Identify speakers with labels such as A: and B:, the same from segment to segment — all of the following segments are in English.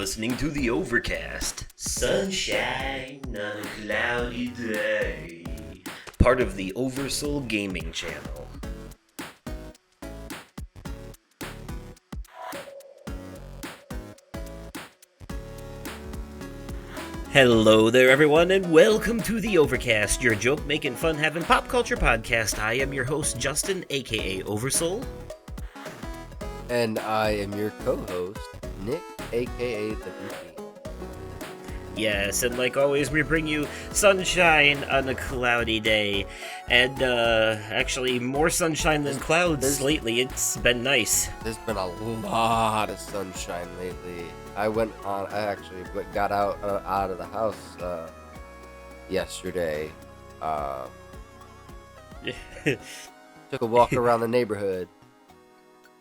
A: listening to the Overcast. Sunshine on a cloudy day. Part of the Oversoul Gaming channel. Hello there, everyone, and welcome to the Overcast, your joke-making, fun-having pop culture podcast. I am your host, Justin, aka Oversoul.
B: And I am your co-host, Nick, aka the VP.
A: Yes, and like always, we bring you sunshine on a cloudy day. And, actually, more sunshine than clouds lately. It's been nice.
B: There's been a lot of sunshine lately. I actually got out of the house yesterday. Took a walk around the neighborhood.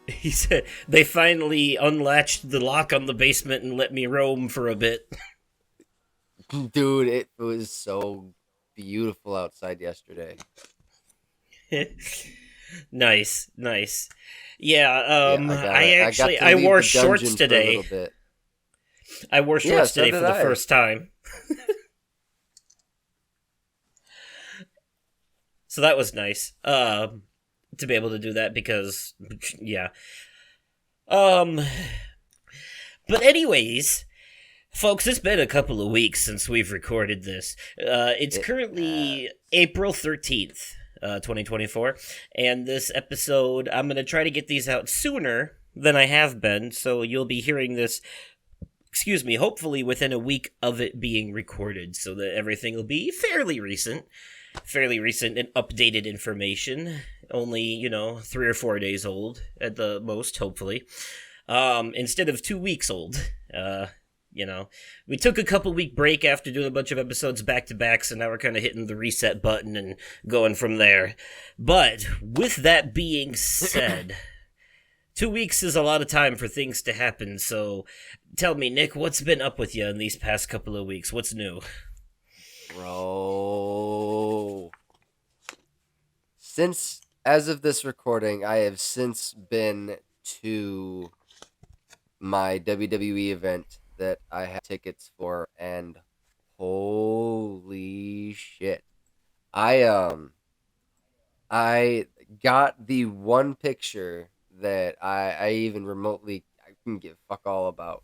A: He said they finally unlatched the lock on the basement and let me roam for a bit.
B: Dude, it was so beautiful outside yesterday.
A: Nice. Yeah, I wore shorts today. I wore shorts today for the first time. So that was nice. To be able to do that because, yeah. But anyways, folks, it's been a couple of weeks since we've recorded this. It's currently April 13th, 2024, and this episode, I'm going to try to get these out sooner than I have been, so you'll be hearing this, hopefully within a week of it being recorded, so that everything will be fairly recent and updated information, only, 3 or 4 days old at the most, hopefully, instead of 2 weeks old. We took a couple week break after doing a bunch of episodes back to back, so now we're kind of hitting the reset button and going from there. But with that being said, 2 weeks is a lot of time for things to happen, so tell me, Nick, what's been up with you in these past couple of weeks? What's new?
B: Bro. As of this recording, I have since been to my WWE event that I have tickets for, and holy shit. I got the one picture that I even remotely I couldn't give fuck all about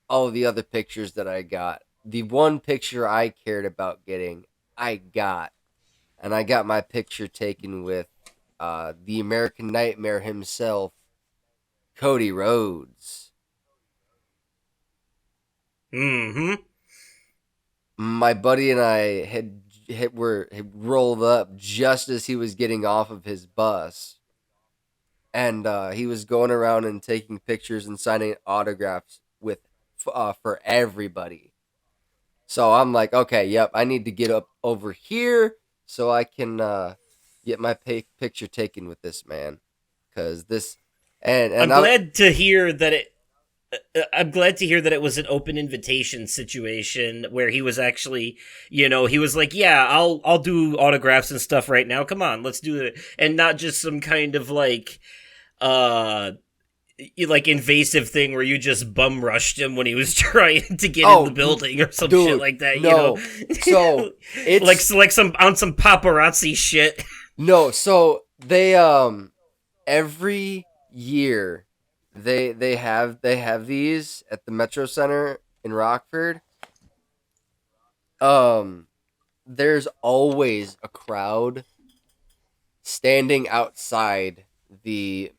B: all the other pictures that I got. The one picture I cared about getting, I got. And I got my picture taken with the American Nightmare himself, Cody Rhodes.
A: Mm-hmm.
B: My buddy and I had rolled up just as he was getting off of his bus. And he was going around and taking pictures and signing autographs for everybody. So I'm like, okay, yep, I need to get up over here so I can get my picture taken with this man, because this and
A: I'm glad to hear that it was an open invitation situation where he was actually, he was like, yeah, I'll do autographs and stuff right now. Come on, let's do it, and not just some kind of like invasive thing where you just bum rushed him when he was trying to get in the building or some shit like that.
B: No, so it's
A: like some paparazzi shit.
B: No, so they every year they have these at the Metro Center in Rockford. There's always a crowd standing outside the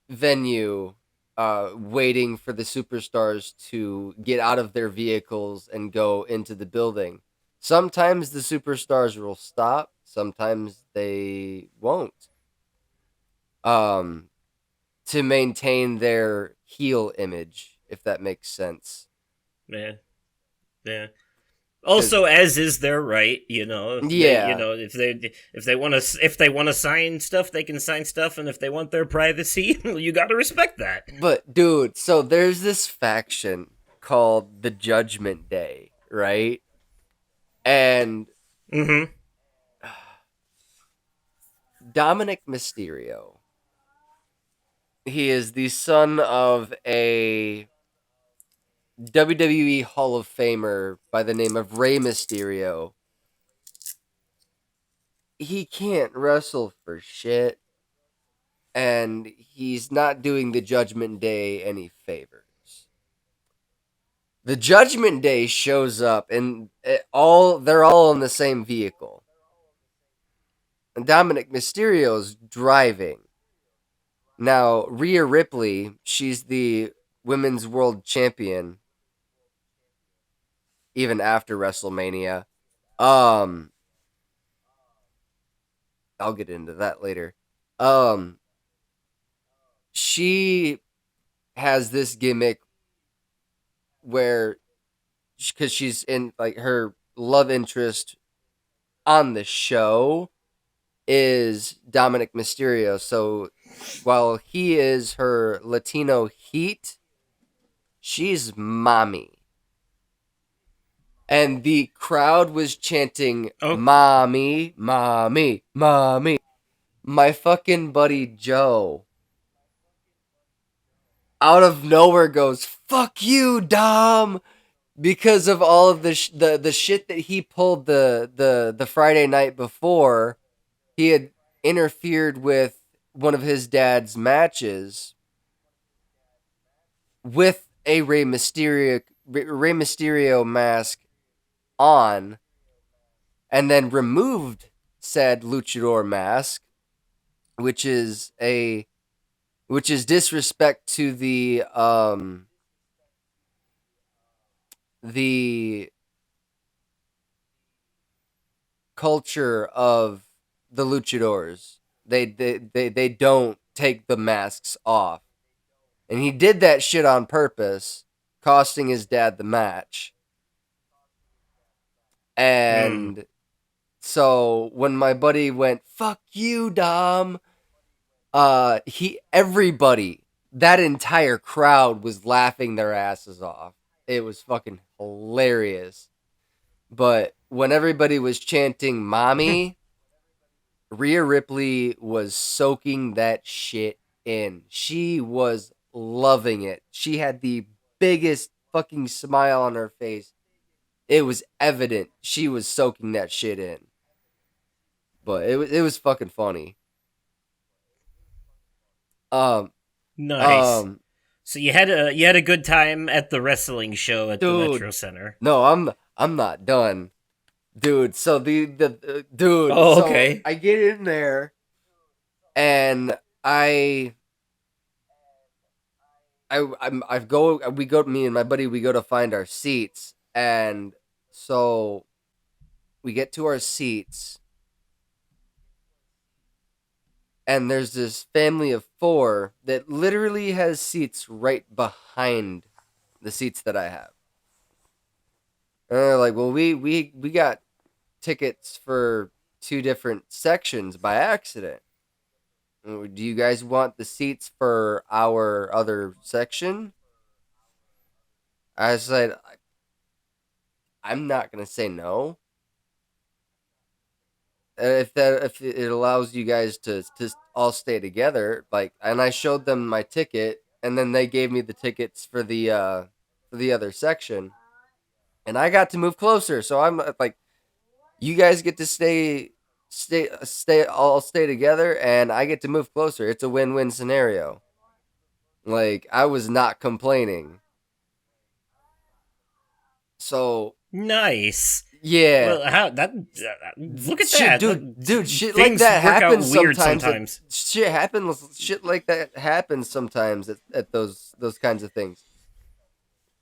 B: venue, waiting for the superstars to get out of their vehicles and go into the building. Sometimes the superstars will stop, sometimes they won't. To maintain their heel image, if that makes sense.
A: Yeah. Also, as is their right, if they want to sign stuff, they can sign stuff, and if they want their privacy, you got to respect that.
B: But dude, so there's this faction called the Judgment Day, right? And Dominic Mysterio He is the son of a WWE Hall of Famer by the name of Rey Mysterio. He can't wrestle for shit, and he's not doing the Judgment Day any favors. The Judgment Day shows up, and they're all in the same vehicle. And Dominic Mysterio's driving. Now, Rhea Ripley, she's the women's world champion even after WrestleMania. Um, I'll get into that later. Um, she has this gimmick where, because she's in like her love interest on the show is Dominic Mysterio. So while he is her Latino heat, she's mommy. And the crowd was chanting,
A: Oh,
B: "Mommy, mommy, mommy." My fucking buddy Joe, out of nowhere, goes, "Fuck you, Dom," because of all of the shit that he pulled the Friday night before. He had interfered with one of his dad's matches with a Rey Mysterio mask on, and then removed said luchador mask, which is a which is disrespect to the culture of the luchadors. They don't take the masks off. And he did that shit on purpose, costing his dad the match.
A: mm.
B: And so when my buddy went, "Fuck you, Dom," he everybody, that entire crowd was laughing their asses off. It was fucking hilarious. But when everybody was chanting "Mommy," Rhea Ripley was soaking that shit in. She was loving it. She had the biggest fucking smile on her face. It was evident she was soaking that shit in. But it was fucking funny. Um
A: Nice.
B: um
A: So you had a good time at the wrestling show at the
B: dude,
A: Metro Center.
B: no, I'm not done. Dude, so the dude,
A: Oh,
B: so
A: okay.
B: I get in there and I I go we go me and my buddy we go to find our seats, and so we get to our seats, and there's this family of four that literally has seats right behind the seats that I have. And they're like, "Well, we got tickets for two different sections by accident. Do you guys want the seats for our other section?" I said, "I'm not gonna say no. If it allows you guys to all stay together, like." And I showed them my ticket, and then they gave me the tickets for the other section, and I got to move closer. So I'm like, "You guys get to stay together, and I get to move closer. It's a win-win scenario." Like, I was not complaining. So
A: Nice.
B: yeah,
A: Well, how that? Look at
B: shit,
A: that.
B: dude, shit like
A: Things
B: that
A: work out
B: happens
A: weird
B: sometimes.
A: sometimes.
B: Shit like that happens sometimes at those kinds of things.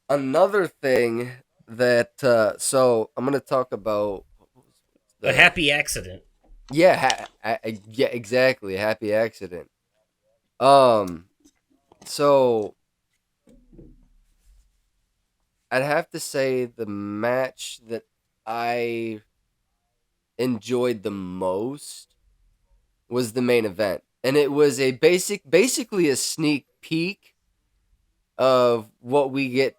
B: Another thing that so I'm gonna talk about
A: A
B: the
A: happy accident.
B: yeah, exactly, happy accident. Um, so I'd have to say the match that I enjoyed the most was the main event, and it was a basically a sneak peek of what we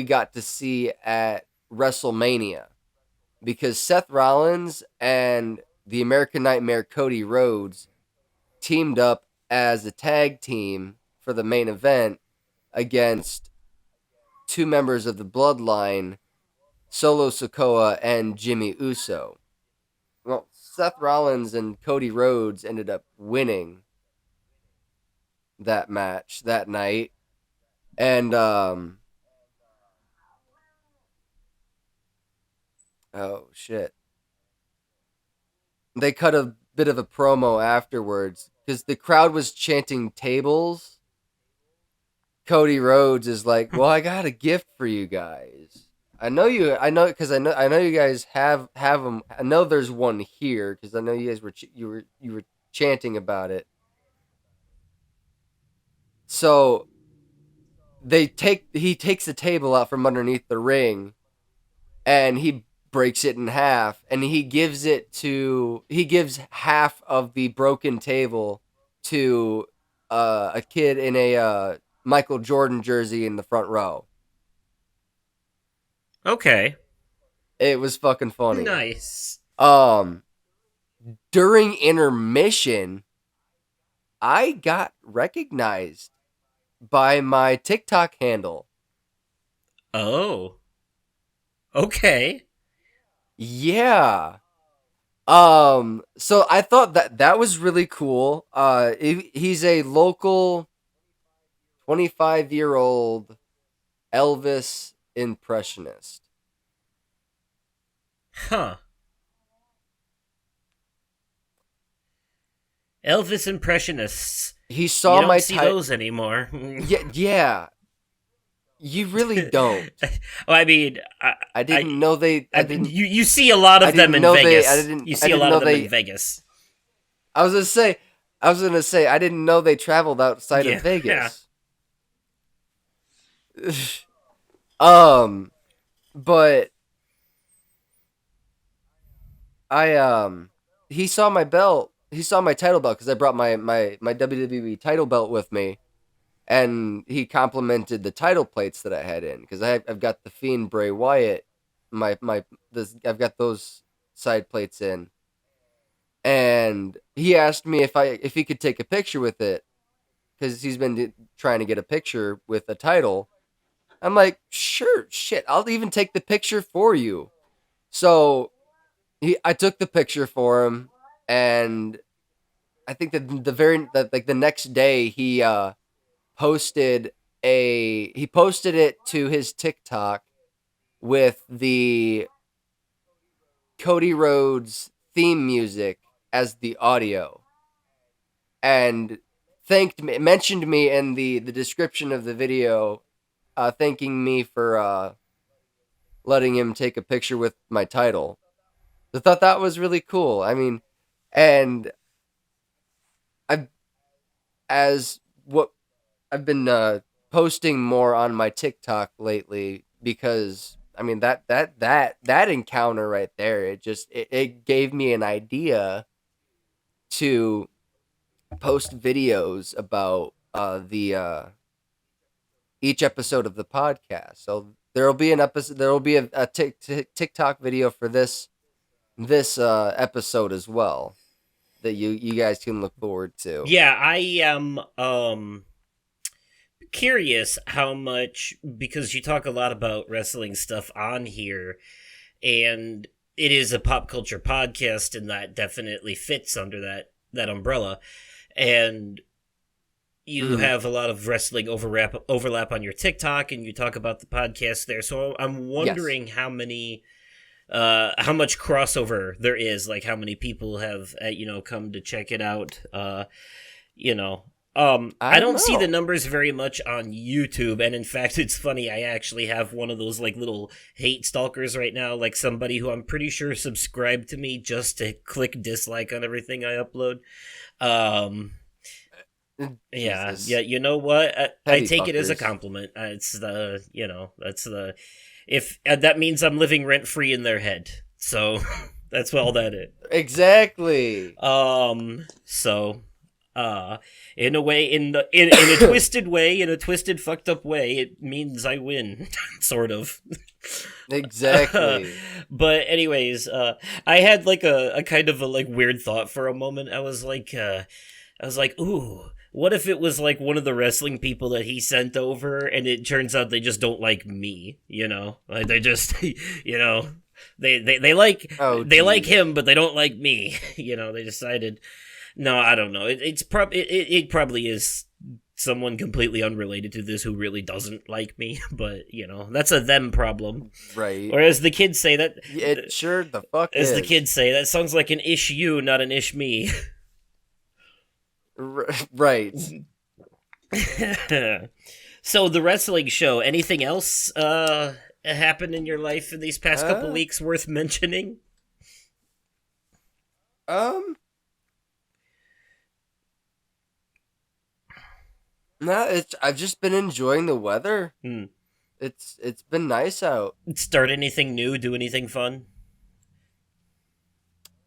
B: got to see at WrestleMania, because Seth Rollins and the American Nightmare Cody Rhodes teamed up as a tag team for the main event against two members of the Bloodline, Solo Sikoa and Jimmy Uso. Well, Seth Rollins and Cody Rhodes ended up winning that match that night. And oh shit. They cut a bit of a promo afterwards because the crowd was chanting tables. Cody Rhodes is like, "Well, I got a gift for you guys. I know you guys have them. I know there's one here because I know you guys were chanting about it. So he takes the table out from underneath the ring and he breaks it in half and he gives half of the broken table to a kid in a Michael Jordan jersey in the front row.
A: Okay.
B: It was fucking funny.
A: Nice.
B: During intermission, I got recognized by my TikTok handle.
A: Oh. Okay.
B: Yeah. So I thought that was really cool. He's a local 25-year-old Elvis impressionist.
A: Huh. Elvis impressionists.
B: He saw
A: you
B: my
A: don't see those anymore.
B: Yeah. You really don't.
A: Well, I mean,
B: I didn't know they.
A: You see a lot of them in Vegas. You see a lot of them in Vegas.
B: I was gonna say, I didn't know they traveled outside of Vegas. Yeah. But he saw my belt. He saw my title belt because I brought my WWE title belt with me. And he complimented the title plates that I had in because I've got the Fiend Bray Wyatt, I've got those side plates in, and he asked me if he could take a picture with it because he's been trying to get a picture with the title. I'm like, sure, shit, I'll even take the picture for you. So I took the picture for him, and I think that the next day he posted it to his TikTok with the Cody Rhodes theme music as the audio, and mentioned me in the description of the video, thanking me for letting him take a picture with my title. I thought that was really cool. I mean, and I've been posting more on my TikTok lately because I mean that encounter right there, it gave me an idea to post videos about the each episode of the podcast. So there'll be a TikTok video for this episode as well that you guys can look forward to.
A: Yeah, I am curious how much, because you talk a lot about wrestling stuff on here, and it is a pop culture podcast, and that definitely fits under that umbrella. And you have a lot of wrestling overlap on your TikTok, and you talk about the podcast there. So I'm wondering how much crossover there is, like how many people have come to check it out. I don't see the numbers very much on YouTube, and in fact, it's funny, I actually have one of those like little hate stalkers right now, like somebody who I'm pretty sure subscribed to me just to click dislike on everything I upload. Yeah, you know what? I take it as a compliment. It's if that means I'm living rent free in their head, so that's all that is.
B: Exactly.
A: So. In a way, in a twisted way, in a twisted, fucked up way, it means I win, sort of.
B: Exactly.
A: But anyways, I had like a kind of a like weird thought for a moment. I was like, ooh, What if it was like one of the wrestling people that he sent over, and it turns out they just don't like me? Like they just, you know, they
B: Oh,
A: they like
B: geez.
A: him, but they don't like me. They decided. No, I don't know. It probably is someone completely unrelated to this who really doesn't like me, but that's a them problem.
B: Right.
A: Or as the kids say that,
B: It sure the fuck
A: as the
B: is.
A: kids say, that sounds like an ish you, not an ish me.
B: Right.
A: So the wrestling show. Anything else happened in your life in these past couple
B: Uh,
A: weeks worth mentioning?
B: um, no, I've just been enjoying the weather.
A: Hmm.
B: It's been nice out.
A: Start anything new? Do anything fun?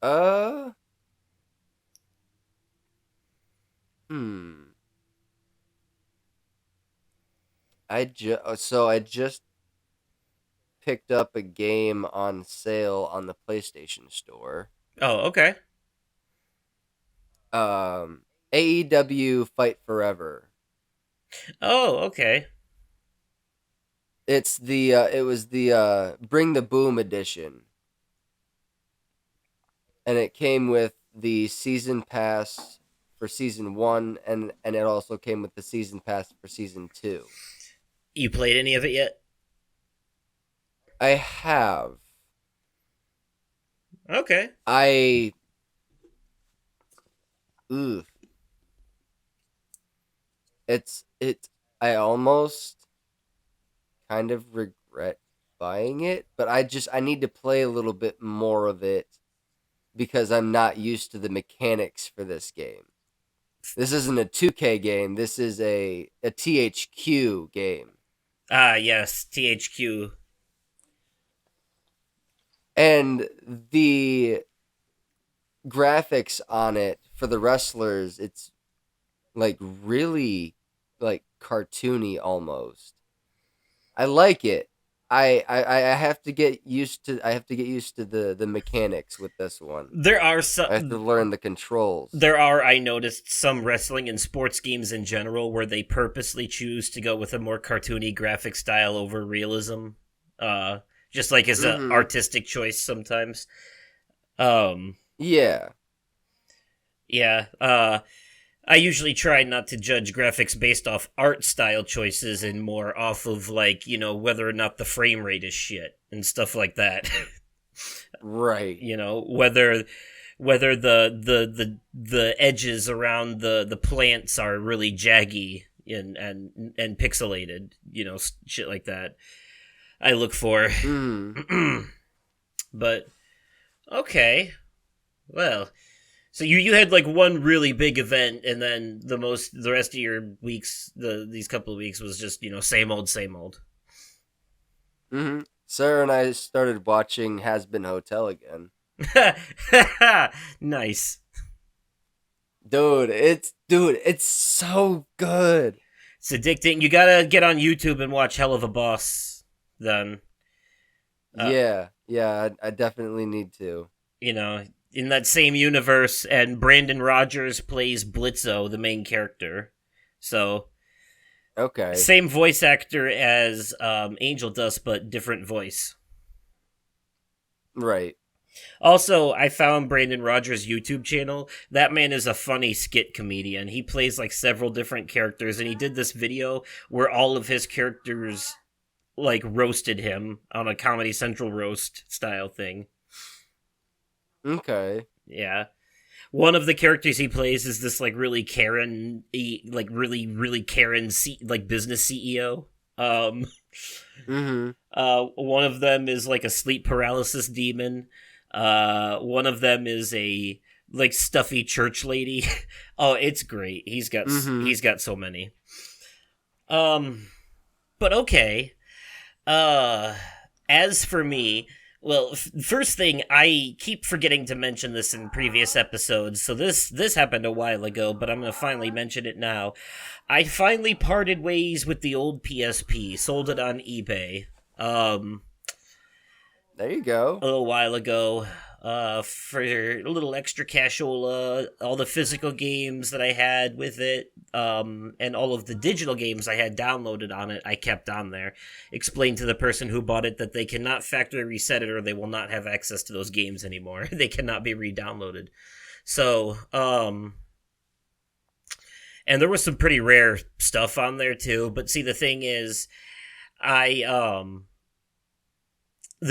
B: Uh, hmm. I just picked up a game on sale on the PlayStation Store.
A: Oh, okay.
B: Um, AEW Fight Forever.
A: Oh, okay.
B: It was the Bring the Boom edition, and it came with the season pass for season 1, and it also came with the season pass for season 2.
A: You played any of it yet?
B: I have.
A: Okay.
B: I Ooh, it's I almost kind of regret buying it, but I need to play a little bit more of it because I'm not used to the mechanics for this game. This isn't a 2K game. This is a THQ game.
A: Ah, yes, THQ.
B: And the graphics on it for the wrestlers, it's like really like cartoony almost. I like it. I have to get used to the mechanics with this one.
A: There are
B: I have to
A: some.
B: learn the controls.
A: I noticed some wrestling and sports games in general where they purposely choose to go with a more cartoony graphic style over realism. Uh, just like as an
B: Mhm.
A: artistic choice sometimes. Um,
B: Yeah.
A: yeah. I usually try not to judge graphics based off art style choices and more off of like whether or not the frame rate is shit and stuff like that.
B: Right.
A: Whether the edges around the plants are really jaggy and pixelated, shit like that. I look for.
B: Mhm.
A: But okay, well, so you had like one really big event, and then the rest of your weeks, these couple of weeks was just same old, same old.
B: Mhm. Sarah and I started watching Has Been Hotel again.
A: Nice.
B: Dude, it's so good.
A: It's addicting. You gotta get on YouTube and watch Hell of a Boss. Then, uh,
B: Yeah, I definitely need to.
A: you know, in that same universe, and Brandon Rogers plays Blitzo, the main character. So
B: Okay.
A: same voice actor as Angel Dust, but different voice.
B: Right.
A: Also, I found Brandon Rogers' YouTube channel. That man is a funny skit comedian. He plays like several different characters, and he did this video where all of his characters like roasted him on a Comedy Central roast style thing.
B: Okay.
A: Yeah. One of the characters he plays is this like really Karen, like really Karen, like business CEO. Um,
B: Mhm.
A: one of them is like a sleep paralysis demon. One of them is a like stuffy church lady. Oh, it's great.
B: Mhm.
A: He's got so many. Um, but okay. Uh, as for me, well, first thing, I keep forgetting to mention this in previous episodes, so this happened a while ago, but I'm gonna finally mention it now. I finally parted ways with the old PSP, sold it on eBay. Um,
B: There you
A: a
B: go.
A: little while ago. for a little extra cashola, all the physical games that I had with it, and all of the digital games I had downloaded on it, I kept on there. Explained to the person who bought it that they cannot factory reset it or they will not have access to those games anymore. They cannot be re-downloaded. So, and there was some pretty rare stuff on there too, but see, the thing is, the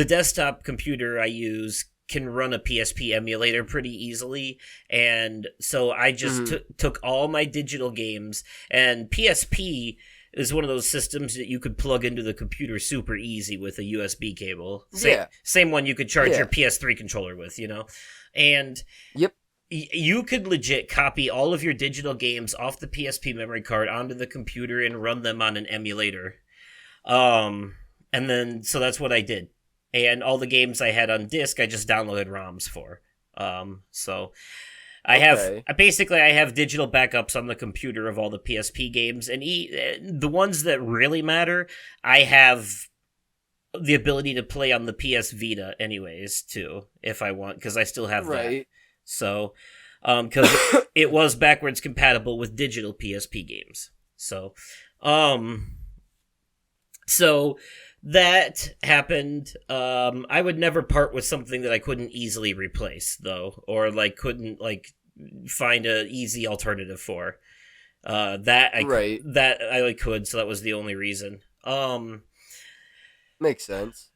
A: desktop computer I use can run a PSP emulator pretty easily, and so I just took all my digital games, and PSP is one of those systems that you could plug into the computer super easy with a USB cable. Same one you could charge your PS3 controller with, and
B: Yep.
A: You could legit copy all of your digital games off the PSP memory card onto the computer and run them on an emulator. And then, so that's what I did. And all the games I had on disc, I just downloaded ROMs for. So I have digital backups on the computer of all the PSP games, and the ones that really matter, I have the ability to play on the PS Vita anyways, too, if I want, because I still have that. So, because it was backwards compatible with digital PSP games. So, so that happened. I would never part with something that I couldn't easily replace, though, or couldn't find a easy alternative for. That I could, so that was the only reason.
B: Makes sense.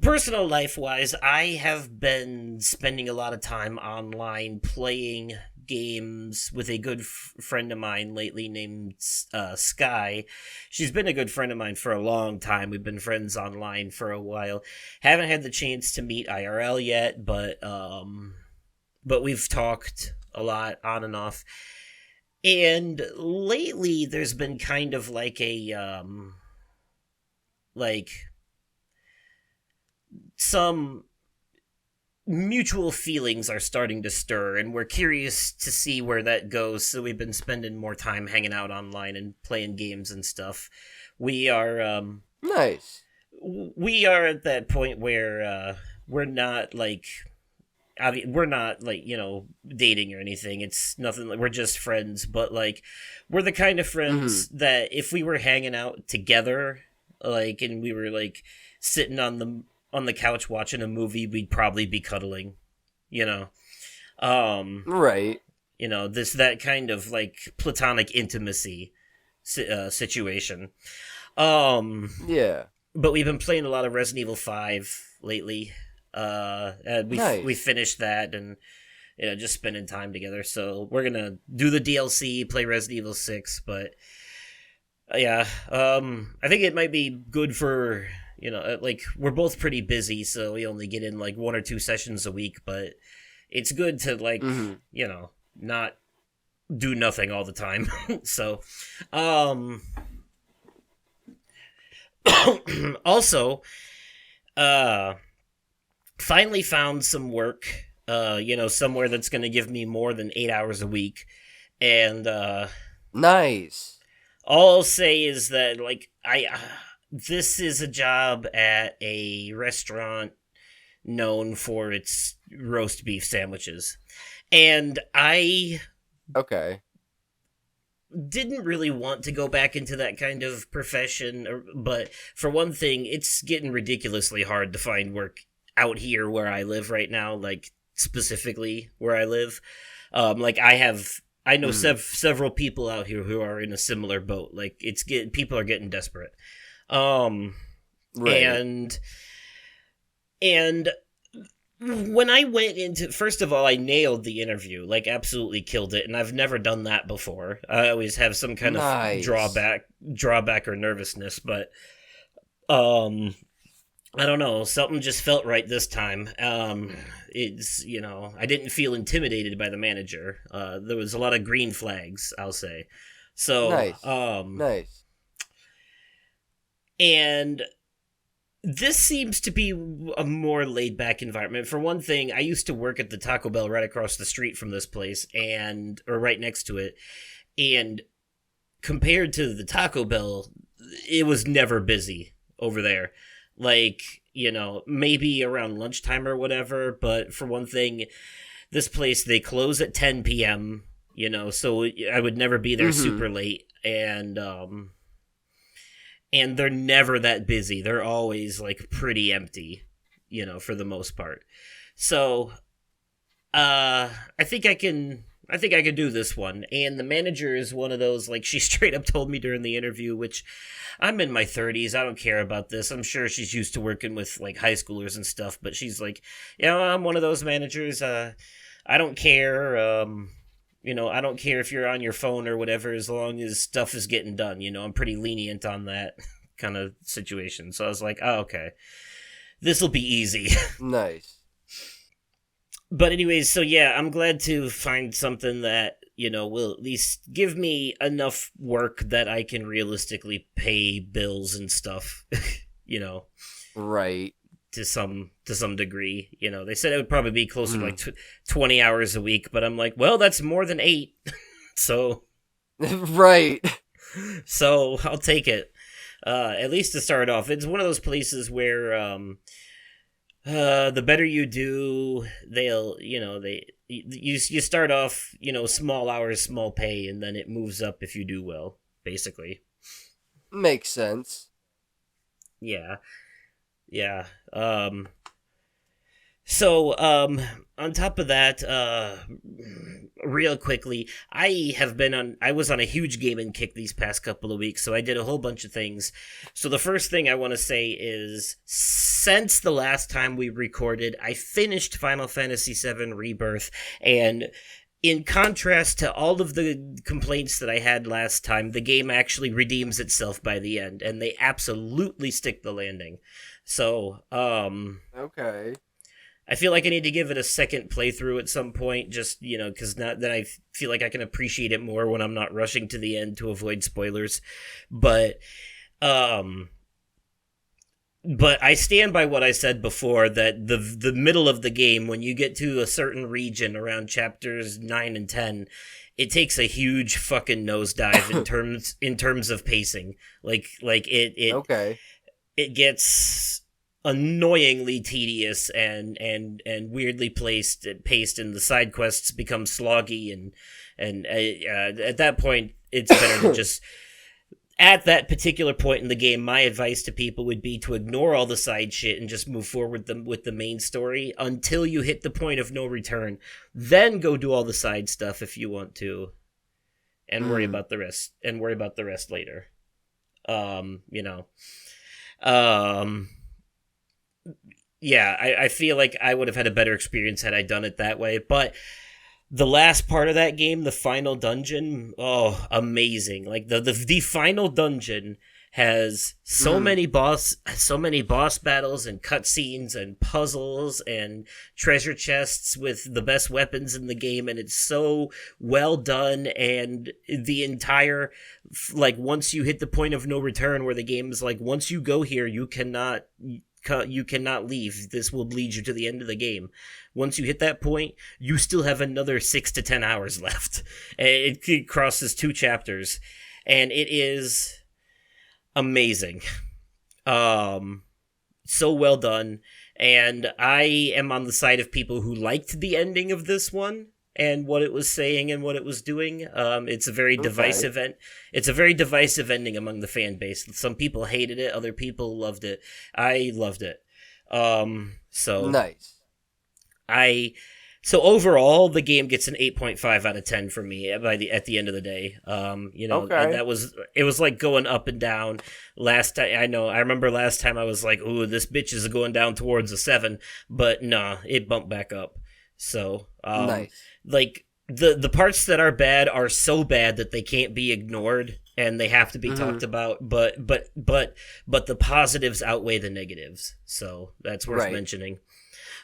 A: Personal life-wise, I have been spending a lot of time online playing games with a good friend of mine lately named Sky. She's been a good friend of mine for a long time. We've been friends online for a while. Haven't had the chance to meet IRL yet, but we've talked a lot on and off. And lately, there's been kind of some mutual feelings are starting to stir, and we're curious to see where that goes, so we've been spending more time hanging out online and playing games and stuff. We are,
B: nice.
A: We are at that point where, we're not, dating or anything. It's nothing, we're just friends, but, we're the kind of friends that if we were hanging out together, and we were, sitting on the couch watching a movie, we'd probably be cuddling,
B: right.
A: That kind of platonic intimacy situation.
B: Yeah.
A: But we've been playing a lot of Resident Evil 5 lately. And we finished that and just spending time together. So we're gonna do the DLC, play Resident Evil 6, but I think it might be good for we're both pretty busy, so we only get in 1 or 2 sessions a week, but it's good to not do nothing all the time. So, also, finally found some work, somewhere that's going to give me more than 8 hours a week, and,
B: nice.
A: All I'll say is that, this is a job at a restaurant known for its roast beef sandwiches. And I didn't really want to go back into that kind of profession, but for one thing, it's getting ridiculously hard to find work out here where I live right now, specifically where I live. I know several people out here who are in a similar boat. People are getting desperate. Right. And when I went into, first of all, I nailed the interview, absolutely killed it, and I've never done that before. I always have some kind of drawback or nervousness, but I don't know, something just felt right this time. It's, I didn't feel intimidated by the manager. There was a lot of green flags, I'll say. So,
B: nice.
A: And this seems to be a more laid-back environment. For one thing, I used to work at the Taco Bell right across the street from this place, or right next to it, and compared to the Taco Bell, it was never busy over there. maybe around lunchtime or whatever. But for one thing, this place, they close at 10 p.m., so I would never be there
B: Mm-hmm.
A: super late. And they're never that busy. They're always like pretty empty, for the most part. So, I think I can do this one. And the manager is one of those, like, she straight up told me during the interview, which I'm in my 30s. I don't care about this. I'm sure she's used to working with like high schoolers and stuff, but she's like, I'm one of those managers. I don't care. I don't care if you're on your phone or whatever, as long as stuff is getting done. I'm pretty lenient on that kind of situation. So I was like, oh, okay, this will be easy.
B: Nice.
A: But anyways, so yeah, I'm glad to find something that, will at least give me enough work that I can realistically pay bills and stuff, you know,
B: Right.
A: to some degree. They said it would probably be closer to
B: Mm.
A: like 20 hours a week, but I'm like, well, that's more than 8. so
B: Right.
A: so I'll take it. At least to start off. It's one of those places where the better you do, you start off, small hours, small pay, and then it moves up if you do well, basically.
B: Makes sense.
A: Yeah. Yeah. So, on top of that, real quickly, I was on a huge gaming kick these past couple of weeks, so I did a whole bunch of things. So the first thing I want to say is, since the last time we recorded, I finished Final Fantasy VII Rebirth, and in contrast to all of the complaints that I had last time, the game actually redeems itself by the end, and they absolutely stick the landing. So,
B: Okay.
A: I feel like I need to give it a second playthrough at some point, just, because then I feel like I can appreciate it more when I'm not rushing to the end to avoid spoilers. But, um, but I stand by what I said before, that the middle of the game, when you get to a certain region around chapters 9 and 10, it takes a huge fucking nosedive in terms of pacing.
B: Okay.
A: It gets annoyingly tedious and weirdly paced, and the side quests become sloggy, and at that point it's better to just, at that particular point in the game, my advice to people would be to ignore all the side shit and just move forward with the main story until you hit the point of no return. Then go do all the side stuff if you want to, and worry
B: Mm.
A: about the rest later. You know. Um yeah, I feel like I would have had a better experience had I done it that way. But the last part of that game, the final dungeon, oh, amazing! Like the final dungeon has
B: Mm.
A: so many boss battles and cutscenes and puzzles and treasure chests with the best weapons in the game, and it's so well done. And the entire, like, once you hit the point of no return, where the game is like, once you go here, you cannot leave. This will lead you to the end of the game. Once you hit that point, you still have another 6 to 10 hours left. And it crosses 2 chapters, and it is amazing. Um, so well done. And I am on the side of people who liked the ending of this one and what it was saying and what it was doing. It's a very
B: Okay.
A: divisive it's a very divisive ending among the fan base. Some people hated it, other people loved it. I loved it. So
B: Nice.
A: I so overall, the game gets an 8.5 out of 10 for me at the end of the day. And
B: Okay.
A: it was like going up and down. Last time, I remember last time I was like, "Ooh, this bitch is going down towards a 7," but nah, it bumped back up. So,
B: Nice.
A: like, the parts that are bad are so bad that they can't be ignored and they have to be
B: Mm-hmm.
A: talked about. But the positives outweigh the negatives, so that's worth
B: Right.
A: mentioning.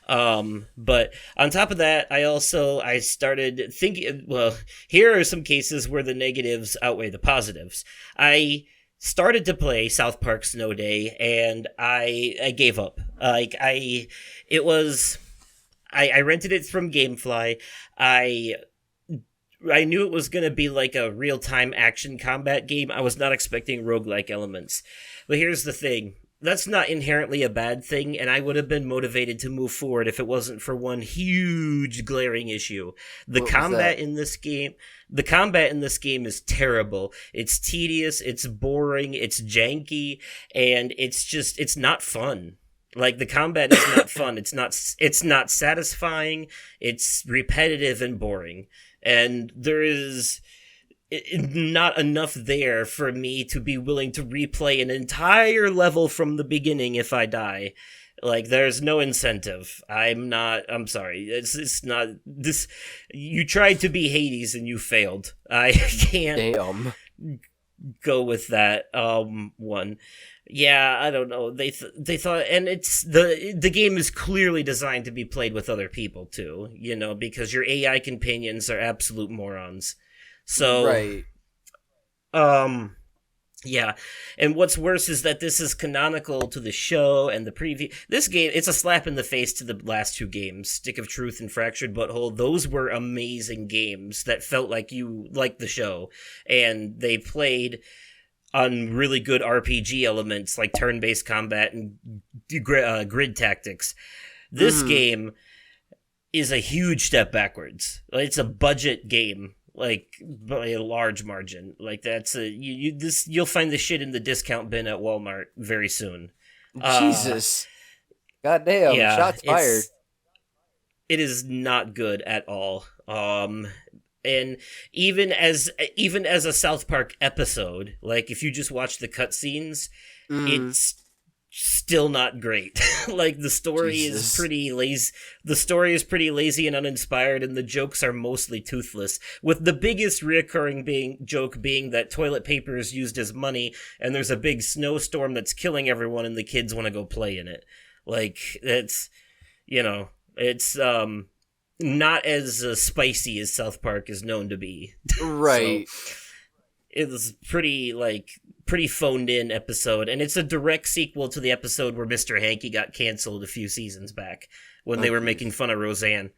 A: But on top of that, I started thinking, well, here are some cases where the negatives outweigh the positives. I started to play South Park Snow Day, and I gave up. It was, I rented it from GameFly. I I knew it was going to be like a real time action combat game. I was not expecting roguelike elements. But here's the thing. that's not inherently a bad thing, and I would have been motivated to move forward if it wasn't for one huge glaring issue. The
B: What was
A: combat
B: that?
A: in this game, the combat in this game is terrible. It's tedious, it's boring, it's janky, and it's not fun. Like the combat is not fun. It's not satisfying. It's repetitive and boring. And there is not enough there for me to be willing to replay an entire level from the beginning if I die. Like there's no incentive. I'm sorry. It's not this. You tried to be Hades and you failed. I can't
B: Damn.
A: go with that one. Yeah, I don't know. They thought, and it's the game is clearly designed to be played with other people too, because your AI companions are absolute morons. So,
B: Right.
A: yeah. And what's worse is that this is canonical to the show and the preview. This game, it's a slap in the face to the last two games, Stick of Truth and Fractured Butthole. Those were amazing games that felt like you liked the show. And they played on really good RPG elements like turn-based combat and grid tactics. This game is a huge step backwards. It's a budget game, like by a large margin. Like that's you'll find this shit in the discount bin at Walmart very soon.
B: Jesus. Goddamn.
A: Yeah,
B: Shots fired.
A: it is not good at all. And even as a South Park episode, like if you just watch the cutscenes, it's still not great. Like the story is pretty lazy. The story is pretty lazy and uninspired, and the jokes are mostly toothless. With the biggest reoccurring joke being that toilet paper is used as money, and there's a big snowstorm that's killing everyone, and the kids want to go play in it. Like it's not as spicy as South Park is known to be.
B: Right.
A: So, it was pretty phoned in episode, and it's a direct sequel to the episode where Mr. Hanky got canceled a few seasons back when they were making fun of Roseanne.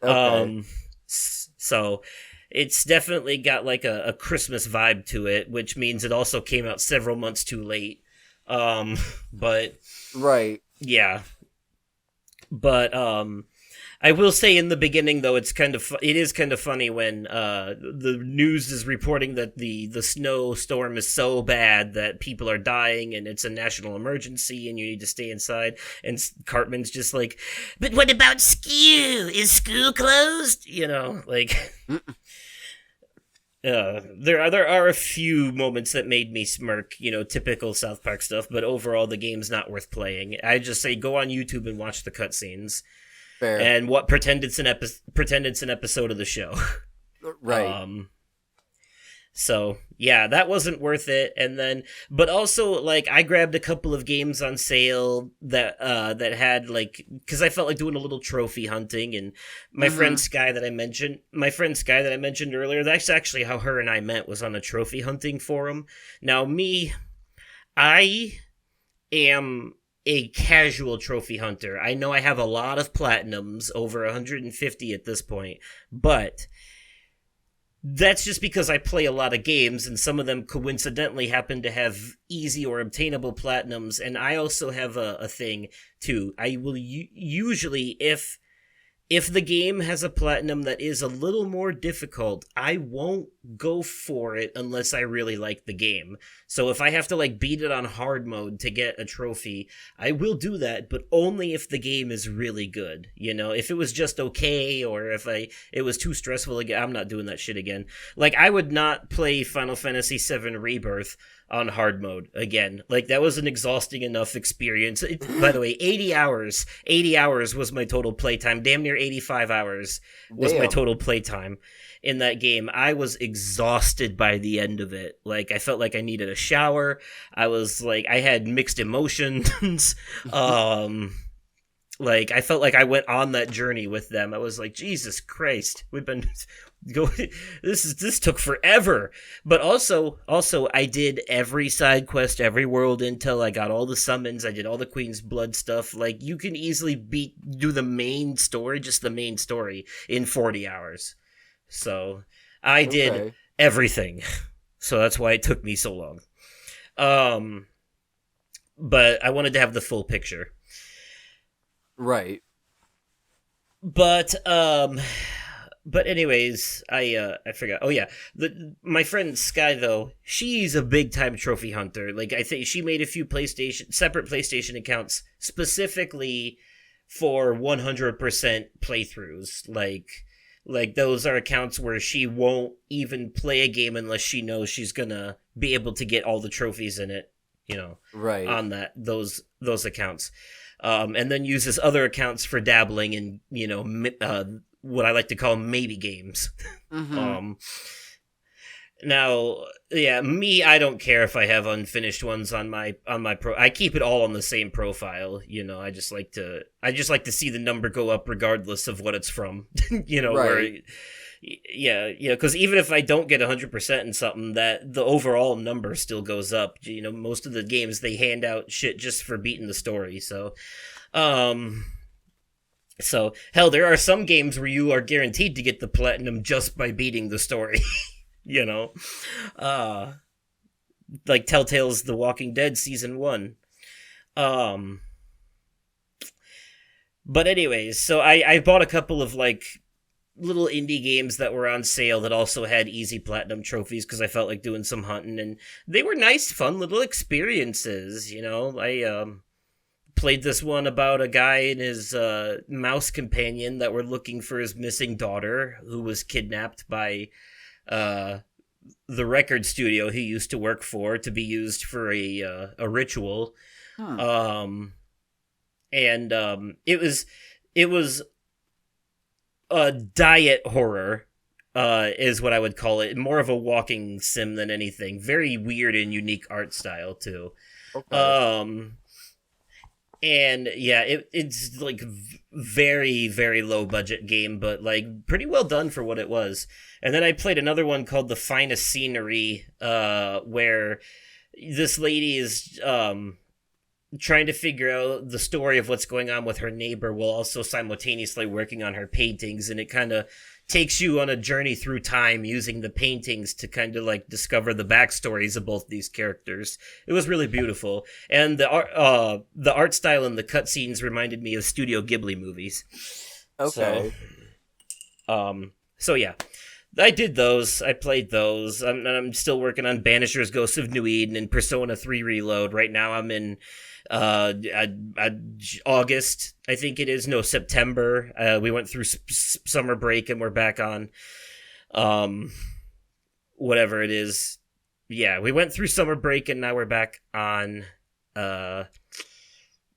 B: Okay.
A: So it's definitely got like a Christmas vibe to it, which means it also came out several months too late. But
B: Right.
A: yeah. But I will say in the beginning though, it is kind of funny when the news is reporting that the snowstorm is so bad that people are dying and it's a national emergency and you need to stay inside. And Cartman's just like, but what about school? Is school closed? There are a few moments that made me smirk, typical South Park stuff, but overall the game's not worth playing. I just say go on YouTube and watch the cutscenes.
B: Fair.
A: And pretend it's an episode of the show.
B: Right.
A: So yeah, that wasn't worth it. And then, but also like I grabbed a couple of games on sale that had because I felt like doing a little trophy hunting. And my friend Sky that I mentioned earlier, that's actually how her and I met, was on a trophy hunting forum. Now I am a casual trophy hunter. I know I have a lot of platinums, over 150 at this point, but that's just because I play a lot of games, and some of them coincidentally happen to have easy or obtainable platinums, and I also have a thing, too. I will usually, if the game has a platinum that is a little more difficult, I won't go for it unless I really like the game. So if I have to beat it on hard mode to get a trophy, I will do that, but only if the game is really good. If it was just okay, or if it was too stressful again, I'm not doing that shit again. I would not play Final Fantasy VII Rebirth on hard mode again. That was an exhausting enough experience. By the way, 80 hours was my total playtime. Damn near 85 hours was my total playtime in that game. I was exhausted by the end of it. I felt like I needed a shower. I was I had mixed emotions. I felt like I went on that journey with them. I was like, Jesus Christ, we've been this took forever. But also I did every side quest, every world until I got all the summons. I did all the Queen's Blood stuff. You can easily do the main story, just the main story, in 40 hours. So I did everything. So that's why it took me so long. but I wanted to have the full picture.
B: Right.
A: But anyways, I forgot. Oh yeah, my friend Sky though, she's a big time trophy hunter. Like I think she made a few separate PlayStation accounts specifically for 100% playthroughs. Like those are accounts where she won't even play a game unless she knows she's gonna be able to get all the trophies in it.
B: Right.
A: On those accounts. And then uses other accounts for dabbling in what I like to call maybe games.
B: Mm-hmm.
A: Now, yeah, me, I don't care if I have unfinished ones on my pro. I keep it all on the same profile. I just like to see the number go up regardless of what it's from.
B: Right.
A: Because even if I don't get 100% in something, that the overall number still goes up. Most of the games they hand out shit just for beating the story. So hell, there are some games where you are guaranteed to get the platinum just by beating the story. you know, uh, like Telltale's The Walking Dead season 1. Um, but anyways, so I bought a couple of like little indie games that were on sale that also had easy platinum trophies because I felt like doing some hunting, and they were nice, fun little experiences. I played this one about a guy and his mouse companion that were looking for his missing daughter who was kidnapped by uh, the record studio he used to work for to be used for a ritual.
B: Hmm.
A: And it was a diet horror, is what I would call it. More of a walking sim than anything. Very weird and unique art style too.
B: Okay.
A: And yeah, it's like very very low budget game, but like pretty well done for what it was. And then I played another one called The Finest Scenery, where this lady is trying to figure out the story of what's going on with her neighbor while also simultaneously working on her paintings, and it kind of takes you on a journey through time using the paintings to kind of like discover the backstories of both these characters. It was really beautiful, and the art style and the cutscenes reminded me of Studio Ghibli movies.
B: Okay.
A: So yeah, I did those. I played those. I'm still working on Banisher's Ghost of New Eden and Persona 3 Reload. Right now I'm in August, I think it is. No, September. We went through summer break and we're back on whatever it is. Yeah, we went through summer break and now we're back on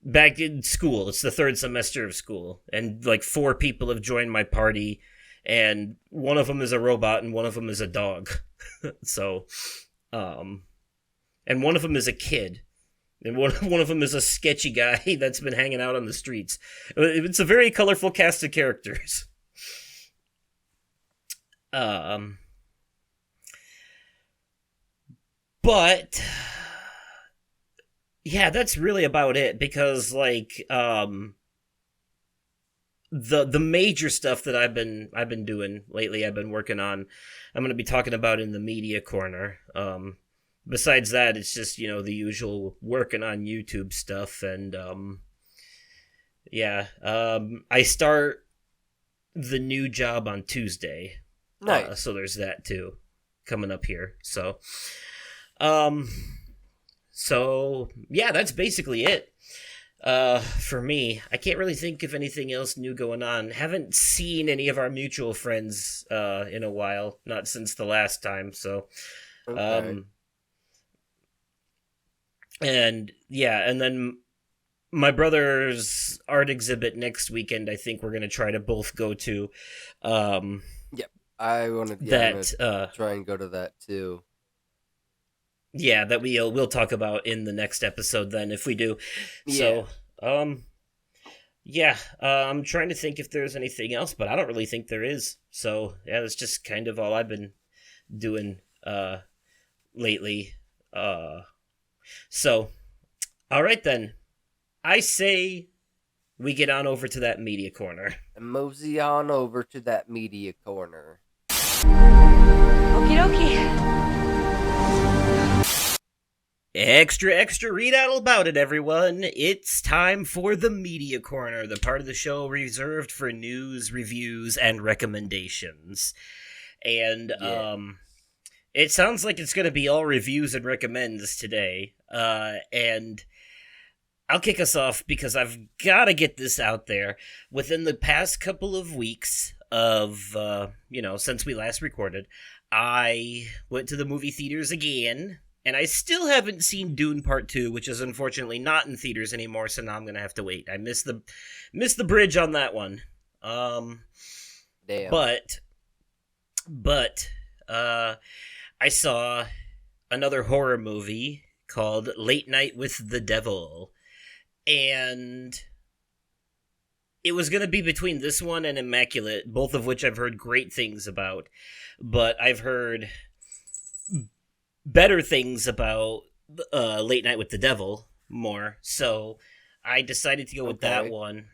A: back in school. It's the third semester of school, and like 4 people have joined my party, and one of them is a robot and one of them is a dog. So, and one of them is a kid, and one of them is a sketchy guy that's been hanging out on the streets. It's a very colorful cast of characters. But yeah, that's really about it, because like the major stuff that I've been doing lately, I've been working on, I'm going to be talking about in the media corner. Besides that, it's just, the usual working on YouTube stuff, and yeah, I start the new job on Tuesday.
B: Nice.
A: So there's that too coming up here. Um so yeah, that's basically it. For me, I can't really think of anything else new going on. Haven't seen any of our mutual friends in a while, not since the last time. So,
B: Okay.
A: and yeah, and then my brother's art exhibit next weekend, I think we're gonna try to both go to. Um,
B: Yep. I want to. Yeah, I'm
A: that
B: gonna try and go to that too.
A: Yeah, that we'll talk about in the next episode then if we do.
B: Yeah.
A: So, yeah, I'm trying to think if there's anything else, but I don't really think there is. So, yeah, that's just kind of all I've been doing lately. So, all right then. I say we get on over to that media corner.
B: And mosey on over to that media corner.
C: Okie dokie.
A: Extra, extra, read all about it, everyone. It's time for the Media Corner, the part of the show reserved for news, reviews, and recommendations. And,
B: Yeah.
A: it sounds like it's going to be all reviews and recommends today. And I'll kick us off because I've got to get this out there. Within the past couple of weeks of, since we last recorded, I went to the movie theaters again, and I still haven't seen Dune Part 2, which is unfortunately not in theaters anymore, so now I'm going to have to wait. I missed the bridge on that one. Um,
B: Damn.
A: but, I saw another horror movie called Late Night with the Devil, and it was going to be between this one and Immaculate, both of which I've heard great things about, but I've heard better things about Late Night with the Devil more, so I decided to go with that
B: Okay.
A: one.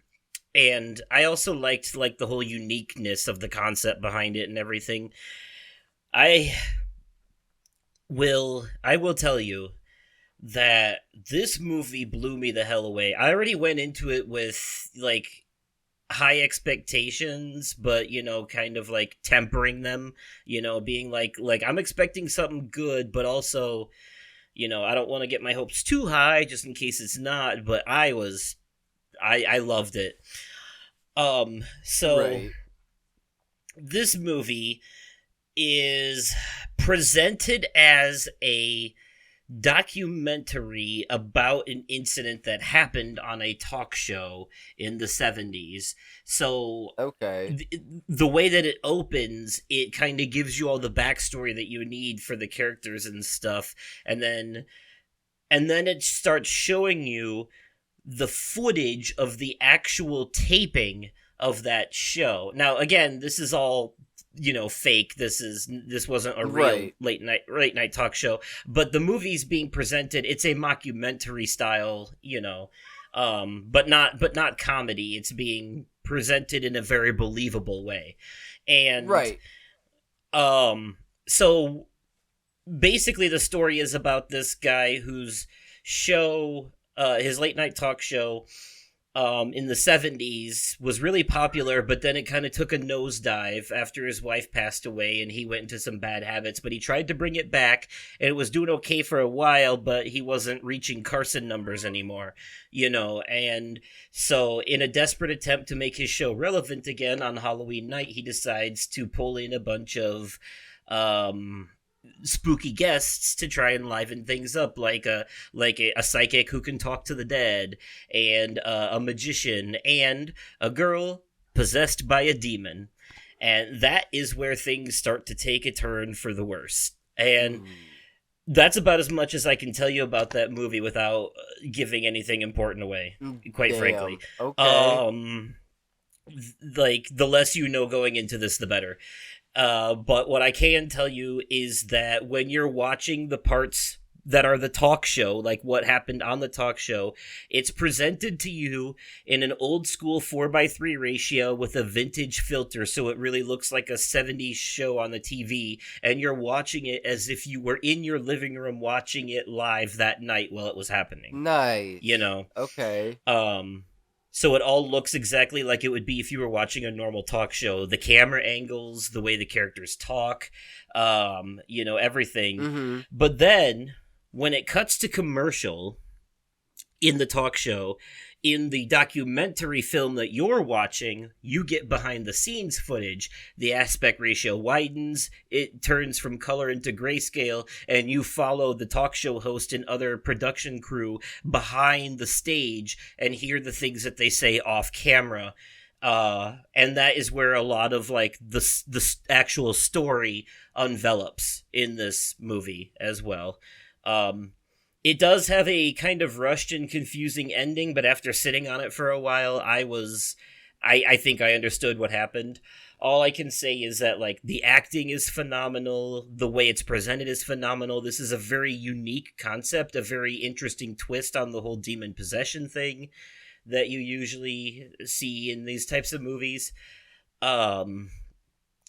A: And I also liked the whole uniqueness of the concept behind it and everything. I I will tell you that this movie blew me the hell away. I already went into it with high expectations, but kind of like tempering them, being like I'm expecting something good, but also, I don't want to get my hopes too high just in case it's not, but I loved it. So
B: Right.
A: this movie is presented as a documentary about an incident that happened on a talk show in the 70s. So
B: Okay.
A: the way that it opens, it kind of gives you all the backstory that you need for the characters and stuff, and then it starts showing you the footage of the actual taping of that show. Now, again, this is all fake. This wasn't a real
B: Right.
A: late night talk show, but the movie's being presented. It's a mockumentary style, but not comedy. It's being presented in a very believable way, and
B: Right.
A: so basically the story is about this guy whose show, his late night talk show, in the 70s was really popular, but then it kind of took a nosedive after his wife passed away and he went into some bad habits, but he tried to bring it back and it was doing okay for a while, but he wasn't reaching Carson numbers anymore, and so in a desperate attempt to make his show relevant again on Halloween night, he decides to pull in a bunch of um spooky guests to try and liven things up, like a psychic who can talk to the dead, and a magician, and a girl possessed by a demon, and that is where things start to take a turn for the worse. And
B: Mm.
A: that's about as much as I can tell you about that movie without giving anything important away. Quite frankly,
B: Damn. Okay.
A: um, like the less you know going into this, the better. But what I can tell you is that when you're watching the parts that are the talk show, like what happened on the talk show, it's presented to you in an old school 4:3 ratio with a vintage filter, so it really looks like a 70s show on the TV, and you're watching it as if you were in your living room watching it live that night while it was happening. You
B: Nice.
A: know?
B: Okay.
A: Um, so it all looks exactly like it would be if you were watching a normal talk show. The camera angles, the way the characters talk, everything.
B: Mm-hmm.
A: But then when it cuts to commercial in the talk show, in the documentary film that you're watching, you get behind the scenes footage. The aspect ratio widens, it turns from color into grayscale, and you follow the talk show host and other production crew behind the stage and hear the things that they say off camera. And that is where a lot of the actual story envelops in this movie as well. Um, it does have a kind of rushed and confusing ending, but after sitting on it for a while, I think I understood what happened. All I can say is that the acting is phenomenal, the way it's presented is phenomenal. This is a very unique concept, a very interesting twist on the whole demon possession thing that you usually see in these types of movies. Um,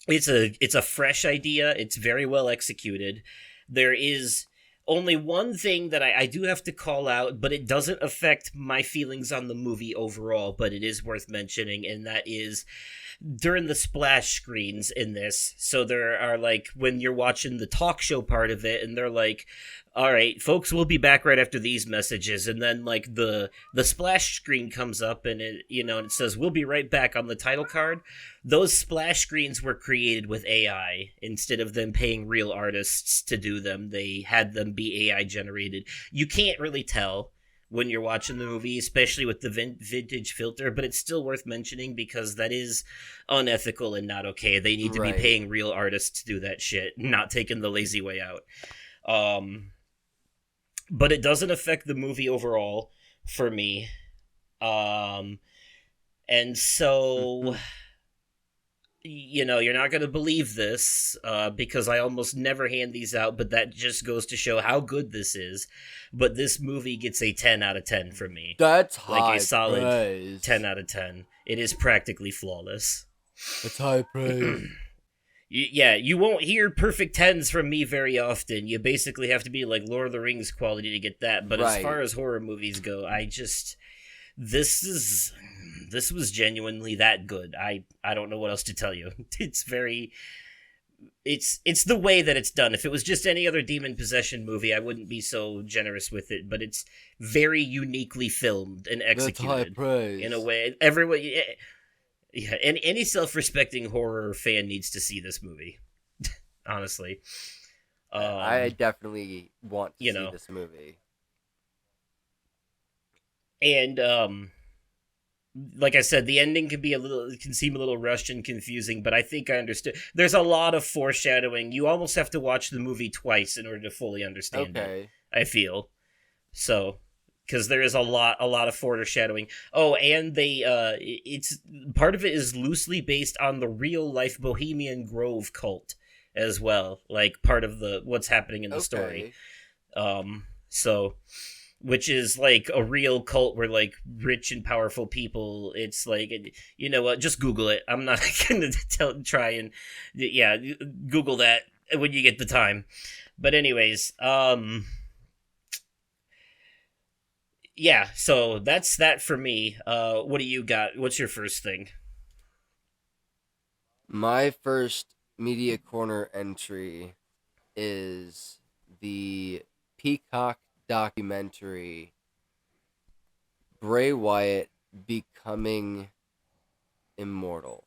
A: it's a fresh idea. It's very well executed. There is only one thing that I do have to call out, but it doesn't affect my feelings on the movie overall, but it is worth mentioning, and that is during the splash screens in this. So there are like when you're watching the talk show part of it, and they're like, "All right, folks, we'll be back right after these messages," and then like the splash screen comes up, and and it says, "We'll be right back" on the title card. Those splash screens were created with AI instead of them paying real artists to do them. They had them be AI generated. You can't really tell when you're watching the movie, especially with the vintage filter, but it's still worth mentioning because that is unethical and not okay. They need to be
B: Right.
A: paying real artists to do that shit, not taking the lazy way out. Um, but it doesn't affect the movie overall for me. Um, and so
B: Mhm.
A: you're not going to believe this because I almost never hand these out, but that just goes to show how good this is. But this movie gets a 10 out of 10 from me.
B: That's
A: Like a
B: high
A: solid 10
B: praise.
A: out of 10. It is practically flawless.
B: That's high praise.
A: Yeah, you won't hear perfect 10s from me very often. You basically have to be like Lord of the Rings quality to get that. But as far
B: Right.
A: as horror movies go, this is this was genuinely that good. I don't know what else to tell you. It's very it's the way that it's done. If it was just any other demon possession movie, I wouldn't be so generous with it, but it's very uniquely filmed and
B: That's high
A: executed in a
B: praise.
A: way everyone yeah, and any self-respecting horror fan needs to see this movie, honestly.
B: I
A: Um,
B: definitely want to
A: you
B: see
A: know,
B: this movie.
A: and like I said, the ending can seem a little rushed and confusing, but I think I understood. There's a lot of foreshadowing. You almost have to watch the movie twice in order to fully understand it.
B: Okay.
A: I feel so because there is a lot of foreshadowing. Oh, and it's part of it is loosely based on the real life Bohemian Grove cult as well, like part of the what's happening in the story.
B: Okay.
A: So which is like a real cult where like rich and powerful people it's like you know what, just google it. I'm not gonna try and yeah, google that when you get the time. But anyways, yeah, so that's that for me. What do you got? What's your first thing?
B: My first media corner entry is the Peacock documentary Bray Wyatt Becoming Immortal.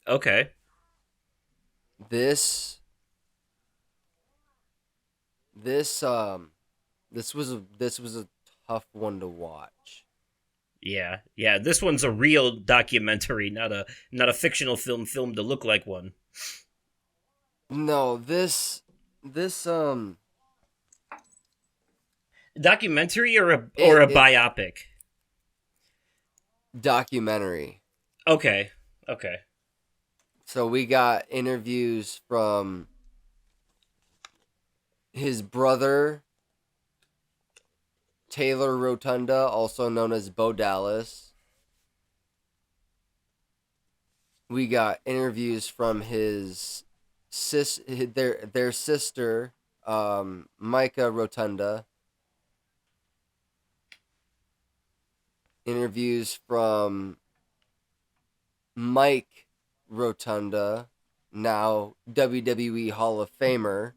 A: Okay.
B: This this this was a tough one to watch.
A: Yeah, this one's a real documentary, not a fictional film filmed to look like one.
B: No, this
A: Documentary or
B: it
A: a
B: it
A: biopic?
B: documentary.
A: Okay. Okay.
B: So we got interviews from his brother Taylor Rotunda, also known as Bo Dallas. We got interviews from his their sister, Micah Rotunda. Interviews from Mike Rotunda, now WWE Hall of Famer.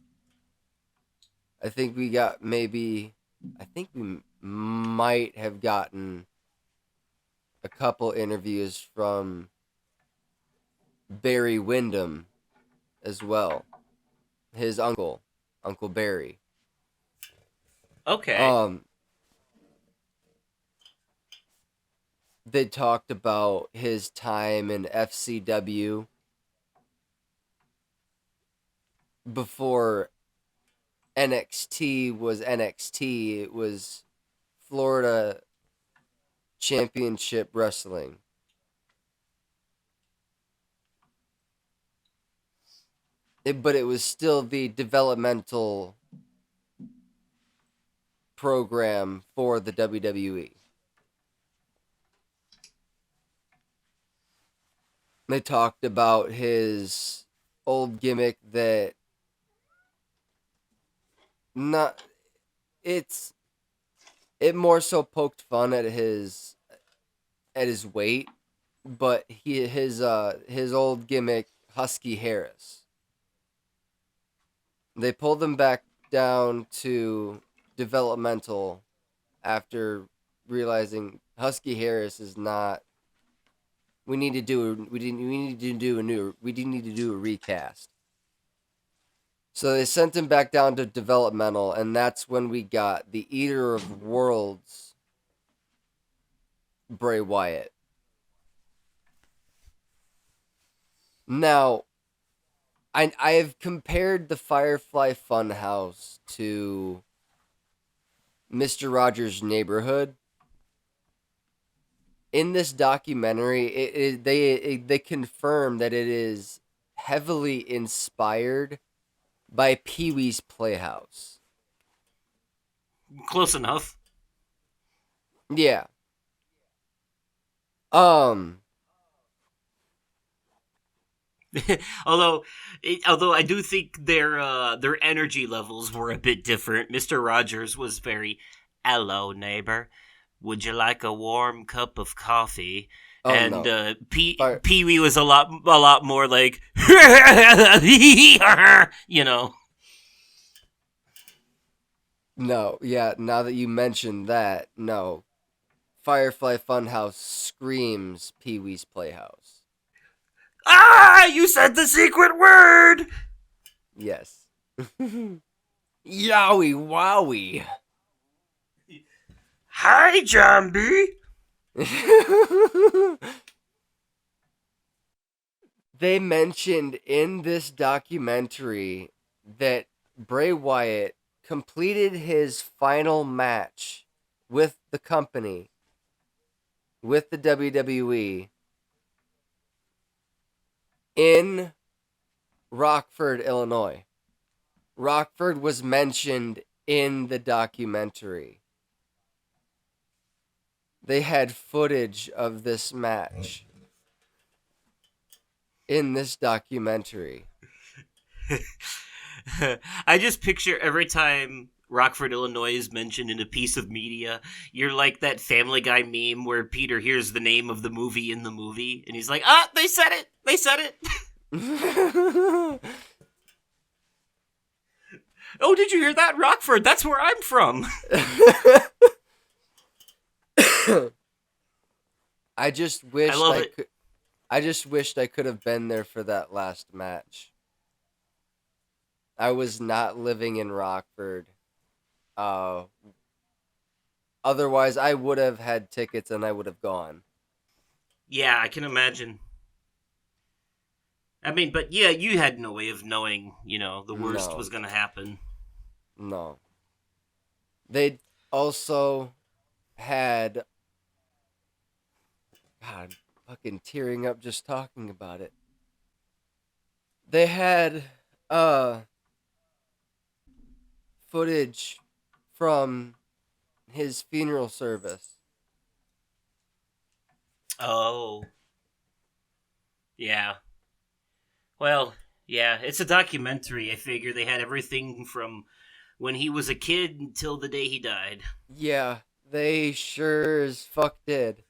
B: I think we got maybe. I think we might have gotten a couple interviews from Barry Windham as well. His uncle, Uncle Barry.
A: Okay.
B: Um, they talked about his time in FCW before NXT was NXT. It was Florida Championship Wrestling. But it was still the developmental program for the WWE. They talked about his old gimmick that not it's it more so poked fun at his weight, but his old gimmick Husky Harris. They pulled him back down to developmental after realizing Husky Harris is not. We did need to do a recast. So they sent him back down to developmental, and that's when we got the Eater of Worlds, Bray Wyatt. Now, I have compared the Firefly Funhouse to Mr. Rogers' Neighborhood. In this documentary, they confirm that it is heavily inspired by Pee Wee's Playhouse.
A: Close enough.
B: Yeah. Um.
A: although I do think their energy levels were a bit different. Mr. Rogers was very, "Hello, neighbor. Would you like a warm cup of coffee?"
B: Oh
A: And
B: no. Fire.
A: Pee Wee was a lot more like, you know.
B: No. Yeah. Now that you mentioned that, no. Firefly Funhouse screams Pee Wee's Playhouse.
A: Ah, you said the secret word.
B: Yes. Yowie wowie.
A: Hi, Jambi.
B: They mentioned in this documentary that Bray Wyatt completed his final match with the company, with the WWE, in Rockford, Illinois. Rockford was mentioned in the documentary. They had footage of this match in this documentary.
A: I just picture every time Rockford, Illinois is mentioned in a piece of media, you're like that Family Guy meme where Peter hears the name of the movie in the movie, and he's like, "Ah, they said it! They said it!" Oh, did you hear that, Rockford? That's where I'm from.
B: I just
A: I
B: wished
A: love
B: I
A: it.
B: could. I just wished I could have been there for that last match. I was not living in Rockford. Uh, Otherwise, I would have had tickets and I would have gone.
A: Yeah, I can imagine. I mean, but yeah, you had no way of knowing, the worst
B: No,
A: was gonna happen.
B: no. They also had. God, I'm fucking tearing up just talking about it. They had uh footage from his funeral service.
A: Oh, yeah. Well, yeah, it's a documentary. I figure they had everything from when he was a kid until the day he died.
B: Yeah, they sure as fuck did.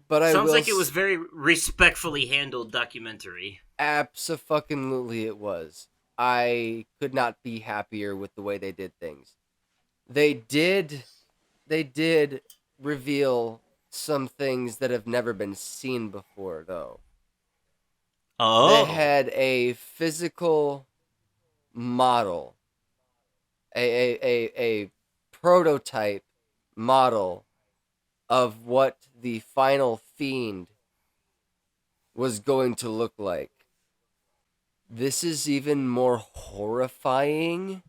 B: But I
A: Sounds
B: will
A: like it was very respectfully handled documentary.
B: absolutely it was. I could not be happier with the way they did things. They did they did reveal some things that have never been seen before though. They
A: Oh,
B: had a physical model, a prototype model of what the final fiend was going to look like. This is even more horrifying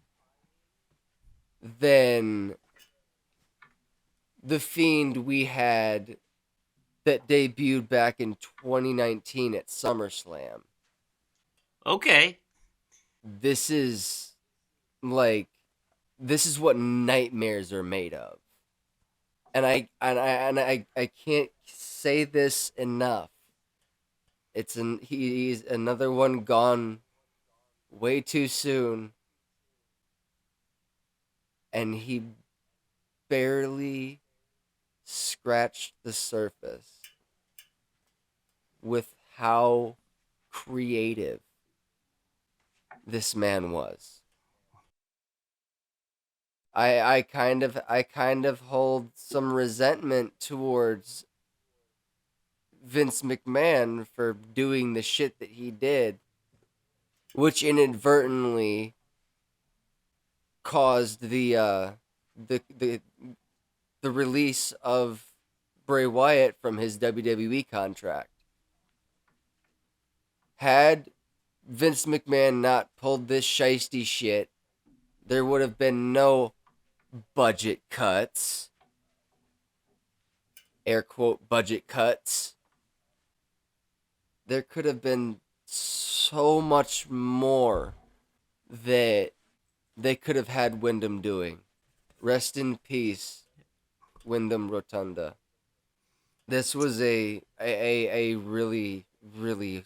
B: than the fiend we had that debuted back in 2019 at SummerSlam.
A: okay.
B: This is like this is what nightmares are made of. And I can't say this enough. He's another one gone way too soon. and he barely scratched the surface with how creative this man was. I kind of hold some resentment towards Vince McMahon for doing the shit that he did, which inadvertently caused the the release of Bray Wyatt from his WWE contract. Had Vince McMahon not pulled this shiesty shit, there would have been no budget cuts. Air quote budget cuts. There could have been so much more that they could have had Wyndham doing. Rest in peace, Wyndham Rotunda. This was a really, really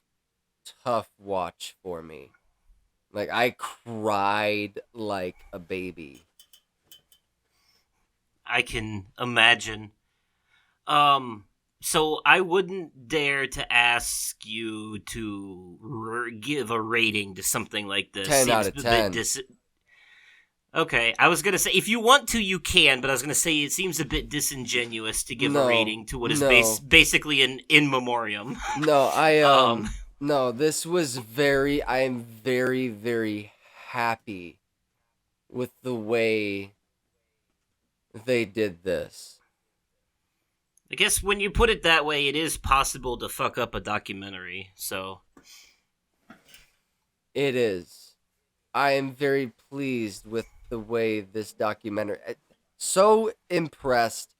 B: tough watch for me. Like, I cried like a baby.
A: I can imagine. So I wouldn't dare to ask you to give a rating to something like this.
B: 10 out of 10.
A: Okay, I was gonna say if you want to, you can, but I was gonna say it seems a bit disingenuous to give a rating to what is basically an in memoriam.
B: No, no, this was I am very, very happy with the way they did this.
A: I guess when you put it that way, it is possible to fuck up a documentary, so.
B: It is. I am very pleased with the way this documentary. So impressed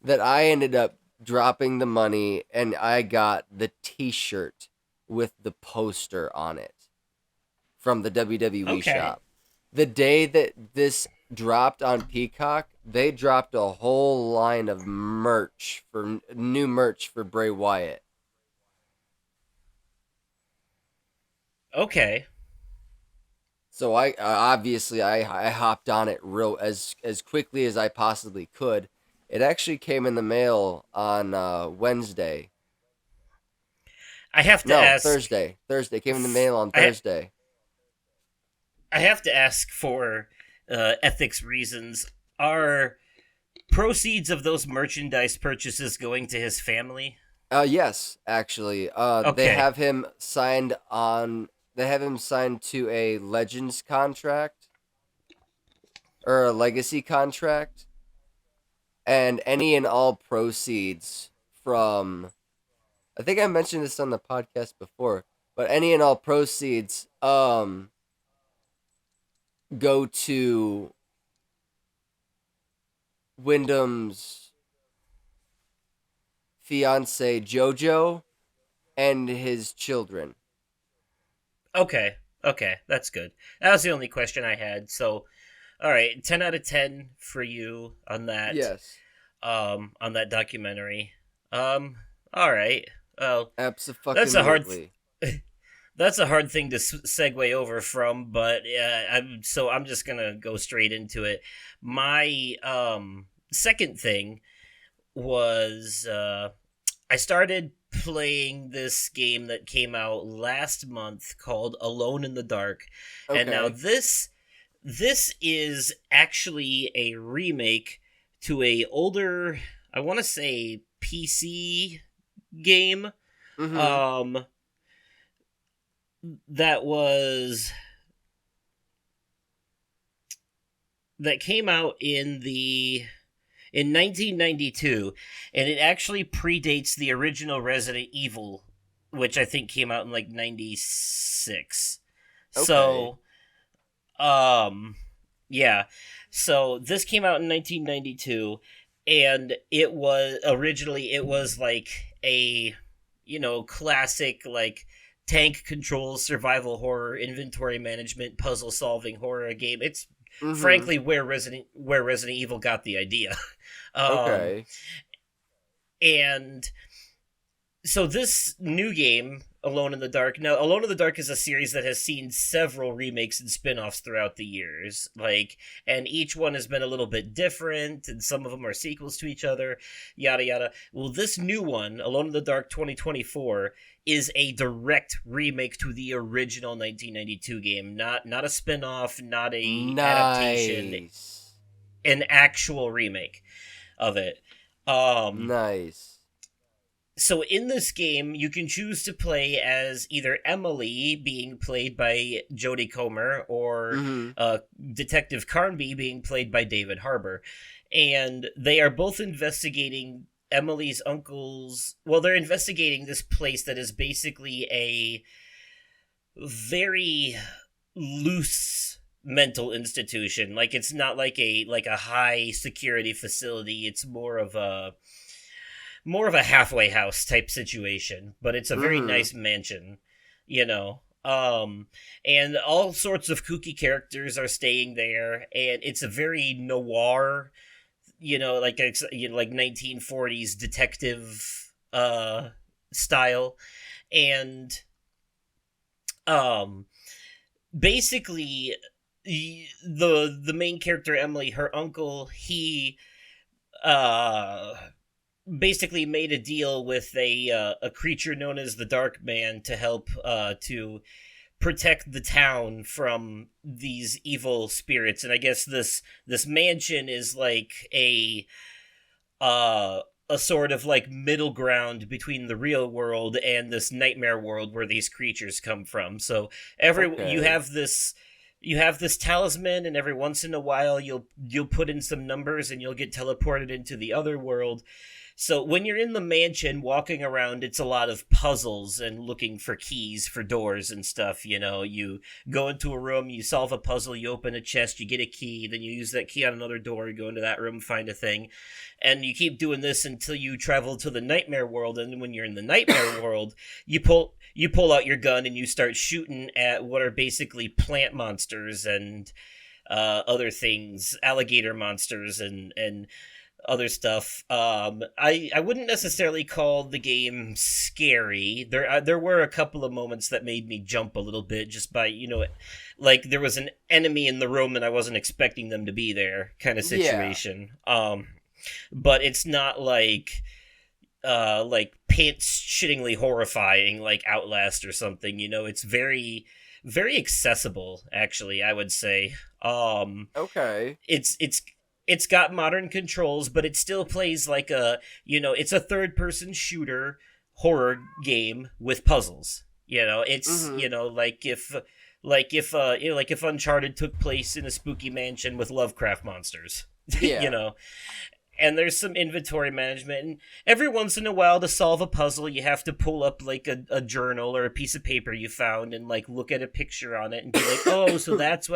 B: that I ended up dropping the money and I got the T-shirt with the poster on it from the WWE shop. The day that this dropped on Peacock, they dropped a whole line of new merch for Bray Wyatt.
A: Okay.
B: So I obviously I hopped on it real as quickly as I possibly could. It actually came in the mail on Wednesday.
A: I have to ask.
B: Thursday. Thursday came in the mail on Thursday.
A: I have to ask for ethics reasons. Are proceeds of those merchandise purchases going to his family?
B: Yes, actually.
A: Okay.
B: They have him signed to a Legends contract or a Legacy contract, and any and all proceeds from, I think I mentioned this on the podcast before, but any and all proceeds go to Wyndham's fiance JoJo and his children.
A: Okay, that's good. That was the only question I had. So, all right, 10 out of 10 for you on that.
B: Yes.
A: On that documentary. All right. Well,
B: Absolutely.
A: that's a hard. That's a hard thing to segue over from, but I'm just gonna go straight into it. My second thing was I started playing this game that came out last month called Alone in the Dark. Okay. And now this is actually a remake to a older, I want to say PC game. Mm-hmm. That came out in 1992, and it actually predates the original Resident Evil, which I think came out in like 96. Okay. So, yeah. So this came out in 1992, and it was like a, classic like tank control survival horror inventory management puzzle solving horror game. It's frankly where Resident Evil got the idea. Okay. And so this new game Alone in the Dark. Now, Alone in the Dark is a series that has seen several remakes and spin-offs throughout the years. And each one has been a little bit different, and some of them are sequels to each other, yada yada. Well, this new one, Alone in the Dark 2024, is a direct remake to the original 1992 game. Not a spin-off, not a adaptation,
B: Nice.
A: an actual remake of it. Um
B: Nice.
A: so in this game, you can choose to play as either Emily, being played by Jodie Comer, or
B: Mm-hmm.
A: Detective Carnby, being played by David Harbour. And they are both investigating Emily's uncle's. Well, they're investigating this place that is basically a very loose mental institution. Like, it's not like a high security facility. It's more of a halfway house type situation, but it's a very
B: Mm-hmm.
A: nice mansion, you know. And all sorts of kooky characters are staying there, and it's a very noir, like 1940s detective style. And um basically, the main character Emily, her uncle, he uh basically made a deal with a creature known as the Dark Man to help to protect the town from these evil spirits. And I guess this mansion is like a sort of like middle ground between the real world and this nightmare world where these creatures come from. So you
B: Okay.
A: have this talisman, and every once in a while you'll put in some numbers and you'll get teleported into the other world. So when you're in the mansion walking around, it's a lot of puzzles and looking for keys for doors and stuff. You go into a room, you solve a puzzle, you open a chest, you get a key, then you use that key on another door, you go into that room, find a thing. And you keep doing this until you travel to the nightmare world. And when you're in the nightmare world, you pull out your gun and you start shooting at what are basically plant monsters and other things, alligator monsters and other stuff. I wouldn't necessarily call the game scary. There were a couple of moments that made me jump a little bit, just by like there was an enemy in the room and I wasn't expecting them to be there, kind of
B: Yeah.
A: situation. But it's not like pants shittingly horrifying like Outlast or something. It's very very accessible, actually, I would say.
B: Okay.
A: It's got modern controls, but it still plays like it's a third person shooter horror game with puzzles. It's
B: Mm-hmm.
A: like if Uncharted took place in a spooky mansion with Lovecraft monsters. you
B: Yeah.
A: know and there's some inventory management, and every once in a while, to solve a puzzle, you have to pull up like a journal or a piece of paper you found and like look at a picture on it and be like, oh, so that's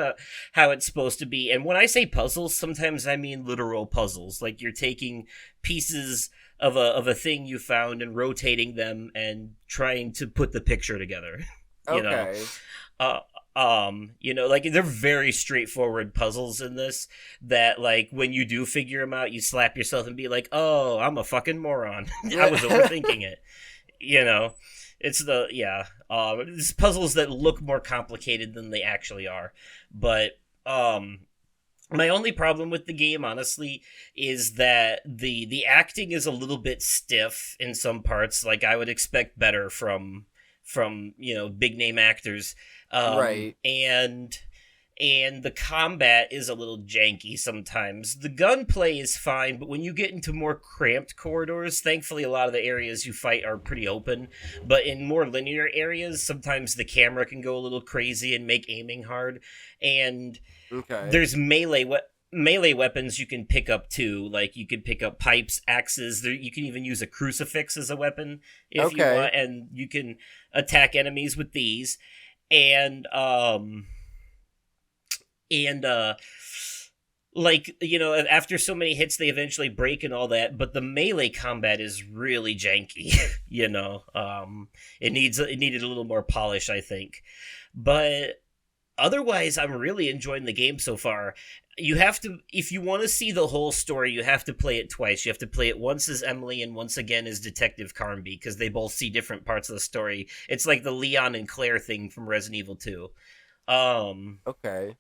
A: how it's supposed to be. And when I say puzzles, sometimes I mean literal puzzles, like you're taking pieces of a thing you found and rotating them and trying to put the picture together. you know
B: Okay.
A: uh, like they're very straightforward puzzles in this, that like when you do figure them out, you slap yourself and be like, oh, I'm a fucking moron. I was overthinking it. you know it's it's puzzles that look more complicated than they actually are. But my only problem with the game, honestly, is that the acting is a little bit stiff in some parts. Like, I would expect better from big name actors.
B: Right.
A: And the combat is a little janky sometimes. The gunplay is fine, but when you get into more cramped corridors, thankfully a lot of the areas you fight are pretty open, but in more linear areas, sometimes the camera can go a little crazy and make aiming hard. And
B: Okay.
A: there's melee weapons you can pick up too. Like, you can pick up pipes, axes. You can even use a crucifix as a weapon if you
B: Okay.
A: want, and you can attack enemies with these. And and like, after so many hits, they eventually break and all that. But the melee combat is really janky. It needed a little more polish, I think. But otherwise, I'm really enjoying the game so far. You have to, if you want to see the whole story, you have to play it twice. You have to play it once as Emily and once again as Detective Carnby, because they both see different parts of the story. It's like the Leon and Claire thing from Resident Evil 2. Um,
B: Okay.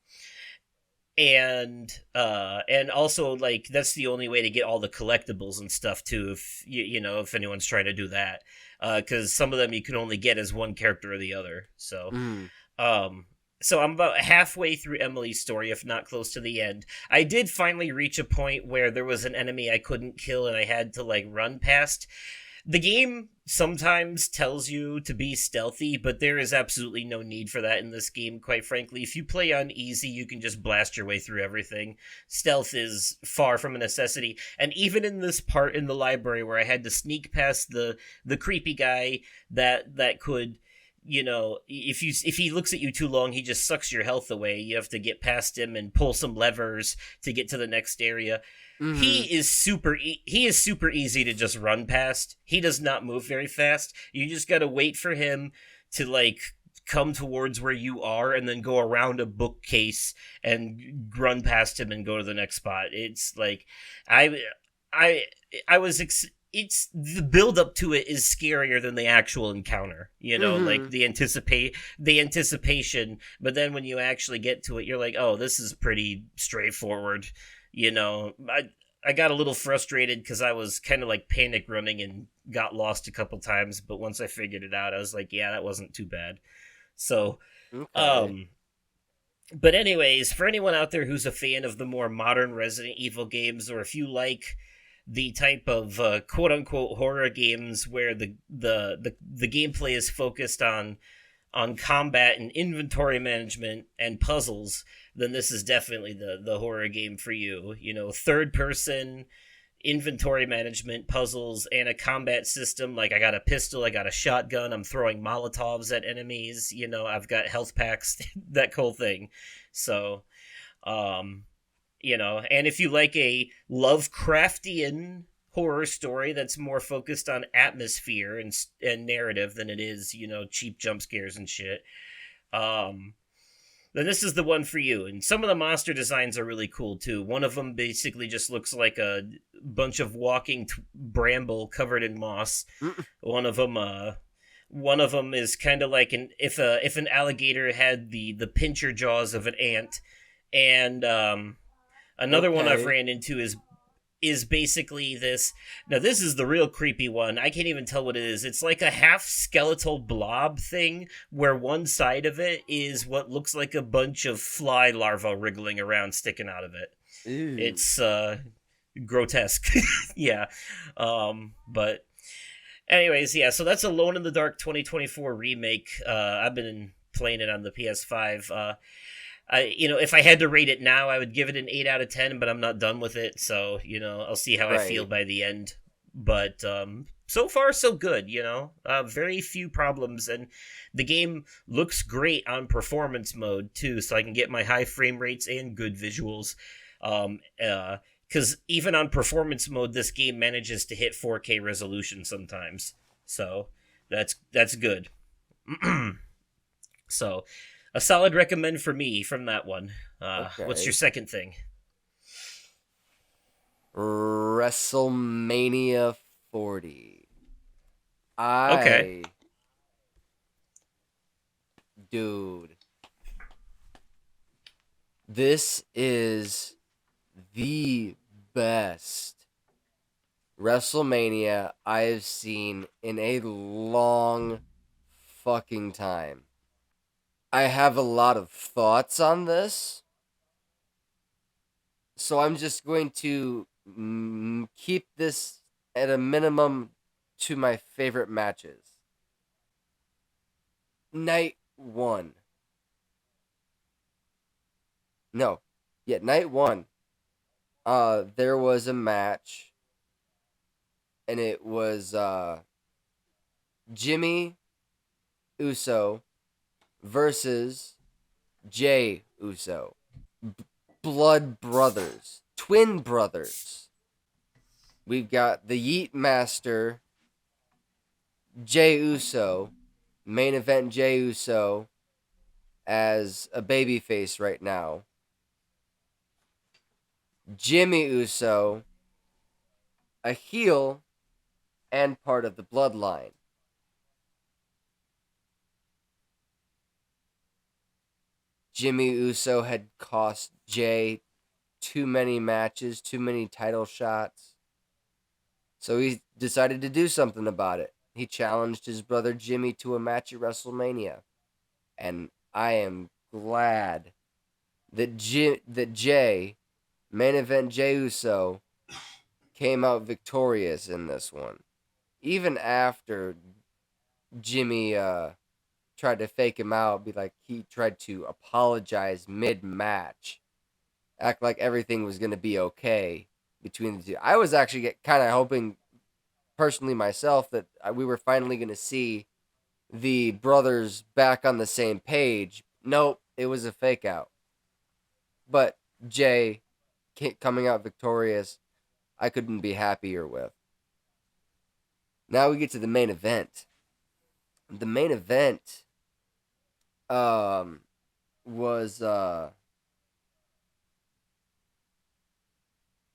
A: and also like that's the only way to get all the collectibles and stuff too, if you know, if anyone's trying to do that, because some of them you can only get as one character or the other.
B: Mm.
A: Um, so I'm about halfway through Emily's story, if not close to the end. I did finally reach a point where there was an enemy I couldn't kill and I had to like run past. The game sometimes tells you to be stealthy, but there is absolutely no need for that in this game, quite frankly. If you play on easy, you can just blast your way through everything. Stealth is far from a necessity. And even in this part in the library where I had to sneak past the creepy guy that could, you know, if he looks at you too long, he just sucks your health away. You have to get past him and pull some levers to get to the next area.
B: Mm-hmm.
A: He is super easy to just run past. He does not move very fast. You just got to wait for him to like come towards where you are and then go around a bookcase and run past him and go to the next spot. It's like I I I was it's the build up to it is scarier than the actual encounter. You know, like
B: Mm-hmm.
A: the anticipation, but then when you actually get to it, you're like, "Oh, this is pretty straightforward." You know, I got a little frustrated because I was kind of like panic running and got lost a couple times, but once I figured it out, I was like, yeah, that wasn't too bad. So,
B: Okay.
A: um, but anyways, for anyone out there who's a fan of the more modern Resident Evil games, or if you like the type of quote unquote horror games where the gameplay is focused on combat and inventory management and puzzles, then this is definitely the horror game for you. You know, third person inventory management, puzzles, and a combat system. Like I got a pistol, I got a shotgun, I'm throwing Molotovs at enemies, you know, I've got health packs, that whole thing. So, um, you know, and if you like a Lovecraftian horror story that's more focused on atmosphere and narrative than it is, you know, cheap jump scares and shit, um, then this is the one for you. And some of the monster designs are really cool too. One of them basically just looks like a bunch of walking bramble covered in moss.
B: Mm.
A: One of them, one of them is kind of like if an alligator had the pincher jaws of an ant, and another one I've
B: Okay.
A: ran into is basically this. Now, this is the real creepy one. I can't even tell what it is. It's like a half skeletal blob thing where one side of it is what looks like a bunch of fly larvae wriggling around, sticking out of it.
B: Ooh.
A: It's grotesque. Yeah. But anyways, yeah, so that's Alone in the Dark 2024 remake. I've been playing it on the PS5. You know, if I had to rate it now, I would give it an 8 out of 10. But I'm not done with it, so you know, I'll see how I feel
B: Right.
A: by the end. But so far so good. You know, very few problems, and the game looks great on performance mode too, so I can get my high frame rates and good visuals. Because even on performance mode, this game manages to hit 4K resolution sometimes, so that's good. So, a solid recommend for me from that one. What's your
B: Okay.
A: second thing?
B: WrestleMania 40.
A: Okay.
B: I, dude, this is the best WrestleMania I have seen in a long fucking time. I have a lot of thoughts on this, so I'm just going to keep this at a minimum to my favorite matches. Night one. No. Yeah, night one. There was a match, and it was Jimmy Uso versus Jay Uso. B- Blood brothers. Twin brothers. We've got the Yeet Master, Jay Uso, main event Jay Uso, as a babyface right now. Jimmy Uso, a heel and part of the bloodline. Jimmy Uso had cost Jay too many matches, too many title shots. So he decided to do something about it. He challenged his brother Jimmy to a match at WrestleMania. And I am glad that Jay, main event Jey Uso, came out victorious in this one. Even after Jimmy tried to fake him out, be like he tried to apologize mid-match, act like everything was going to be okay between the two. I was actually kind of hoping, personally myself, that we were finally going to see the brothers back on the same page. Nope, it was a fake out. But Jay coming out victorious, I couldn't be happier with. Now we get to the main event. The main event was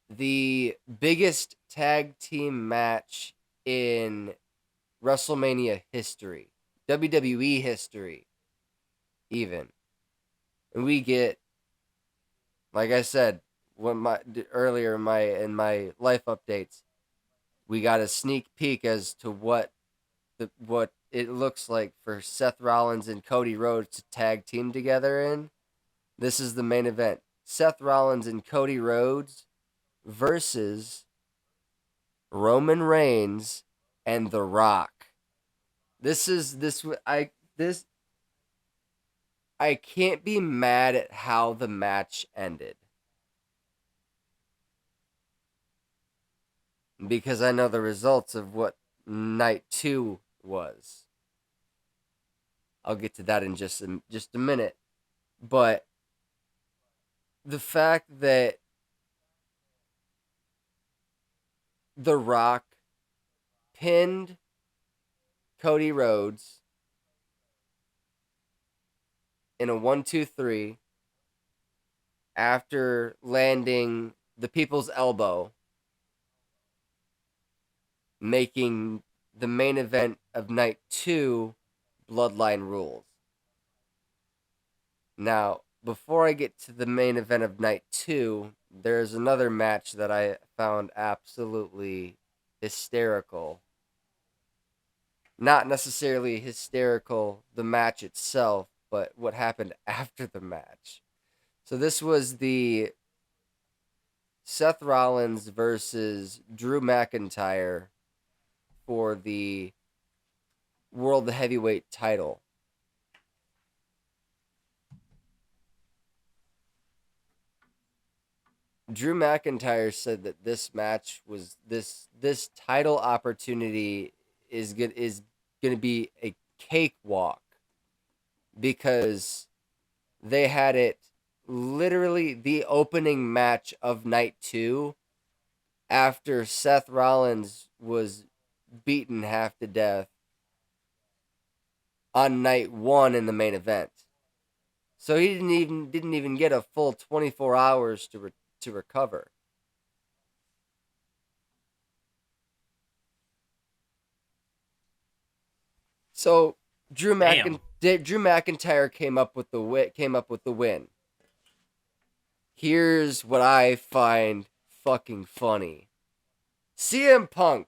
B: the biggest tag team match in WrestleMania history, WWE history, even. And we get, like I said, earlier in my life updates, we got a sneak peek as to what it looks like for Seth Rollins and Cody Rhodes to tag team together in. This is the main event: Seth Rollins and Cody Rhodes versus Roman Reigns and The Rock. I can't be mad at how the match ended, because I know the results of what night 2 was. I'll get to that in just a minute. But the fact that The Rock pinned Cody Rhodes in a 1-2-3 after landing the People's Elbow, making the main event of night 2 Bloodline Rules. Now, before I get to the main event of night 2, there's another match that I found absolutely hysterical. Not necessarily hysterical, the match itself, but what happened after the match. So this was the Seth Rollins versus Drew McIntyre for the World Heavyweight title. Drew McIntyre said that this match was this title opportunity is going to be a cakewalk, because they had it literally the opening match of night 2 after Seth Rollins was beaten half to death on night 1 in the main event. So he didn't even get a full 24 hours to recover. So Drew McIntyre came up with the win. Here's what I find fucking funny. CM Punk,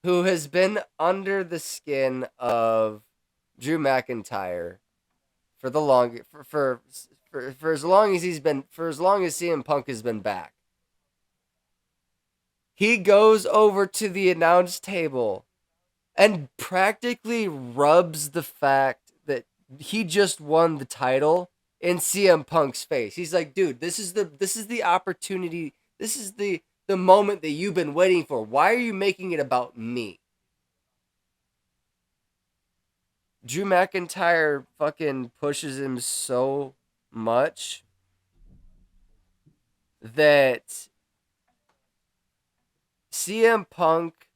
B: who has been under the skin of Drew McIntyre for as long as CM Punk has been back. He goes over to the announce table and practically rubs the fact that he just won the title in CM Punk's face. He's like, "Dude, this is the opportunity. This is the moment that you've been waiting for. Why are you making it about me?" Drew McIntyre fucking pushes him so much that CM Punk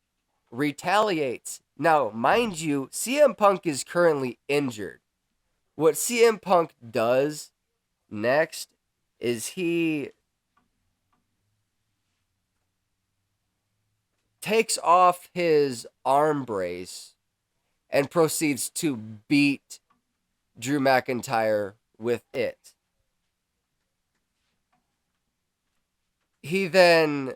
B: retaliates. Now, mind you, CM Punk is currently injured. What CM Punk does next is he takes off his arm brace and proceeds to beat Drew McIntyre with it. He then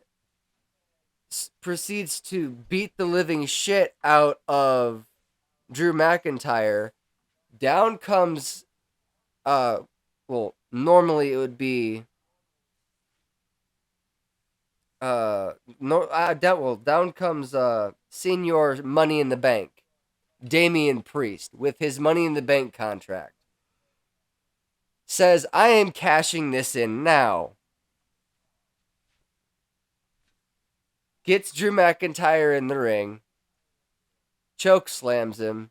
B: proceeds to beat the living shit out of Drew McIntyre. Down comes, normally it would be, down comes, Senior Money in the Bank, Damian Priest, with his Money in the Bank contract. Says, I am cashing this in now. Gets Drew McIntyre in the ring. Choke slams him.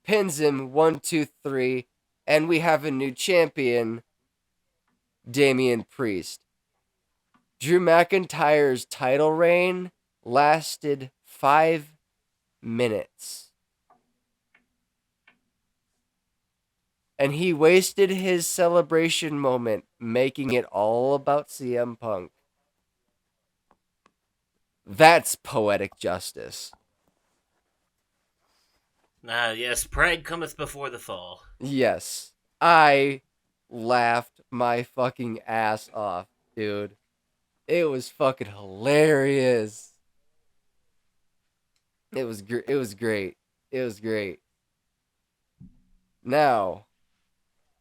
B: Pins him 1, 2, 3. And we have a new champion, Damian Priest. Drew McIntyre's title reign lasted 5 minutes. And he wasted his celebration moment making it all about CM Punk. That's poetic justice.
A: Yes, pride cometh before the fall.
B: Yes. I laughed my fucking ass off, dude. It was fucking hilarious. It was great. It was great. It was great. Now,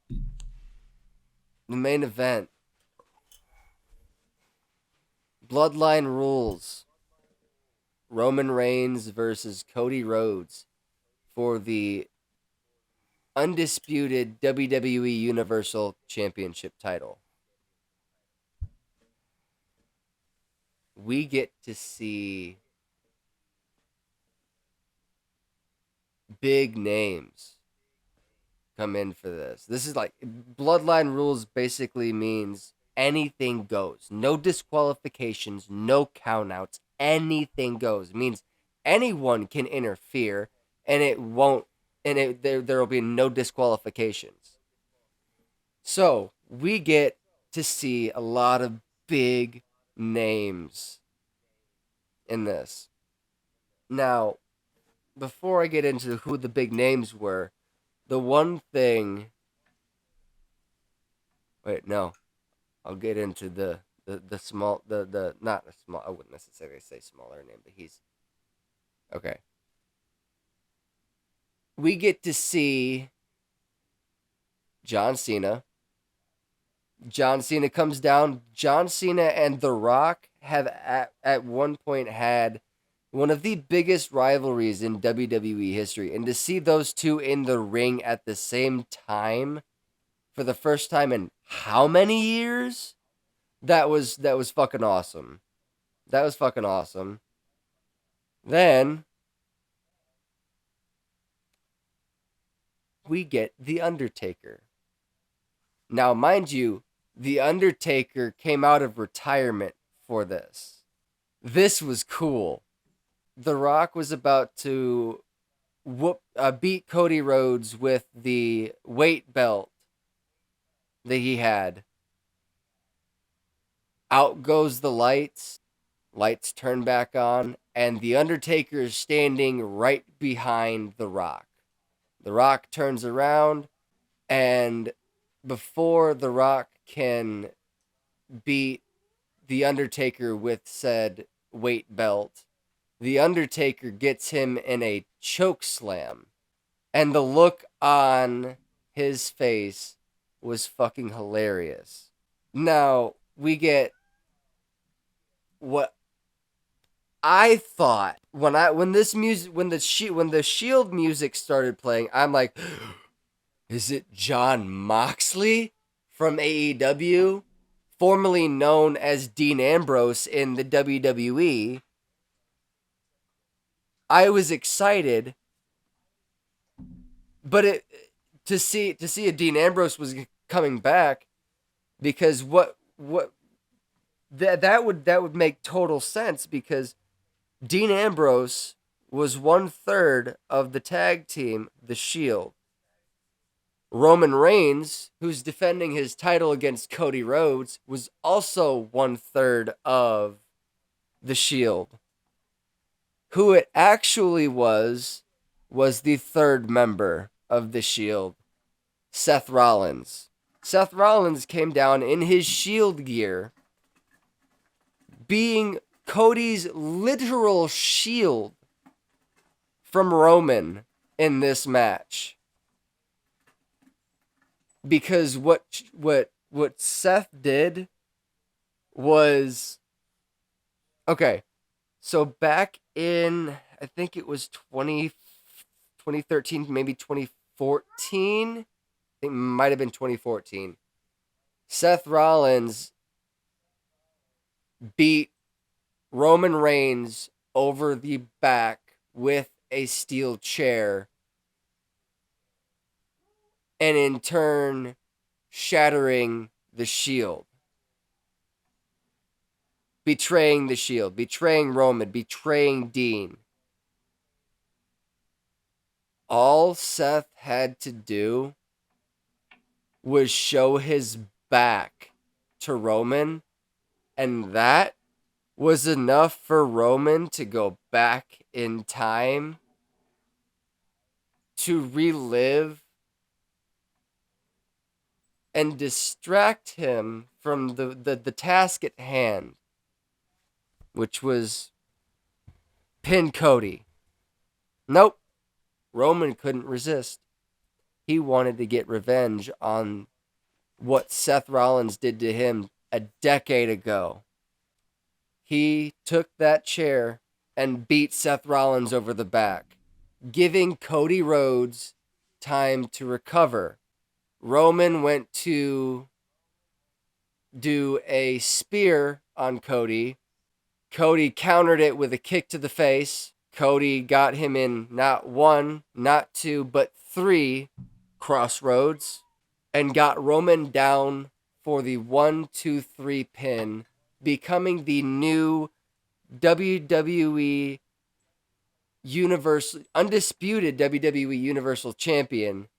B: the main event. Bloodline rules. Roman Reigns versus Cody Rhodes for the undisputed WWE Universal Championship title. We get to see big names come in for this. This is like Bloodline rules basically means anything goes. No disqualifications, no countouts, anything goes. It means anyone can interfere and it won't there will be no disqualifications. So, we get to see a lot of big names in this. Now, before I get into who the big names were, the one thing. Wait, no. I'll get into the small, the not a small, I wouldn't necessarily say smaller name, but he's. Okay. We get to see John Cena. John Cena comes down. John Cena and The Rock have at one point had one of the biggest rivalries in WWE history. And to see those two in the ring at the same time for the first time in how many years? That was fucking awesome. That was fucking awesome. Then we get The Undertaker. Now, mind you, The Undertaker came out of retirement for this. This was cool. The Rock was about to beat Cody Rhodes with the weight belt that he had. Out goes the lights. Lights turn back on. And The Undertaker is standing right behind The Rock. The Rock turns around. And before The Rock can beat The Undertaker with said weight belt, The Undertaker gets him in a choke slam. And the look on his face was fucking hilarious. Now, we get what I thought when the Shield music started playing, I'm like, is it Jon Moxley from AEW, formerly known as Dean Ambrose in the WWE? I was excited, but to see a Dean Ambrose was coming back, because that would make total sense, because Dean Ambrose was 1/3 of the tag team, The Shield. Roman Reigns, who's defending his title against Cody Rhodes, was also 1/3 of the Shield. Who it actually was the third member of the Shield, Seth Rollins. Seth Rollins came down in his Shield gear, being Cody's literal shield from Roman in this match. Because what Seth did was, okay, so back in, I think it was 2013, maybe 2014. I think it might have been 2014. Seth Rollins beat Roman Reigns over the back with a steel chair, and in turn shattering the Shield. Betraying the Shield, betraying Roman, betraying Dean. All Seth had to do was show his back to Roman, and that was enough for Roman to go back in time to relive and distract him from the task at hand, which was pin Cody. Nope. Roman couldn't resist. He wanted to get revenge on what Seth Rollins did to him a decade ago. He took that chair and beat Seth Rollins over the back, giving Cody Rhodes time to recover. Roman went to do a spear on Cody. Cody countered it with a kick to the face. Cody got him in not one, not two, but three crossroads and got Roman down for the 1-2-3 pin, becoming the new WWE undisputed WWE Universal Champion,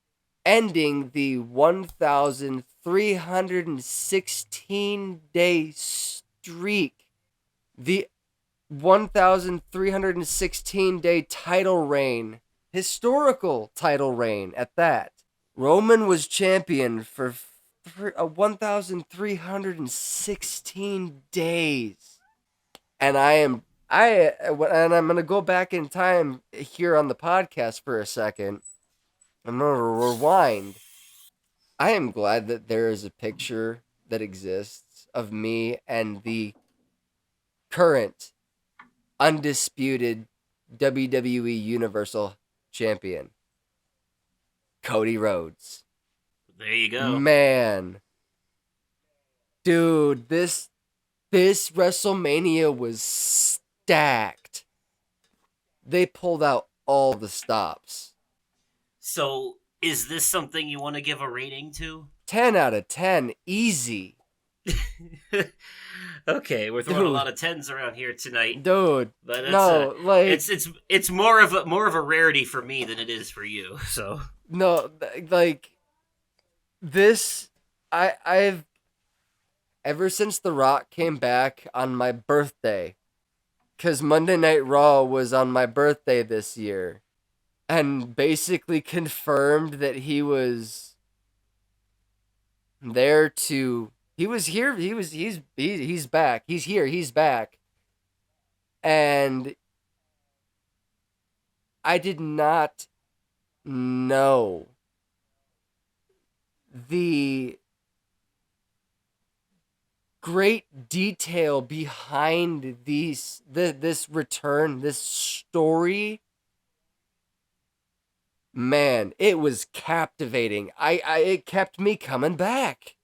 B: ending the 1,316-day streak. The 1,316-day title reign. Historical title reign at that. Roman was champion for 1,316 days. And I'm going to go back in time here on the podcast for a second. I'm going to rewind. I am glad that there is a picture that exists of me and the current undisputed WWE Universal Champion, Cody Rhodes.
A: There you go.
B: Man. Dude, this WrestleMania was stacked. They pulled out all the stops.
A: So, is this something you want to give a rating to?
B: 10 out of 10, easy.
A: Okay, we're throwing a lot of 10s around here tonight.
B: Dude,
A: but it's more of a rarity for me than it is for you. So
B: no, like this, I've ever since The Rock came back on my birthday, because Monday Night Raw was on my birthday this year, and basically confirmed that he was there to. He was here. He's back. He's here. He's back. And I did not know the great detail behind this return, this story. Man, it was captivating. It kept me coming back.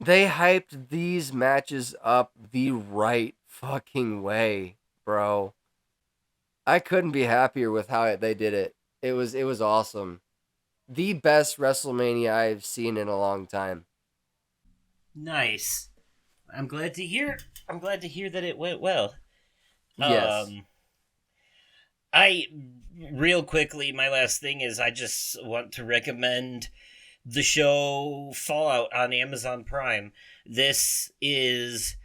B: They hyped these matches up the right fucking way, bro. I couldn't be happier with how they did it. It was awesome. The best WrestleMania I've seen in a long time.
A: Nice. I'm glad to hear that it went well.
B: Yes.
A: I real quickly, my last thing is I just want to recommend the show Fallout on Amazon Prime. This is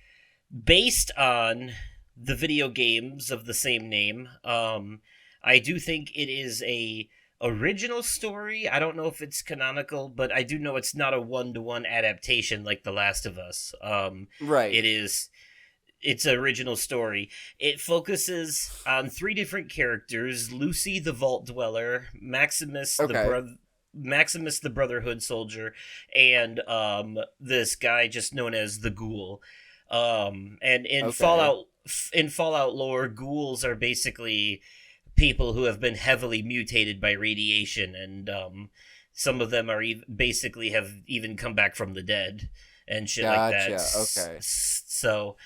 A: based on the video games of the same name. I do think it is a original story. I don't know if it's canonical, but I do know it's not a one-to-one adaptation like The Last of Us.
B: Right.
A: It is its original story. It focuses on three different characters: Lucy, the Vault Dweller;
B: Okay.
A: Maximus, the Brotherhood Soldier; and this guy just known as the Ghoul. And
B: Okay.
A: In Fallout lore, ghouls are basically people who have been heavily mutated by radiation, and some of them are basically have even come back from the dead and shit like that.
B: Gotcha. Okay.
A: So,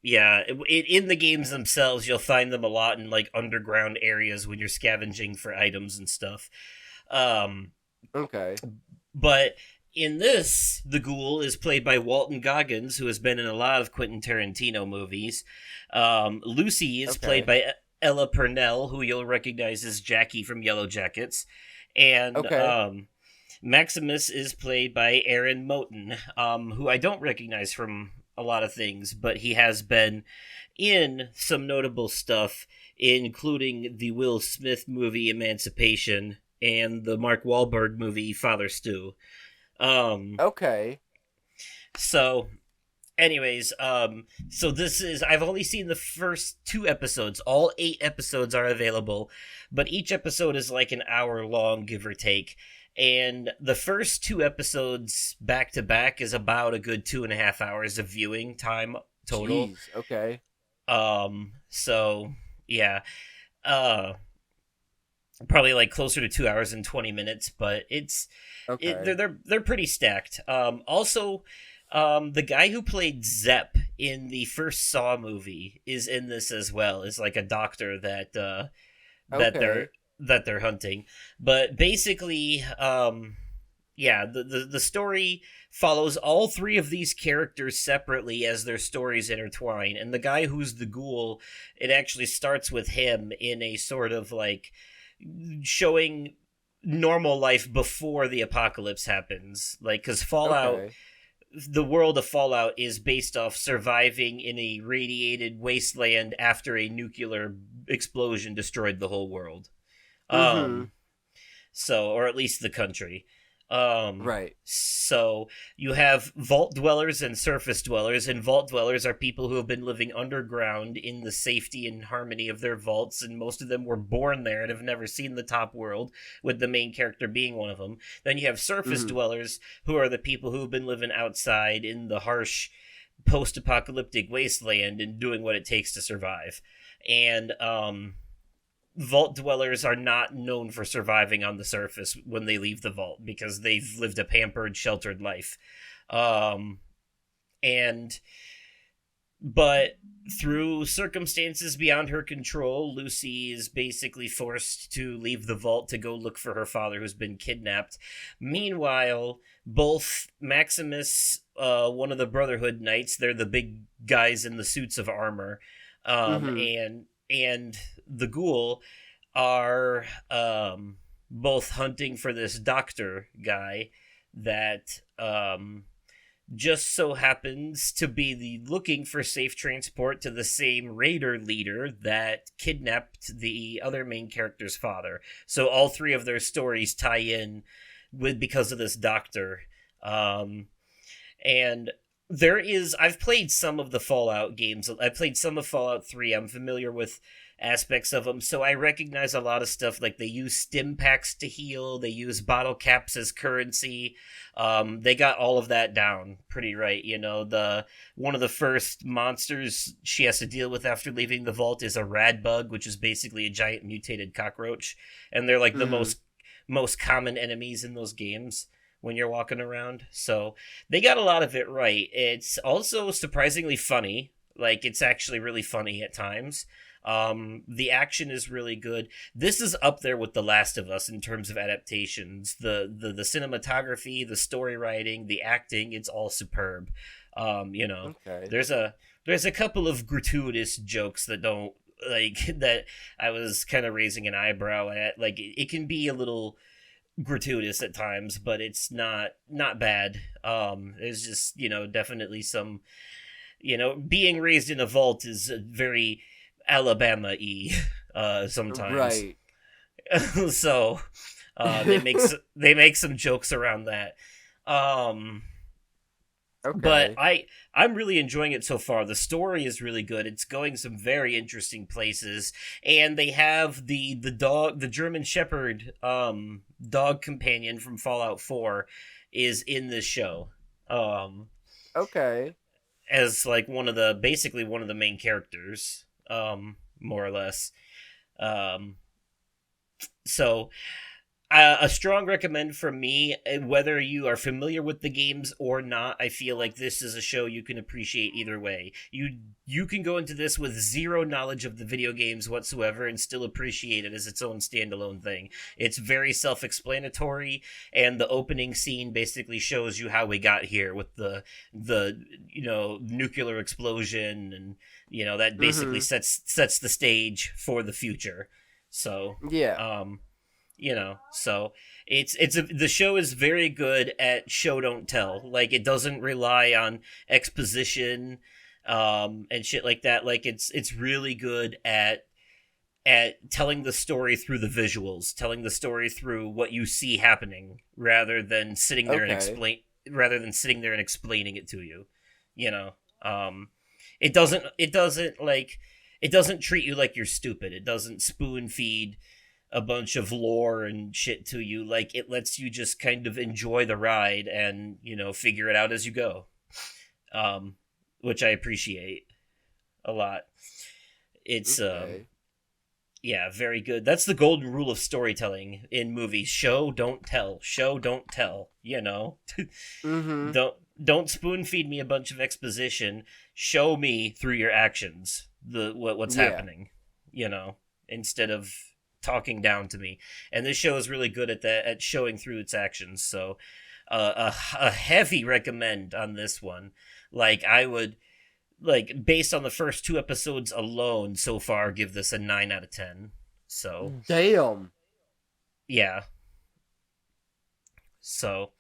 A: yeah, in the games themselves, you'll find them a lot in like underground areas when you're scavenging for items and stuff. Um,
B: Okay.
A: but in this, the ghoul is played by Walton Goggins, who has been in a lot of Quentin Tarantino movies. Lucy is played
B: Okay.
A: by Ella Purnell, who you'll recognize as Jackie from Yellow Jackets. And
B: Okay.
A: Maximus is played by Aaron Moten, who I don't recognize from a lot of things, but he has been in some notable stuff, including the Will Smith movie Emancipation and the Mark Wahlberg movie Father Stew. Um,
B: Okay.
A: so anyways, so this is I've only seen the first two episodes. All 8 episodes are available, but each episode is like an hour long, give or take. And the first two episodes back to back is about a good 2.5 hours of viewing time total.
B: Jeez. Okay.
A: So yeah. Uh Probably like closer to 2 hours and 20 minutes, but
B: Okay.
A: they're pretty stacked. Also, the guy who played Zep in the first Saw movie is in this as well. Is like a doctor that they're
B: Okay.
A: that they're hunting. But basically, yeah, the story follows all three of these characters separately as their stories intertwine. And the guy who's the ghoul, it actually starts with him in a sort of like showing normal life before the apocalypse happens. Like, because Fallout,
B: Okay.
A: the world of Fallout is based off surviving in a radiated wasteland after a nuclear explosion destroyed the whole world.
B: Mm-hmm.
A: Um, or at least the country.
B: Right.
A: So you have vault dwellers and surface dwellers, and vault dwellers are people who have been living underground in the safety and harmony of their vaults, and most of them were born there and have never seen the top world, with the main character being one of them. Then you have surface
B: Mm-hmm.
A: dwellers, who are the people who have been living outside in the harsh post apocalyptic wasteland and doing what it takes to survive. And vault dwellers are not known for surviving on the surface when they leave the vault because they've lived a pampered, sheltered life. Um, and but through circumstances beyond her control, Lucy is basically forced to leave the vault to go look for her father who's been kidnapped. Meanwhile, both Maximus, one of the Brotherhood Knights, they're the big guys in the suits of armor,
B: Mm-hmm.
A: and the ghoul are both hunting for this doctor guy that just so happens to be looking for safe transport to the same raider leader that kidnapped the other main character's father. So all three of their stories tie in with because of this doctor. Um, and I've played some of the Fallout games. I played some of Fallout 3. I'm familiar with aspects of them, so I recognize a lot of stuff. Like they use stim packs to heal, they use bottle caps as currency. They got all of that down pretty right. The one of the first monsters she has to deal with after leaving the vault is a rad bug, which is basically a giant mutated cockroach, and they're like the
B: Mm-hmm.
A: most common enemies in those games when you're walking around. So they got a lot of it right. It's also surprisingly funny. Like it's actually really funny at times. The action is really good. This is up there with The Last of Us in terms of adaptations. The cinematography, the story writing, the acting, it's all superb.
B: Okay.
A: There's a couple of gratuitous jokes that don't like that I was kind of raising an eyebrow at. Like it can be a little gratuitous at times, but it's not bad. There's just, definitely some, being raised in a vault is very Alabama-y sometimes.
B: Right.
A: So they make some jokes around that. Um but
B: Okay.
A: I'm really enjoying it so far. The story is really good. It's going some very interesting places, and they have the German Shepherd dog companion from Fallout 4 is in this show. Um
B: Okay.
A: as like basically one of the main characters, more or less. Um so a strong recommend from me. Whether you are familiar with the games or not, I feel like this is a show you can appreciate either way. You can go into this with zero knowledge of the video games whatsoever and still appreciate it as its own standalone thing. It's very self-explanatory, and the opening scene basically shows you how we got here with the nuclear explosion, and that basically
B: Mm-hmm.
A: sets the stage for the future. So,
B: Yeah.
A: um so the show is very good at show don't tell. Like, it doesn't rely on exposition and shit like that. Like, it's really good at telling the story through the visuals, telling the story through what you see happening,
B: Okay.
A: rather than sitting there and explaining it to you. You know. It doesn't treat you like you're stupid. It doesn't spoon feed a bunch of lore and shit to you. Like, it lets you just kind of enjoy the ride and figure it out as you go. um which I appreciate a lot. It's
B: Okay.
A: yeah, very good. That's the golden rule of storytelling in movies: show don't tell, show don't tell.
B: Mm-hmm.
A: Don't spoon feed me a bunch of exposition. Show me through your actions what's
B: Yeah.
A: happening, instead of talking down to me. And this show is really good at that, at showing through its actions. So a heavy recommend on this one. Like, I would, like, based on the first two episodes alone so far, give this a 9 out of 10. So
B: Damn.
A: yeah. So,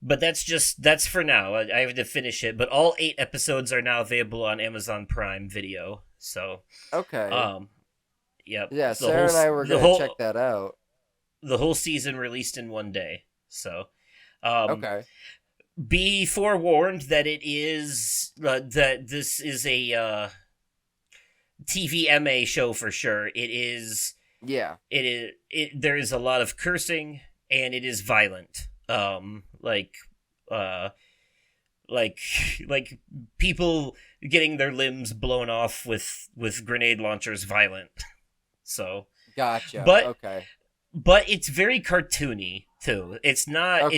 A: but that's for now. I have to finish it, but all 8 episodes are now available on Amazon Prime Video. So
B: Okay.
A: um yep,
B: Yeah, Sarah and I were gonna check that out.
A: the whole season released in one day. So um
B: Okay.
A: be forewarned that that this is a TVMA show for sure.
B: Yeah.
A: There is a lot of cursing, and it is violent. Uh like like people getting their limbs blown off with grenade launchers violent. So,
B: Gotcha.
A: but
B: Okay.
A: it's very cartoony too.
B: Okay.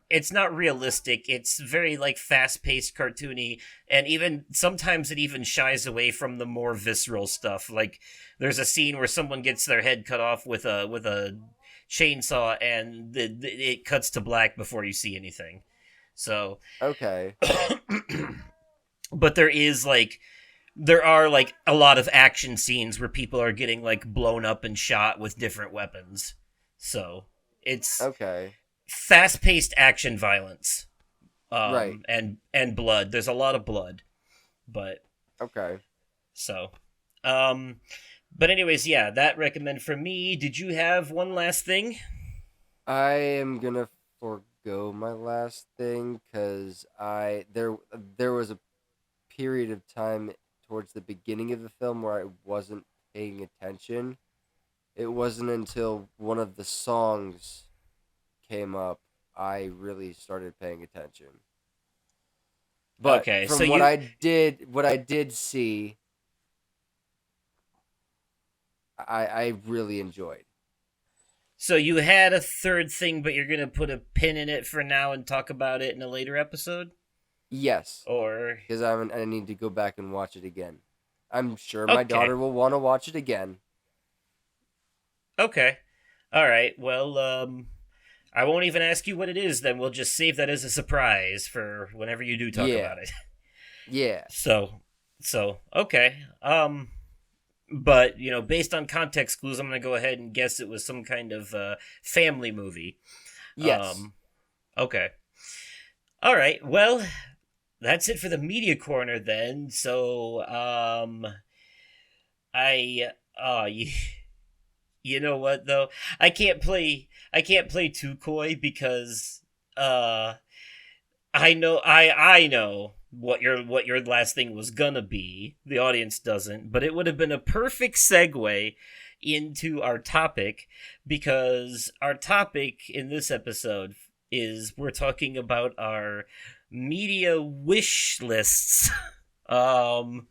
A: It's not realistic. It's very, like, fast-paced cartoony, and even sometimes it even shies away from the more visceral stuff. Like, there's a scene where someone gets their head cut off with a chainsaw, and it cuts to black before you see anything. So,
B: Okay.
A: but there are, like, a lot of action scenes where people are getting, like, blown up and shot with different weapons. So it's
B: Okay.
A: fast-paced action violence,
B: Right.
A: and blood. There's a lot of blood, but
B: Okay.
A: so um but anyways, yeah, that recommend from me. Did you have one last thing?
B: I am gonna forgo my last thing because there was a period of time towards the beginning of the film where I wasn't paying attention. It wasn't until one of the songs came up I really started paying attention. But
A: Okay, so
B: from what I did see, I really enjoyed.
A: you had a third thing, but you're gonna put a pin in it for now and talk about it in a later episode?
B: Yes,
A: Or
B: because I need to go back and watch it again. I'm sure my
A: okay.
B: daughter will want to watch it again.
A: Okay. All right. Well, I won't even ask you what it is. Then we'll just save that as a surprise for whenever you do talk
B: Yeah,
A: about it.
B: yeah.
A: So, okay. but based on context clues, I'm gonna go ahead and guess it was some kind of family movie.
B: Yes.
A: Um, okay, all right. Well, that's it for the media corner then. So, I you, you know what though? I can't play too coy because uh I know what your last thing was gonna be. The audience doesn't, but it would have been a perfect segue into our topic, because our topic in this episode is we're talking about our media wish lists. um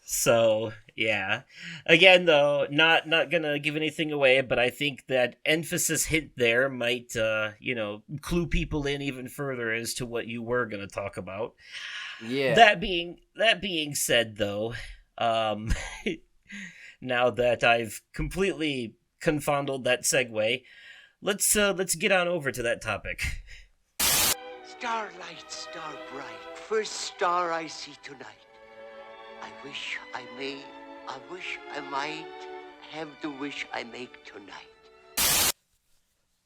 A: So yeah, again though, not gonna give anything away, but I think that emphasis hint there might clue people in even further as to what you were gonna talk about.
B: Yeah.
A: That being said though, um, now that I've completely confondled that segue, let's get on over to that topic.
C: Starlight, star bright, first star I see tonight. I wish I may, I wish I might have the wish I make tonight.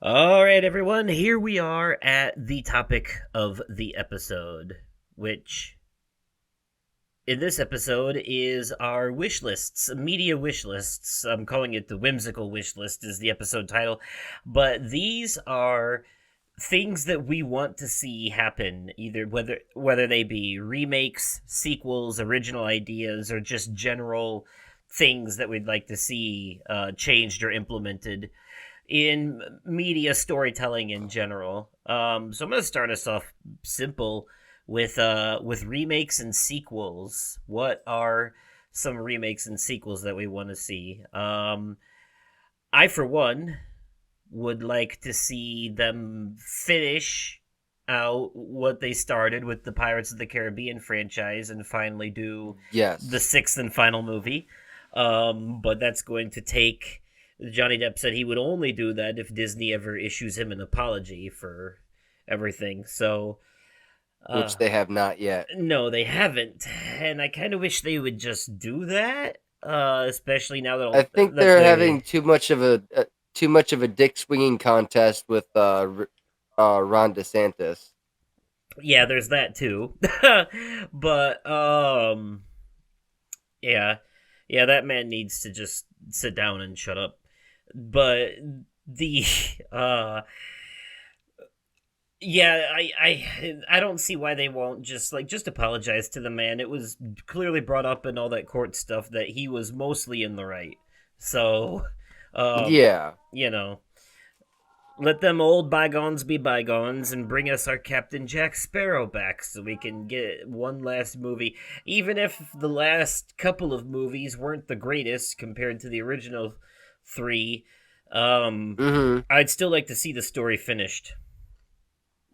A: All right, everyone, here we are at the topic of the episode, which in this episode is our wish lists, media wish lists. I'm calling it the Whimsical wish list is the episode title, but these are things that we want to see happen, either whether they be remakes, sequels, original ideas, or just general things that we'd like to see changed or implemented in media storytelling in general. So I'm gonna start us off simple with remakes and sequels. What are some remakes and sequels that we want to see? I for one would like to see them finish out what they started with the Pirates of the Caribbean franchise and finally do the
B: Yes.
A: sixth and final movie. But that's going to take. Johnny Depp said he would only do that if Disney ever issues him an apology for everything. So, uh,
B: Which they have not yet.
A: no, they haven't, and I kind of wish they would just do that. Especially now
B: I
A: that
B: think
A: that
B: they're
A: they
B: having too much of a dick swinging contest with Ron DeSantis.
A: yeah, there's that too. But yeah, yeah, that man needs to just sit down and shut up. But the uh yeah, I don't see why they won't just apologize to the man. It was clearly brought up in all that court stuff that he was mostly in the right. So, um,
B: Yeah.
A: you know, let them old bygones be bygones and bring us our Captain Jack Sparrow back so we can get one last movie. Even if the last couple of movies weren't the greatest compared to the original three, um,
B: Mm-hmm.
A: I'd still like to see the story finished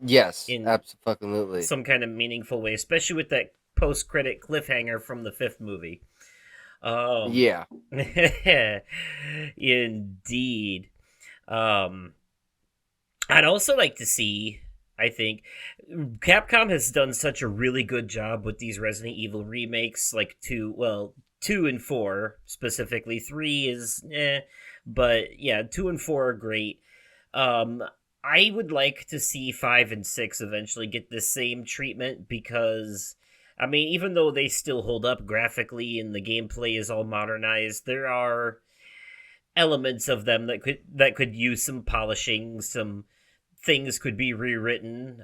B: Yes.
A: in
B: Absolutely.
A: some kind of meaningful way, especially with that post-credit cliffhanger from the fifth movie. Um,
B: Yeah.
A: indeed. Um, I'd also like to see. I think Capcom has done such a really good job with these Resident Evil remakes, like two and four specifically. Three is but yeah, two and four are great. Um, I would like to see five and six eventually get the same treatment because, I mean, even though they still hold up graphically and the gameplay is all modernized, there are elements of them that could use some polishing. Some things could be rewritten.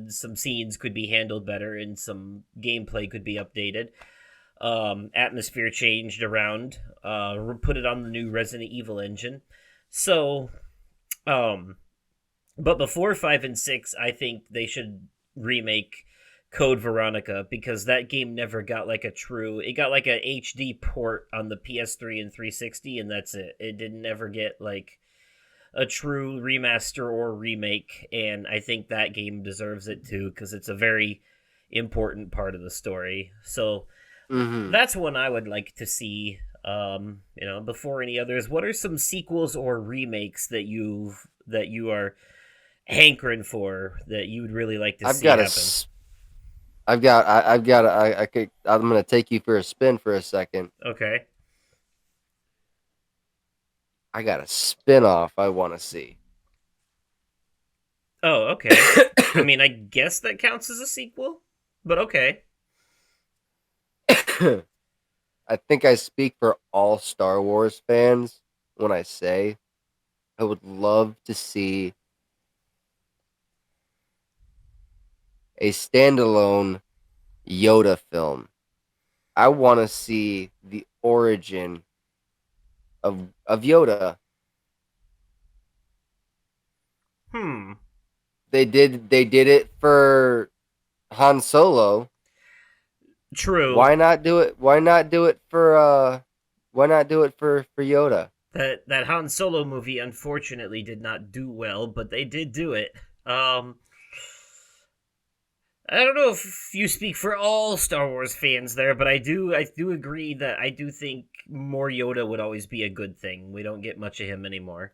A: Some scenes could be handled better, and some gameplay could be updated. Atmosphere changed around. Put it on the new Resident Evil engine. So, um, but before five and six, I think they should remake Code Veronica because that game never got like a true. It got like a HD port on the PS3 and 360, and that's it. It didn't ever get like a true remaster or remake, and I think that game deserves it too because it's a very important part of the story. So
B: Mm-hmm.
A: that's one I would like to see. Before any others, what are some sequels or remakes that you are hankering for that you would really like to
B: I've
A: see
B: got
A: happen?
B: I'm gonna take you for a spin for a second.
A: Okay.
B: I got a spin-off I want to see.
A: Oh, okay. I mean, I guess that counts as a sequel, but okay.
B: I think I speak for all Star Wars fans when I say I would love to see a standalone Yoda film. I want to see the origin of Yoda.
A: Hmm.
B: They did it for Han Solo.
A: True.
B: Why not do it? Why not do it for Yoda?
A: That Han Solo movie unfortunately did not do well, but they did do it. I don't know if you speak for all Star Wars fans there, but I do agree that I do think more Yoda would always be a good thing. We don't get much of him anymore.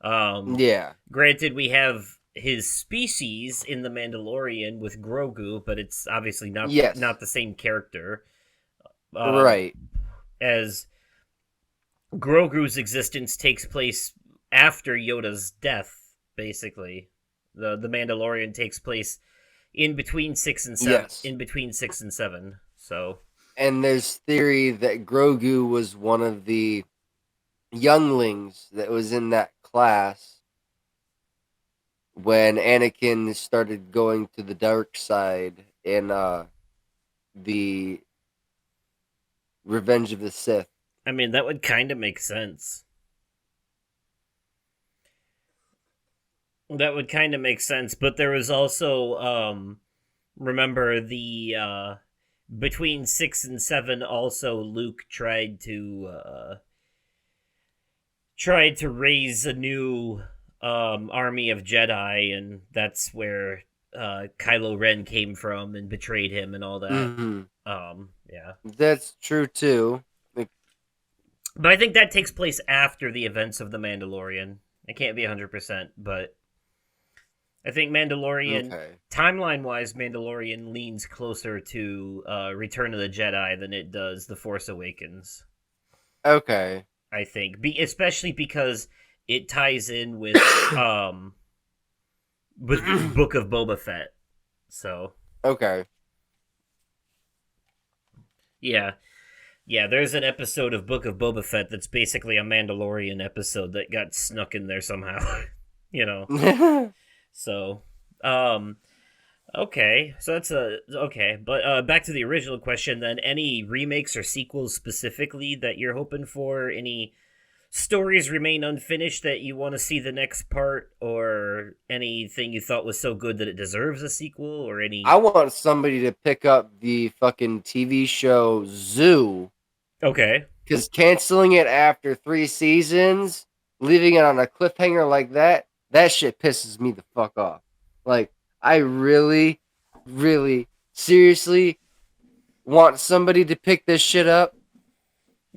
A: Um,
B: Yeah.
A: Granted, we have his species in the Mandalorian with Grogu, but it's obviously
B: Yes.
A: not the same character. Um,
B: Right.
A: as Grogu's existence takes place after Yoda's death, basically. The Mandalorian takes place in between 6 and 7.
B: Yes.
A: In between 6 and 7. So
B: And there's theory that Grogu was one of the younglings that was in that class when Anakin started going to the dark side in the Revenge of the Sith.
A: I mean that would kind of make sense. That would kind of make sense, but there was also remember the between 6 and 7 also Luke tried to raise a new army of Jedi, and that's where Kylo Ren came from and betrayed him and all that.
B: Mm-hmm.
A: Yeah.
B: That's true too. Like,
A: But I think that takes place after the events of The Mandalorian. I can't be 100%, but I think Mandalorian,
B: okay.
A: timeline wise, Mandalorian leans closer to Return of the Jedi than it does The Force Awakens.
B: Okay.
A: I think, especially because it ties in with Book of Boba Fett. So
B: Okay.
A: yeah, there's an episode of Book of Boba Fett that's basically a Mandalorian episode that got snuck in there somehow. you know. So, okay, so that's okay. But back to the original question then. Any remakes or sequels specifically that you're hoping for? Any stories remain unfinished that you want to see the next part, or anything you thought was so good that it deserves a sequel, or any?
B: I want somebody to pick up the fucking TV show Zoo,
A: Okay.
B: because canceling it after 3 seasons, leaving it on a cliffhanger like that shit pisses me the fuck off. Like, I really, really, seriously want somebody to pick this shit up.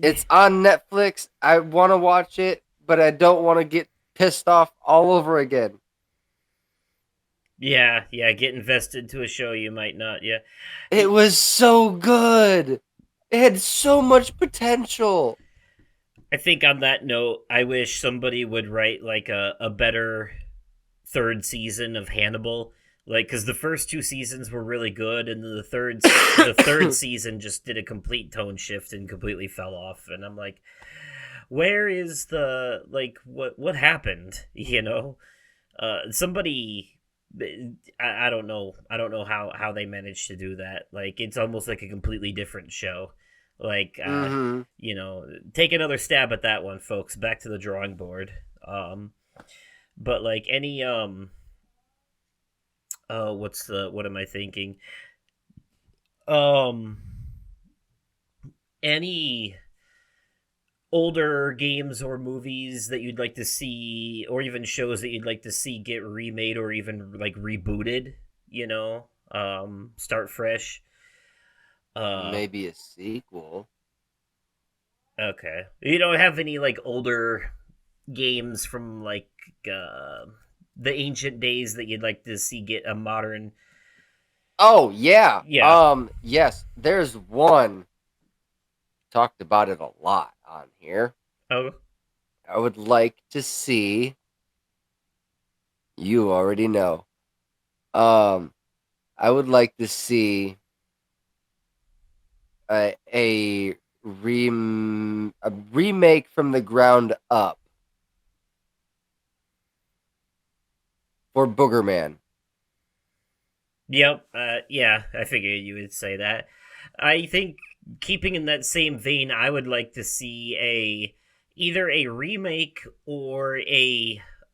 B: It's on Netflix. I want to watch it, but I don't want to get pissed off all over again.
A: Yeah, get invested to a show you might not. Yeah.
B: It was so good. It had so much potential.
A: I think on that note, I wish somebody would write like a better third season of Hannibal. Like, because the first 2 seasons were really good, and the third season just did a complete tone shift and completely fell off. And I'm like, where is the like what happened? Somebody. I don't know. I don't know how they managed to do that. Like, it's almost like a completely different show. Like, take another stab at that one, folks. Back to the drawing board. But like any what am I thinking? Um, any older games or movies that you'd like to see, or even shows that you'd like to see get remade or even like rebooted, start fresh.
B: Maybe a sequel.
A: Okay. You don't have any like older games from like the ancient days that you'd like to see get a modern
B: Oh yeah.
A: Yeah.
B: Yes, there's one talked about it a lot on here.
A: Oh,
B: I would like to see. You already know. Um, I would like to see a remake from the ground up for Boogerman.
A: yep. Yeah, I figured you would say that. I think keeping in that same vein, I would like to see either a remake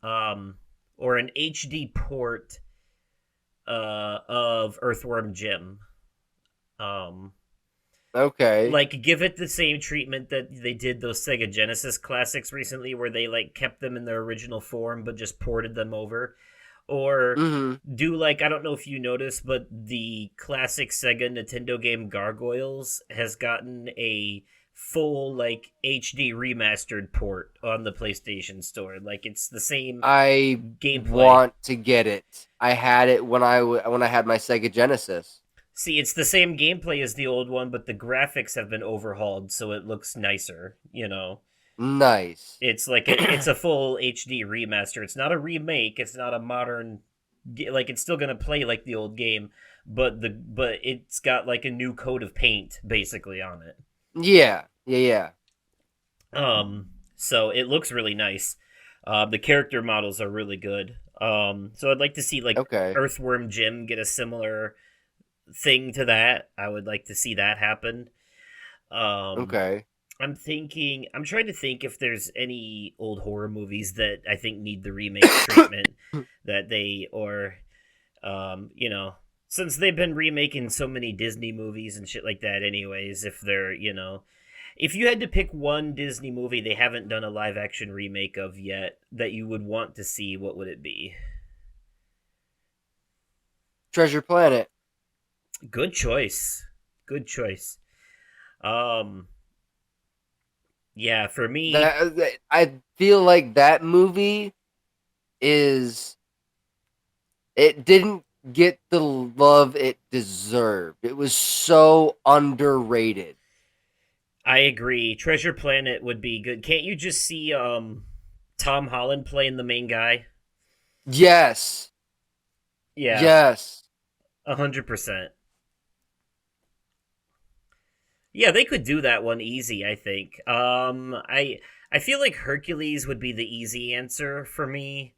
A: um or an HD port of Earthworm Jim. Um
B: Okay.
A: like give it the same treatment that they did those Sega Genesis classics recently where they like kept them in their original form but just ported them over. Or
B: Mm-hmm.
A: do like, I don't know if you noticed, but the classic Sega Nintendo game Gargoyles has gotten a full like HD remastered port on the PlayStation Store. Like it's the same
B: I
A: gameplay.
B: want to get it. I had it when when I had my Sega Genesis.
A: See, it's the same gameplay as the old one, but the graphics have been overhauled so it looks nicer, you know.
B: Nice.
A: It's like it's a full HD remaster. It's not a remake. It's not a modern like it's still going to play like the old game, but it's got like a new coat of paint basically on it.
B: Yeah. Yeah. Yeah.
A: So it looks really nice. The character models are really good. So I'd like to see like
B: Okay.
A: Earthworm Jim get a similar thing to that. I would like to see that happen. Um,
B: Okay.
A: I'm trying to think if there's any old horror movies that I think need the remake treatment that you know, since they've been remaking so many Disney movies and shit like that, anyways, if they're, you know, if you had to pick one Disney movie they haven't done a live action remake of yet that you would want to see, what would it be?
B: Treasure Planet.
A: Good choice. Good choice. Um, yeah, for me,
B: I feel like that movie is it didn't get the love it deserved. It was so underrated.
A: I agree. Treasure Planet would be good. Can't you just see Tom Holland playing the main guy?
B: Yes.
A: Yeah,
B: Yes.
A: 100%. Yeah, they could do that one easy, I think. I feel like Hercules would be the easy answer for me,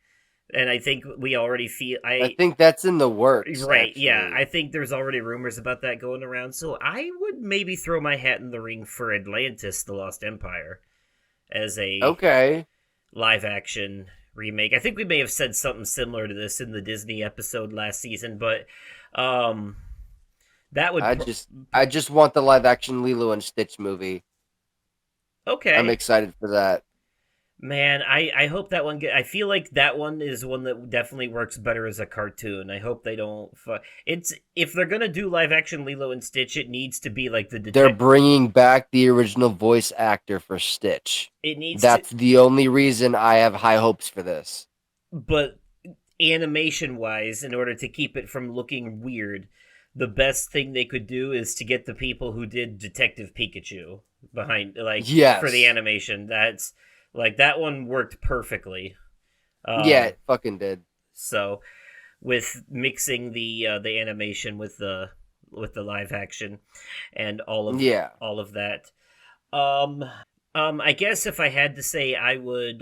A: and I think we already feel
B: I
A: I
B: think that's in the works
A: right, yeah.
B: actually.
A: I think there's already rumors about that going around, so I would maybe throw my hat in the ring for Atlantis: The Lost Empire as a
B: Okay.
A: live action remake. I think we may have said something similar to this in the Disney episode last season, but um that would
B: I just want the live action Lilo and Stitch movie. I'm
A: okay.
B: excited for that.
A: Man, I hope that one get. I feel like that one is one that definitely works better as a cartoon. I hope they don't. It's if they're gonna do live action Lilo and Stitch, it needs to be like the
B: They're
A: detect.
B: bringing back the original voice actor for Stitch.
A: It needs to,
B: That's the only reason I have high hopes for this.
A: but animation wise, in order to keep it from looking weird, the best thing they could do is to get the people who did Detective Pikachu behind, like for the
B: Yes.
A: animation. That's like that one worked perfectly.
B: Yeah,
A: Um,
B: it fucking did.
A: so with mixing the animation with the live action and
B: Yeah.
A: all of that. Um, I guess if I had to say, I would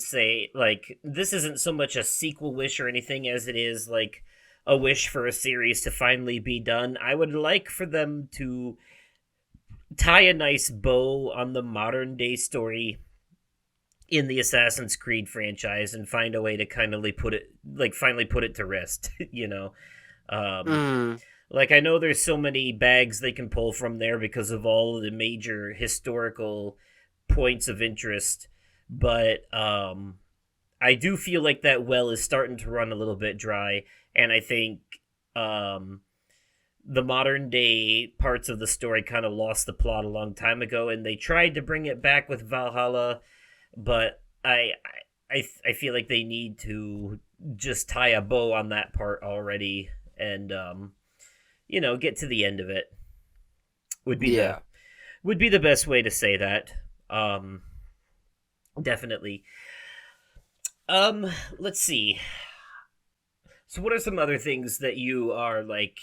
A: say like this isn't so much a sequel wish or anything as it is like a wish for a series to finally be done. I would like for them to tie a nice bow on the modern day story in the Assassin's Creed franchise and find a way to kind of finally put it to rest, you know. Um
B: Mm.
A: like I know there's so many bags they can pull from there because of all the major historical points of interest, but I do feel like that well is starting to run a little bit dry, and I think um the modern day parts of the story kind of lost the plot a long time ago, and they tried to bring it back with Valhalla, but I feel like they need to just tie a bow on that part already and get to the end of it. Would be the
B: Yeah.
A: would be the best way to say that. Definitely. Let's see. So, what are some other things that you are like,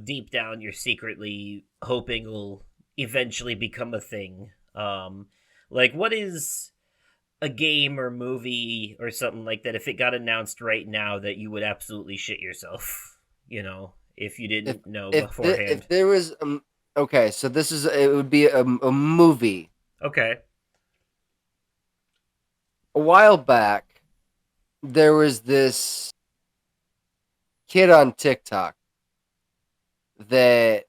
A: deep down, you're secretly hoping will eventually become a thing? Like, what is a game or movie or something like that, if it got announced right now, that you would absolutely shit yourself, if you
B: If
A: didn't know
B: if
A: beforehand?
B: there was okay, so it would be a movie.
A: Okay.
B: A while back, there was this kid on TikTok that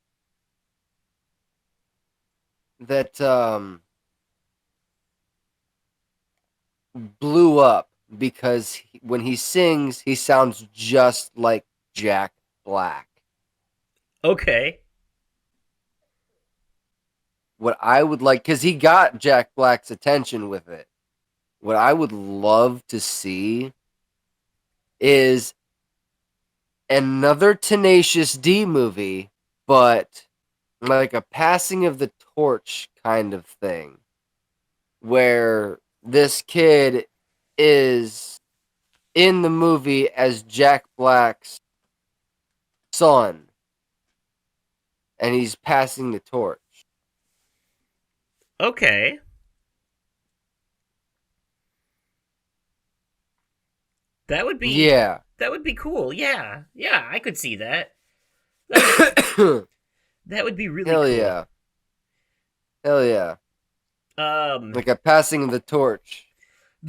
B: that blew up because when he sings, he sounds just like Jack Black.
A: Okay.
B: What I would like, because he got Jack Black's attention with it. What I would love to see is another Tenacious D movie, but like a passing of the torch kind of thing, where this kid is in the movie as Jack Black's son, and he's passing the torch.
A: Okay. That would be
B: Yeah.
A: that would be cool. Yeah. Yeah, I could see that. That would
B: Hell
A: that would be really cool.
B: yeah. Hell yeah.
A: Um
B: Like a passing of the torch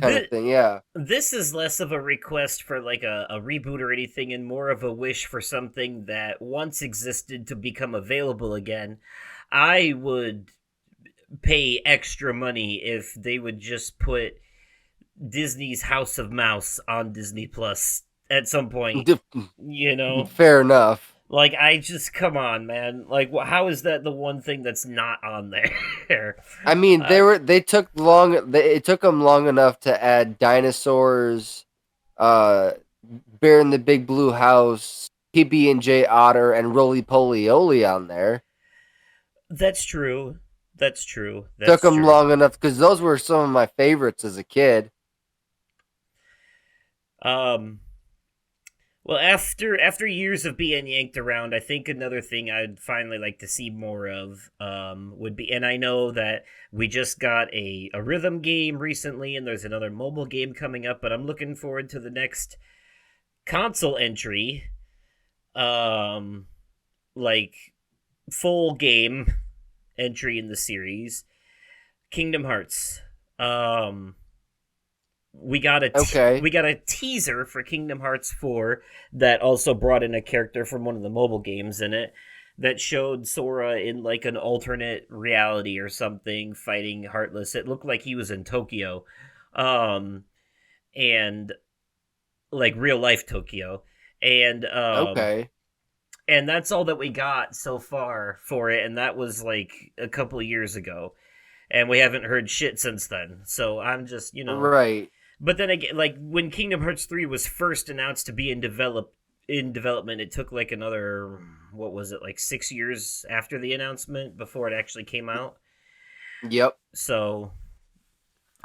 B: kind of
A: th-
B: thing. Yeah.
A: this is less of a request for like a reboot or anything, and more of a wish for something that once existed to become available again. I would pay extra money if they would just put Disney's House of Mouse on Disney Plus at some point. You know,
B: Fair enough.
A: like I just come on, man. Like, how is that the one thing that's not on there?
B: I mean, it took them long enough to add dinosaurs, uh, Bear in the Big Blue House, PB and J Otter, and Roly Poly Oly on there.
A: That's true. That's true.
B: Took
A: That's
B: them
A: true.
B: long enough because those were some of my favorites as a kid.
A: Um, well, after years of being yanked around, I think another thing I'd finally like to see more of would be, and I know that we just got a rhythm game recently, and there's another mobile game coming up, but I'm looking forward to the next console entry, um, like full game entry in the series, Kingdom Hearts. Um,
B: Okay.
A: we got a teaser for Kingdom Hearts 4 that also brought in a character from one of the mobile games in it that showed Sora in like an alternate reality or something fighting Heartless. It looked like he was in Tokyo. Um and like real life Tokyo. And
B: Okay.
A: and that's all that we got so far for it, and that was like a couple of years ago. And we haven't heard shit since then. So I'm just,
B: Right.
A: but then again, like when Kingdom Hearts 3 was first announced to be in development, it took like another, what was it, like 6 years after the announcement before it actually came out.
B: Yep.
A: So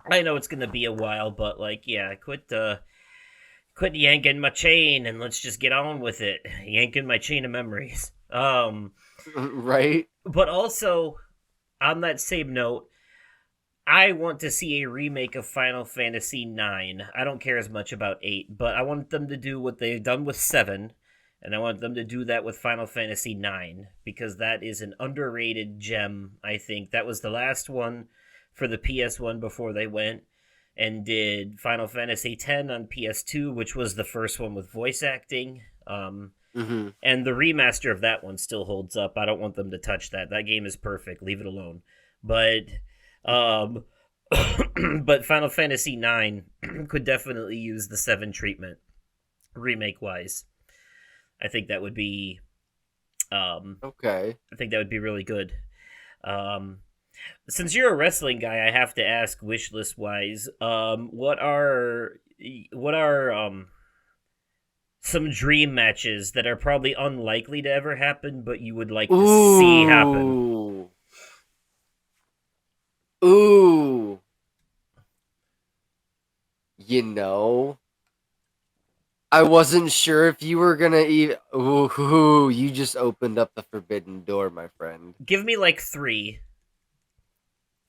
A: I know it's gonna be a while, but like, yeah, quit yanking my chain and let's just get on with it. Yanking my chain of memories.
B: Right.
A: But also on that same note, I want to see a remake of Final Fantasy IX. I don't care as much about 8, but I want them to do what they've done with 7, and I want them to do that with Final Fantasy IX, because that is an underrated gem, I think. That was the last one for the PS1 before they went and did Final Fantasy X on PS2, which was the first one with voice acting.
B: Mm-hmm.
A: And the remaster of that one still holds up. I don't want them to touch that. That game is perfect. Leave it alone. But um, but Final Fantasy IX could definitely use the 7 treatment, remake wise. I think that would be,
B: Okay.
A: I think that would be really good. Since you're a wrestling guy, I have to ask, wishlist wise, what are some dream matches that are probably unlikely to ever happen, but you would like to see happen.
B: Ooh. Ooh. You know, I wasn't sure if you were gonna even. Ooh, you just opened up the forbidden door, my friend.
A: Give me like three.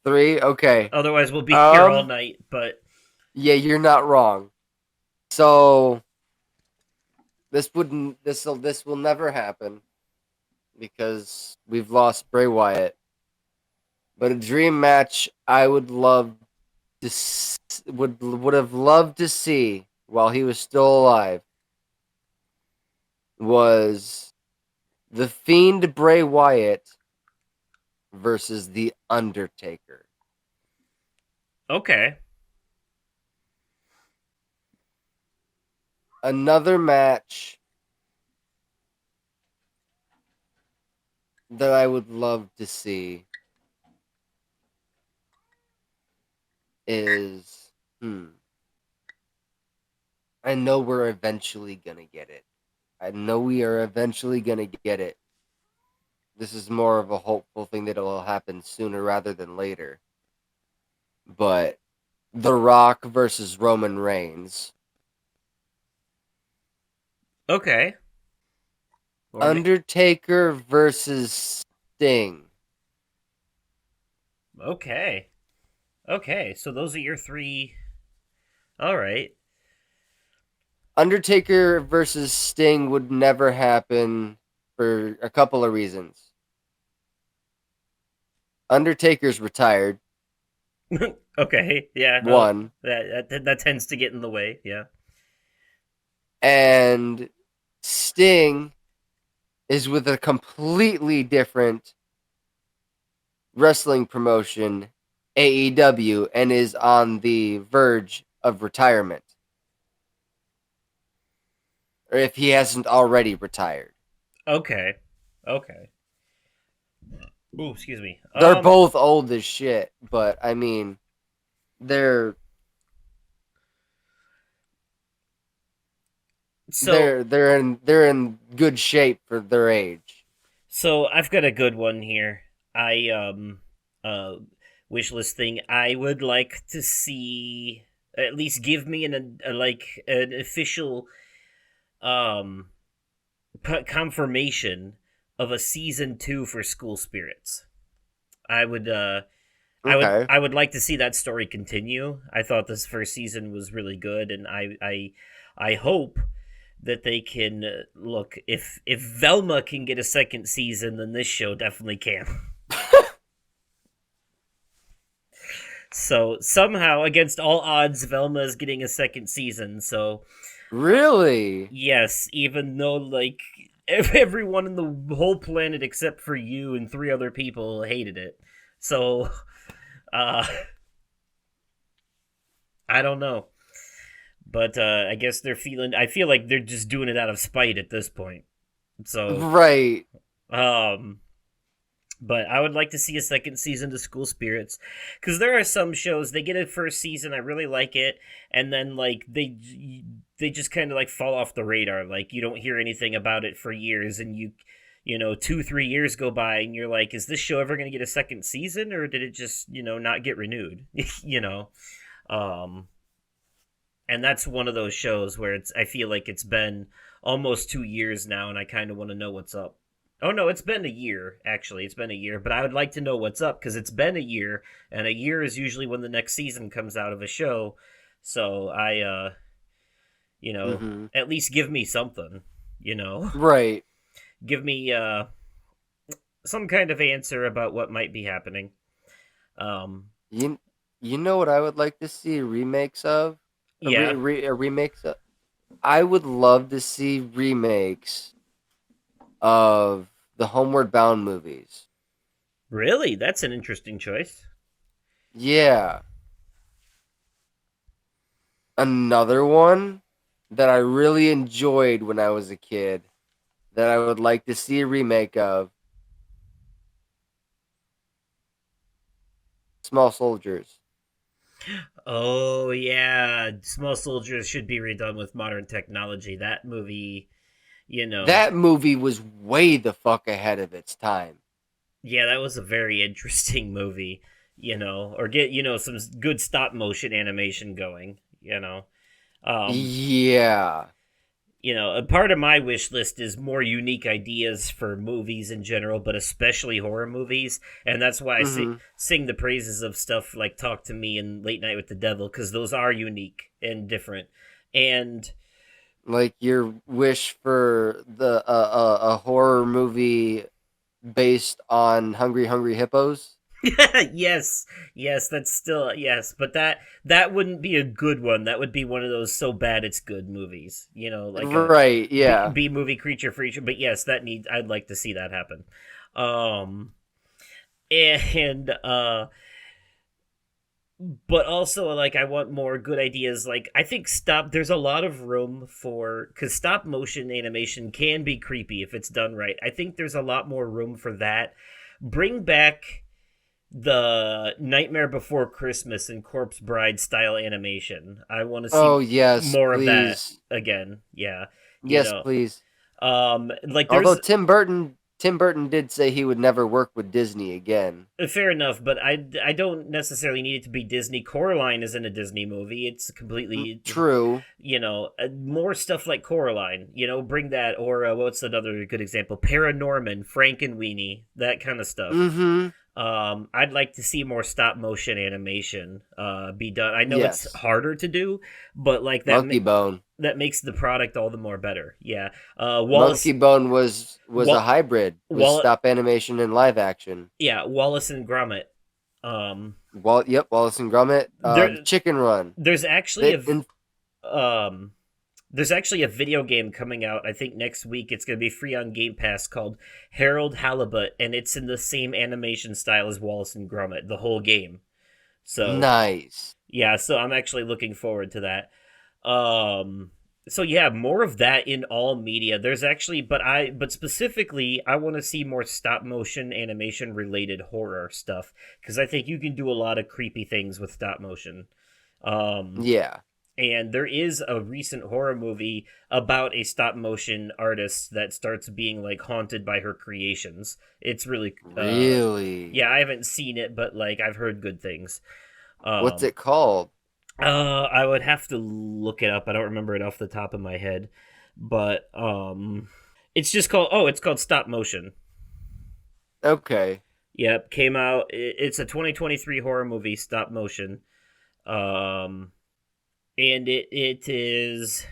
B: Three? Okay.
A: Otherwise, we'll be here all night. But
B: Yeah, you're not wrong. So this will never happen because we've lost Bray Wyatt. But a dream match I would love to would have loved to see while he was still alive was the Fiend Bray Wyatt versus the Undertaker.
A: okay,
B: Another match that I would love to see is I know we're eventually gonna get it. I know we are eventually gonna get it. This is more of a hopeful thing that it will happen sooner rather than later. But The Rock versus Roman Reigns.
A: okay.
B: Undertaker versus Sting.
A: Okay, okay. So those are your three. All right.
B: Undertaker versus Sting would never happen for a couple of reasons. Undertaker's retired.
A: Okay. Yeah. Well,
B: One.
A: that tends to get in the way. Yeah.
B: And Sting is with a completely different wrestling promotion, AEW, and is on the verge of retirement. Or if he hasn't already retired.
A: Okay. Okay. Ooh, excuse me.
B: They're both old as shit, but I mean, they're
A: So
B: they're in good shape for their age.
A: so I've got a good one here. I uh Wishlist thing. I would like to see at least give me an official um confirmation of a season 2 for School Spirits. I would
B: Okay.
A: I would like to see that story continue. I thought this first season was really good, and I hope that they can look if Velma can get a second season, then this show definitely can. So somehow, against all odds, Velma is getting a second season. So
B: Really?
A: yes, even though like everyone in the whole planet except for you and three other people hated it. So uh I don't know. But I guess they're feeling I feel like they're just doing it out of spite at this point. So
B: Right.
A: um but I would like to see a second season to School Spirits because there are some shows they get a first season, I really like it, and then like they just kind of like fall off the radar. Like you don't hear anything about it for years, and you know 2-3 years go by, and you're like, is this show ever going to get a second season, or did it just not get renewed? you know, um, and that's one of those shows where I feel like it's been almost 2 years now, and I kind of want to know what's up. Oh no, it's been a year. Actually, it's been a year, but I would like to know what's up because it's been a year, and a year is usually when the next season comes out of a show. So you know,
B: Mm-hmm.
A: at least give me something. You know,
B: Right.
A: give me some kind of answer about what might be happening. Um,
B: You you know what I would like to see remakes of?
A: yeah,
B: Remakes of? I would love to see remakes of the Homeward Bound movies.
A: really, that's an interesting choice.
B: Yeah. Another one that I really enjoyed when I was a kid that I would like to see a remake of Small Soldiers.
A: Oh yeah, Small Soldiers should be redone with modern technology. That movie, you know,
B: That movie was way the fuck ahead of its time.
A: yeah, that was a very interesting movie. Or get some good stop motion animation going. Um,
B: Yeah.
A: a part of my wish list is more unique ideas for movies in general, but especially horror movies, and that's why I
B: Hmm.
A: sing the praises of stuff like Talk to Me and Late Night with the Devil, because those are unique and different. And
B: Like your wish for a horror movie based on Hungry Hungry Hippos.
A: yes, yes, that's still yes, but that wouldn't be a good one. That would be one of those so bad it's good movies. Like a
B: Right. Yeah.
A: B movie creature feature. But yes, that needs. I'd like to see that happen. Um, and but also like I want more good ideas. Like I think there's a lot of room for because stop motion animation can be creepy if it's done right. I think there's a lot more room for that. Bring back the Nightmare Before Christmas and Corpse Bride style animation. I want to see
B: Oh yes,
A: more of that
B: please.
A: again. Yeah, you
B: Yes,
A: know.
B: please.
A: Like
B: Although
A: there's
B: Tim Burton did say he would never work with Disney again.
A: fair enough, but I don't necessarily need it to be Disney. Coraline isn't a Disney movie. It's completely
B: True.
A: more stuff like Coraline. Bring that or what's another good example? Paranorman, Frank and Weenie, that kind of stuff.
B: Mm-hmm.
A: I'd like to see more stop motion animation be done. I know it's
B: Yes.
A: harder to do, but like
B: Monkey Bone.
A: that makes the product all the more better. Yeah.
B: Monkey Bone was a
A: Wall,
B: hybrid. Was
A: Wall,
B: stop animation and live action.
A: yeah, Wallace and Gromit. Um,
B: Yep, Wallace and Gromit.
A: there,
B: Chicken Run.
A: there's actually
B: They, in,
A: um, there's actually a video game coming out. I think next week it's going to be free on Game Pass called Harold Halibut, and it's in the same animation style as Wallace and Gromit, the whole game. So
B: nice.
A: yeah, so I'm actually looking forward to that. So yeah, more of that in all media. There's actually but specifically I want to see more stop motion animation related horror stuff because I think you can do a lot of creepy things with stop motion. Um
B: Yeah.
A: and there is a recent horror movie about a stop motion artist that starts being like haunted by her creations. It's really
B: Really.
A: yeah, I haven't seen it but like I've heard good things.
B: What's
A: Um
B: it called?
A: I would have to look it up. I don't remember it off the top of my head, but it's just called. Oh, it's called Stop Motion.
B: Okay.
A: Yep, came out. It's a 2023 horror movie, Stop Motion. Um, and it is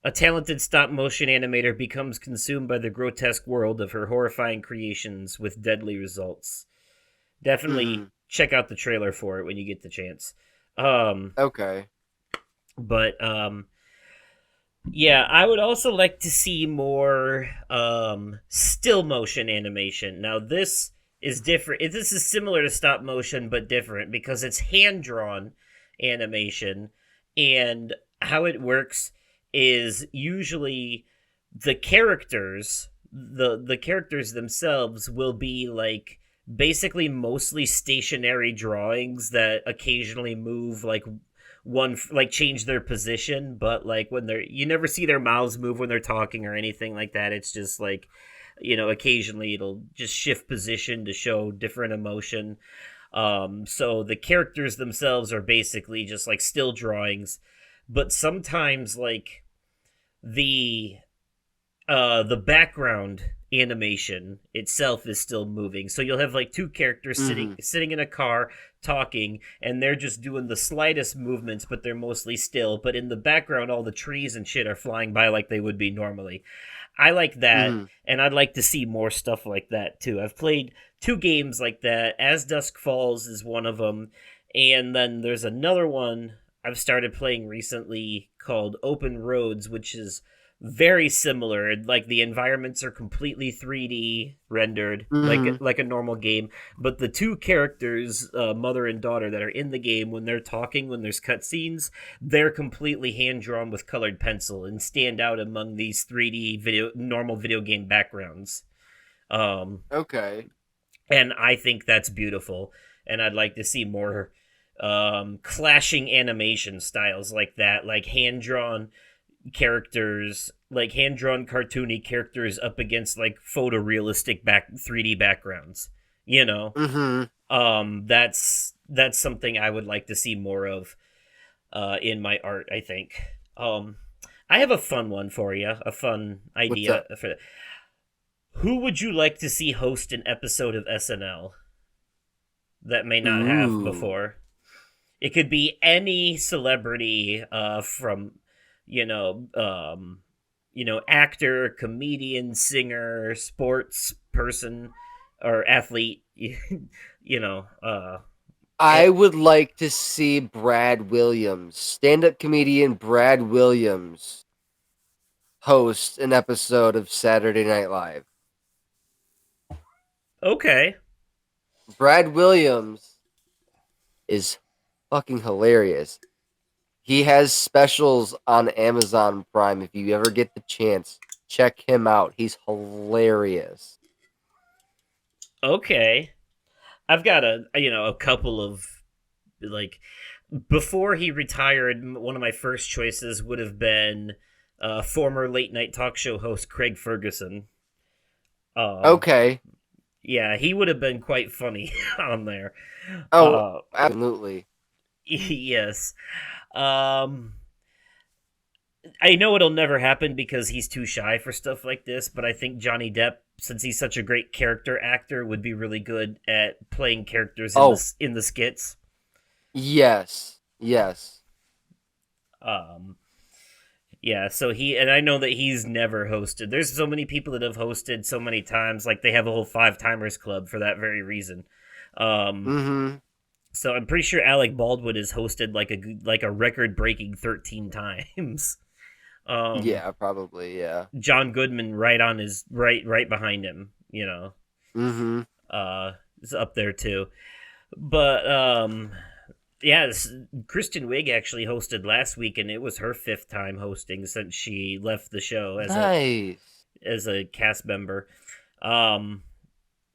A: a talented stop motion animator becomes consumed by the grotesque world of her horrifying creations with deadly results. Definitely
B: Mm,
A: check out the trailer for it when you get the chance. Um,
B: okay.
A: but Yeah, I would also like to see more still motion animation. Now this is different. This is similar to stop motion but different because it's hand drawn animation and how it works is usually the characters themselves will be like basically mostly stationary drawings that occasionally move like like change their position, but like when you never see their mouths move when they're talking or anything like that. It's just like occasionally it'll just shift position to show different emotion. So the characters themselves are basically just like still drawings, but sometimes like the the background animation itself is still moving. So you'll have like two characters
B: Mm-hmm.
A: sitting in a car talking and they're just doing the slightest movements but they're mostly still, but in the background all the trees and shit are flying by like they would be normally. I like that
B: Mm-hmm.
A: and I'd like to see more stuff like that too. I've played two games like that. As Dusk Falls is one of them, and then there's another one I've started playing recently called Open Roads, which is very similar. Like the environments are completely 3D rendered,
B: Mm-hmm.
A: like a normal game. But the two characters, mother and daughter, that are in the game when they're talking, when there's cutscenes, they're completely hand drawn with colored pencil and stand out among these 3D normal video game backgrounds. Um,
B: Okay.
A: and I think that's beautiful. And I'd like to see more. clashing animation styles like that, like hand drawn characters, like hand drawn cartoony characters up against like photorealistic 3D backgrounds. You know,
B: Mm-hmm.
A: that's something I would like to see more of in my art. I think. I have a fun one for you, a fun
B: What's
A: idea
B: up?
A: for. Who would you like to see host an episode of SNL that may not have
B: Ooh.
A: before? It could be any celebrity from you know um actor, comedian, singer, sports person, or athlete. you know uh
B: I would like to see Brad Williams, stand-up comedian Brad Williams, host an episode of Saturday Night Live.
A: okay.
B: Brad Williams is fucking hilarious. He has specials on Amazon Prime. If you ever get the chance, check him out. He's hilarious.
A: Okay. I've got a couple of, like, before he retired, one of my first choices would have been former late night talk show host Craig Ferguson. Um,
B: Okay.
A: yeah, he would have been quite funny on there.
B: Oh,
A: Uh,
B: absolutely.
A: yes. Um, I know it'll never happen because he's too shy for stuff like this, but I think Johnny Depp, since he's such a great character actor, would be really good at playing characters
B: Oh,
A: in the skits.
B: yes. Yes.
A: Um, Yeah, so I know that he's never hosted. There's so many people that have hosted so many times, like they have a whole five timers club for that very reason. Um,
B: Mm-hmm.
A: so I'm pretty sure Alec Baldwin has hosted like a record breaking 13 times. Um,
B: Yeah, probably, yeah.
A: John Goodman right on his right behind him.
B: Mm-hmm.
A: Is up there too. But yeah, Kristen Wiig actually hosted last week, and it was her fifth time hosting since she left the show
B: Nice.
A: as a cast member. Um,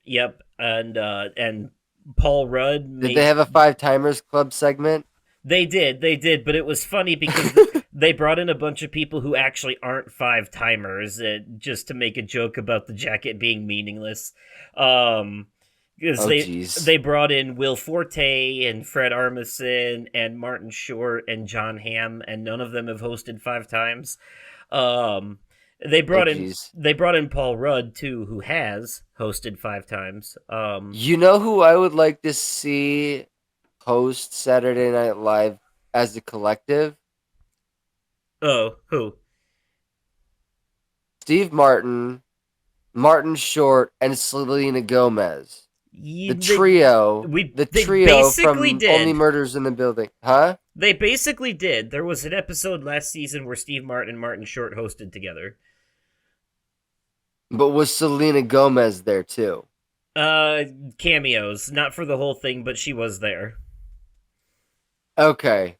A: yep, and Paul Rudd
B: Did they
A: made.
B: have a Five Timers Club segment?
A: They did, but it was funny because they brought in a bunch of people who actually aren't five timers, just to make a joke about the jacket being meaningless. Um, because
B: Oh, jeez.
A: they brought in Will Forte and Fred Armisen and Martin Short and John Hamm, and none of them have hosted five times. Um,
B: Oh, jeez.
A: they brought in Paul Rudd too, who has hosted five times.
B: You know who I would like to see host Saturday Night Live as a collective?
A: Oh, who?
B: Steve Martin, Martin Short, and Selena Gomez. The
A: They
B: trio. The
A: they
B: trio
A: basically
B: from Only
A: did.
B: Murders in the Building. Huh?
A: They basically did. There was an episode last season where Steve Martin and Martin Short hosted together.
B: But was Selena Gomez there too?
A: Uh, Cameos, not for the whole thing, but she was there.
B: Okay.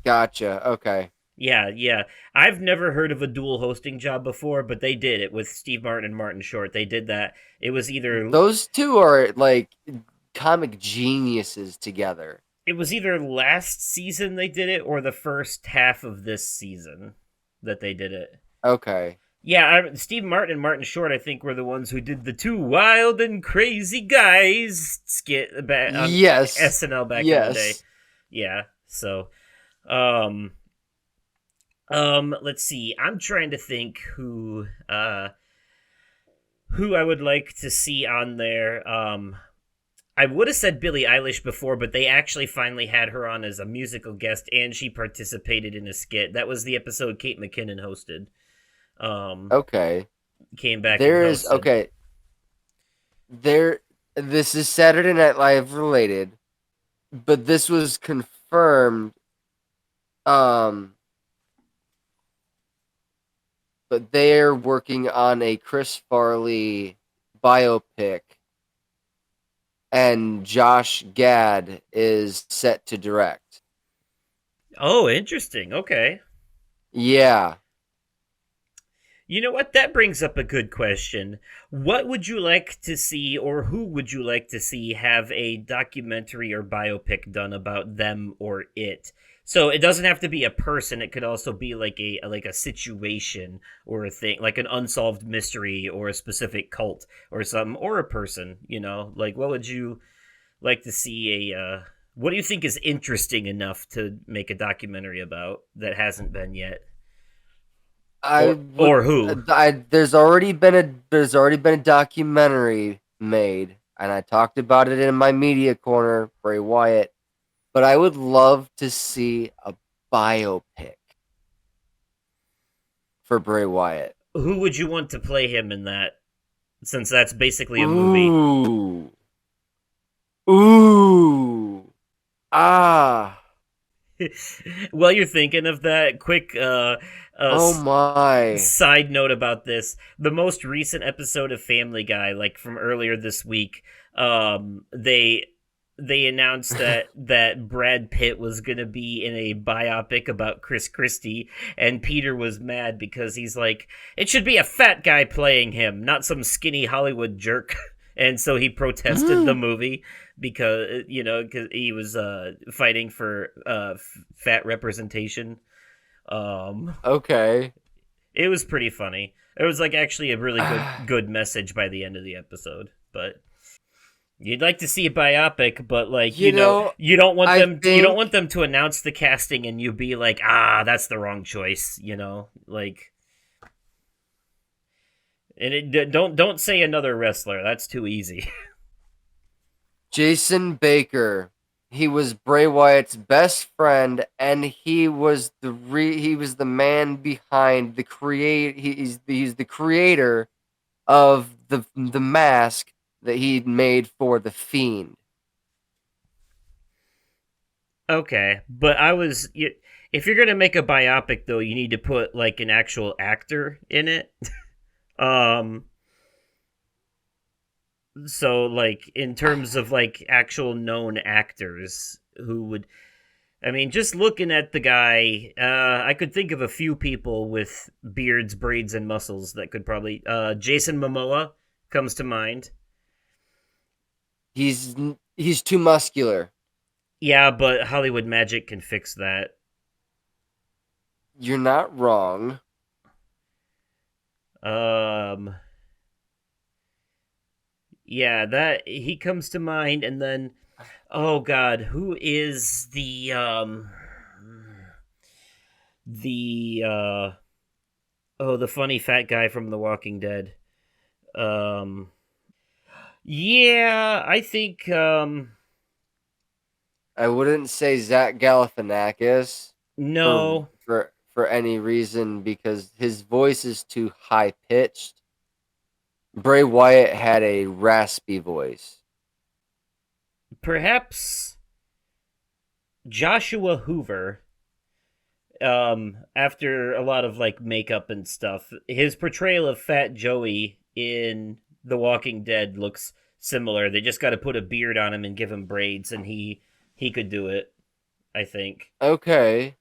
B: Gotcha. Okay.
A: Yeah, yeah. I've never heard of a dual hosting job before, but they did it with Steve Martin and Martin Short. They did that.
B: Those two are like comic geniuses together.
A: It was either last season they did it or the first half of this season that they did it.
B: Okay.
A: Yeah, Steve Martin and Martin Short, I think, were the ones who did the two wild and crazy guys skit on
B: Yes.
A: SNL back in the day.
B: Yes.
A: Yeah, so, let's see. I'm trying to think who I would like to see on there. I would have said Billie Eilish before, but they actually finally had her on as a musical guest, and she participated in a skit. That was the episode Kate McKinnon hosted.
B: Okay.
A: Came back.
B: There
A: and
B: is
A: hosted.
B: okay. There. This is Saturday Night Live related, but this was confirmed. But they're working on a Chris Farley biopic, and Josh Gad is set to direct.
A: Oh, interesting. Okay.
B: Yeah.
A: You know what? That brings up a good question. What would you like to see, or who would you like to see have a documentary or biopic done about them or it? So it doesn't have to be a person. It could also be like a situation or a thing, like an unsolved mystery or a specific cult or something, or a person. Like what would you like to see what do you think is interesting enough to make a documentary about that hasn't been yet?
B: I
A: Or
B: would.
A: who?
B: There's already been a documentary made, and I talked about it in my media corner, Bray Wyatt. But I would love to see a biopic for Bray Wyatt.
A: Who would you want to play him in that? Since that's basically a movie.
B: Ooh, ooh, ah,
A: While you're thinking of that, quick
B: oh my.
A: side note about this: the most recent episode of Family Guy, like from earlier this week, they announced that Brad Pitt was gonna be in a biopic about Chris Christie, and Peter was mad because he's like, it should be a fat guy playing him, not some skinny Hollywood jerk. And so he protested the movie because cause he was fighting for fat representation. Um,
B: Okay.
A: it was pretty funny. It was like actually a really good message by the end of the episode, but. You'd like to see a biopic, but like you don't want you don't want them to announce the casting and you be like, that's the wrong choice, like. And don't say another wrestler. That's too easy.
B: Jason Baker. He was Bray Wyatt's best friend, and he was the man behind the he's the creator of the mask that he'd made for the Fiend.
A: Okay, but if you're gonna make a biopic though, you need to put like an actual actor in it. um, so like in terms of like actual known actors who would, I mean, just looking at the guy, I could think of a few people with beards, braids, and muscles that could probably. Jason Momoa comes to mind.
B: He's too muscular.
A: Yeah, but Hollywood Magic can fix that.
B: You're not wrong.
A: Um, yeah, that he comes to mind, and then, oh God, who is the the funny fat guy from The Walking Dead? Um, yeah, I think
B: I wouldn't say Zach Galifianakis
A: no.
B: for any reason because his voice is too high pitched. Bray Wyatt had a raspy voice.
A: Perhaps Joshua Hoover. After a lot of like makeup and stuff, his portrayal of Fat Joey in The Walking Dead looks similar. They just got to put a beard on him and give him braids, and he could do it. I think.
B: Okay.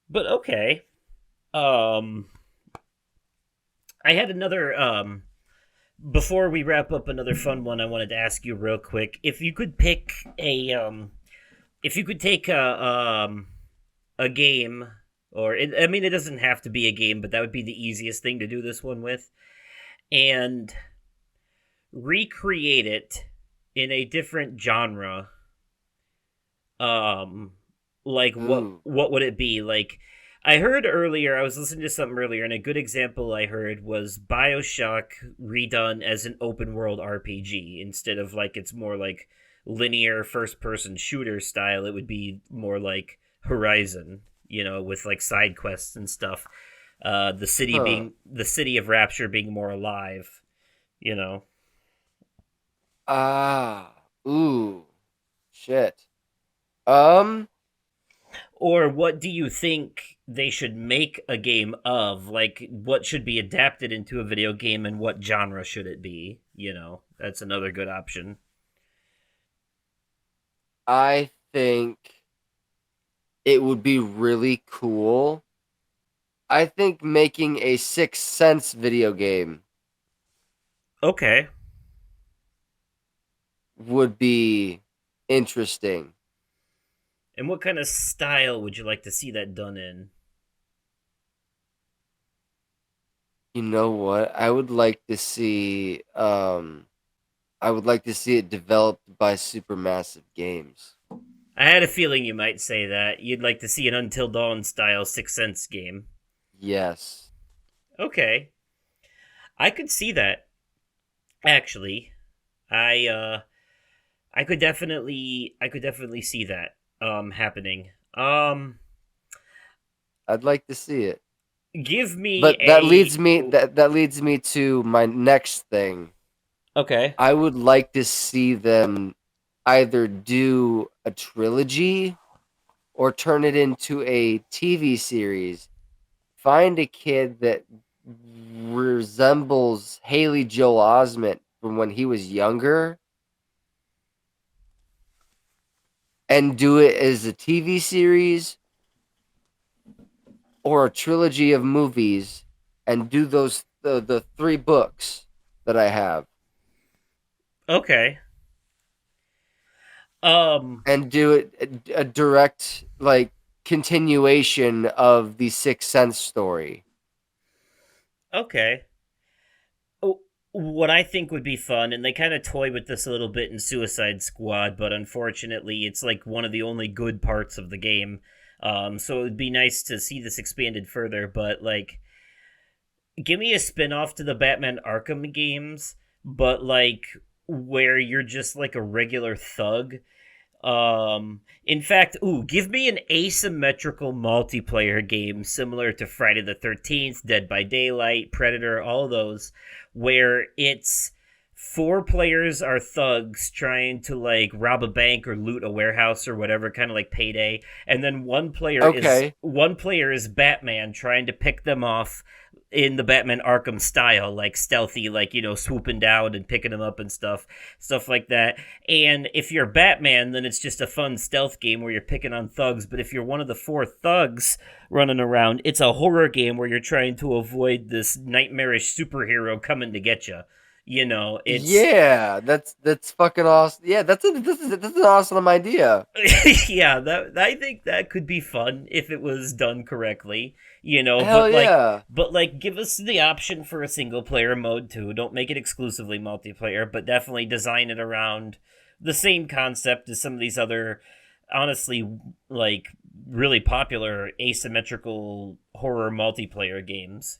A: But okay. Um, I had another before we wrap up, another fun one I wanted to ask you real quick. If you could pick if you could take a game, I mean, it doesn't have to be a game, but that would be the easiest thing to do this one with, and recreate it in a different genre. Like what would it be? Like I heard earlier, I was listening to something earlier, and a good example I heard was BioShock redone as an open world RPG instead of like it's more like linear first person shooter style. It would be more like Horizon, with like side quests and stuff. The city of Rapture being more alive, you know.
B: Ah. Ooh. Shit.
A: Or what do you think they should make a game of? Like, what should be adapted into a video game and what genre should it be? That's another good option.
B: I think it would be really cool I think making a Sixth Sense video game
A: Okay.
B: would be interesting.
A: And what kind of style would you like to see that done in?
B: You know what? I would like to see it developed by Supermassive Games.
A: I had a feeling you might say that. You'd like to see an Until Dawn style Sixth Sense game.
B: Yes.
A: Okay. I could see that, actually. I I could definitely see that happening.
B: I'd like to see it.
A: Give me
B: But
A: a
B: that leads me to my next thing.
A: Okay.
B: I would like to see them either do a trilogy or turn it into a TV series. Find a kid that resembles Haley Joel Osment from when he was younger and do it as a TV series or a trilogy of movies and do the three books that I have
A: Okay. Um
B: and do it a direct like continuation of the Sixth Sense story.
A: okay. Oh, what I think would be fun, and they kind of toy with this a little bit in Suicide Squad, but unfortunately, it's like one of the only good parts of the game. So it would be nice to see this expanded further, but like, give me a spin off to the Batman Arkham games, but like, where you're just like a regular thug. In fact, give me an asymmetrical multiplayer game similar to Friday the 13th, Dead by Daylight, Predator, all those, where it's four players are thugs trying to like rob a bank or loot a warehouse or whatever, kind of like Payday, and then
B: Okay.
A: one player is Batman trying to pick them off in the Batman Arkham style, like stealthy, like, swooping down and picking them up and stuff like that. And if you're Batman, then it's just a fun stealth game where you're picking on thugs. But if you're one of the four thugs running around, it's a horror game where you're trying to avoid this nightmarish superhero coming to get you. It's
B: Yeah, that's fucking awesome. Yeah, that's an awesome idea.
A: yeah, that I think that could be fun if it was done correctly,
B: Hell yeah.
A: but like give us the option for a single player mode too. Don't make it exclusively multiplayer, but definitely design it around the same concept as some of these other honestly like really popular asymmetrical horror multiplayer games.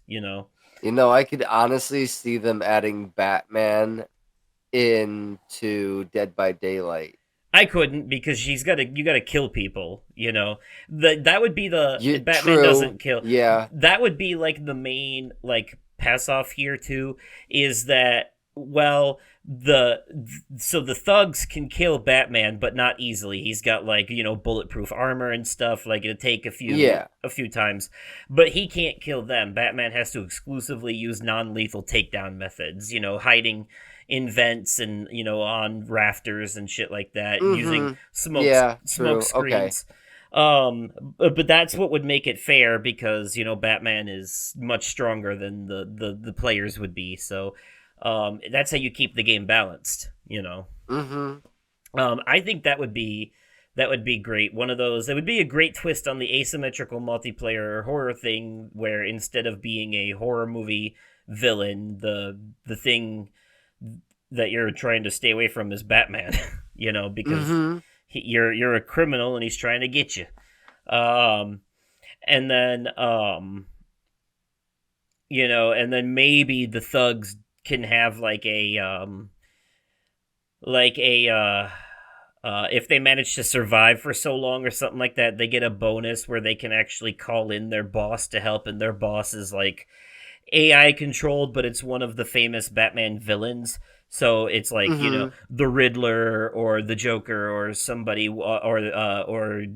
B: I could honestly see them adding Batman into Dead by Daylight.
A: I couldn't because you gotta kill people. That would be the Batman
B: True.
A: doesn't kill.
B: Yeah.
A: That would be like the main like pass off here too, is that well the thugs can kill Batman but not easily. He's got like, bulletproof armor and stuff, like it'd take
B: Yeah.
A: a few times. But he can't kill them. Batman has to exclusively use non-lethal takedown methods, hiding in vents and on rafters and shit like that,
B: Mm-hmm.
A: using
B: Yeah,
A: smoke
B: true. Okay.
A: screens. But that's what would make it fair because Batman is much stronger than the players would be. So that's how you keep the game balanced.
B: Mm-hmm.
A: I think that would be great. One of those, that would be a great twist on the asymmetrical multiplayer horror thing, where instead of being a horror movie villain, the thing that you're trying to stay away from is Batman. Because
B: Mm-hmm.
A: you're a criminal and he's trying to get you. Um, and then maybe the thugs can have like a if they manage to survive for so long or something like that, they get a bonus where they can actually call in their boss to help, and their boss is like AI controlled, but it's one of the famous Batman villains. So it's like
B: Mm-hmm.
A: the Riddler or the Joker or somebody or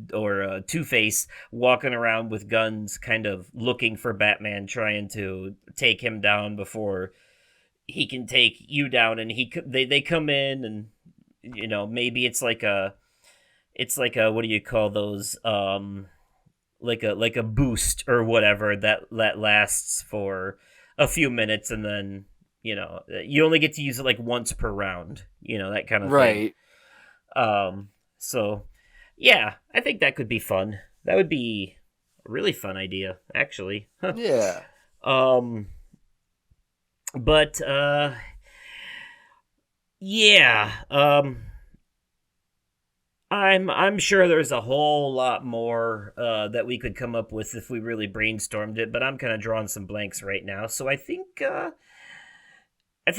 A: Two Face walking around with guns, kind of looking for Batman, trying to take him down before he can take you down. And they come in, and maybe it's like a what do you call those like a boost or whatever that lasts for a few minutes, and then you only get to use it like once per round, that kind of thing.
B: Right.
A: So yeah, I think that could be fun. That would be a really fun idea, actually.
B: Yeah.
A: um, but yeah, I'm sure there's a whole lot more that we could come up with if we really brainstormed it, but I'm kind of drawing some blanks right now. So I think we'll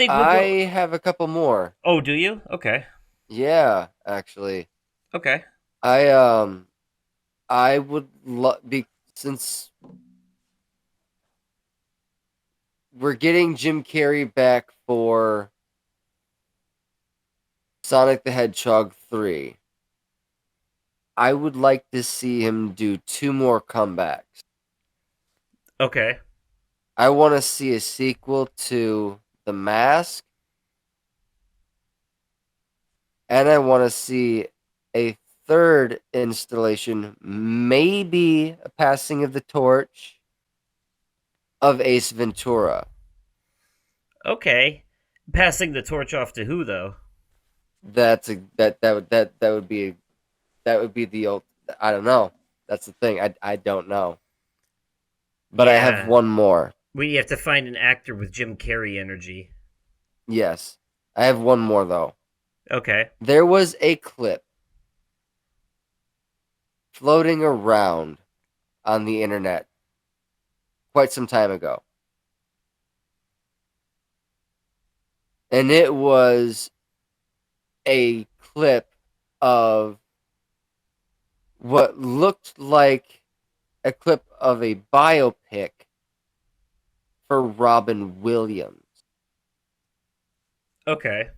B: I
A: go.
B: have a couple more.
A: Oh, do you? Okay.
B: Yeah, actually.
A: Okay.
B: I I would be since we're getting Jim Carrey back for Sonic the Hedgehog 3. I would like to see him do 2 more comebacks.
A: Okay.
B: I want to see a sequel to The Mask, and I want to see a third installation, maybe a passing of the torch of Ace Ventura.
A: Okay. Passing the torch off to who though?
B: That's a that would be the old. I don't know. That's the thing. I don't know. But I have
A: Yeah.
B: one more.
A: We have to find an actor with Jim Carrey energy.
B: Yes, I have one more though.
A: Okay.
B: There was a clip floating around on the internet quite some time ago. And it was a clip of what looked like a clip of a biopic for Robin Williams.
A: Okay.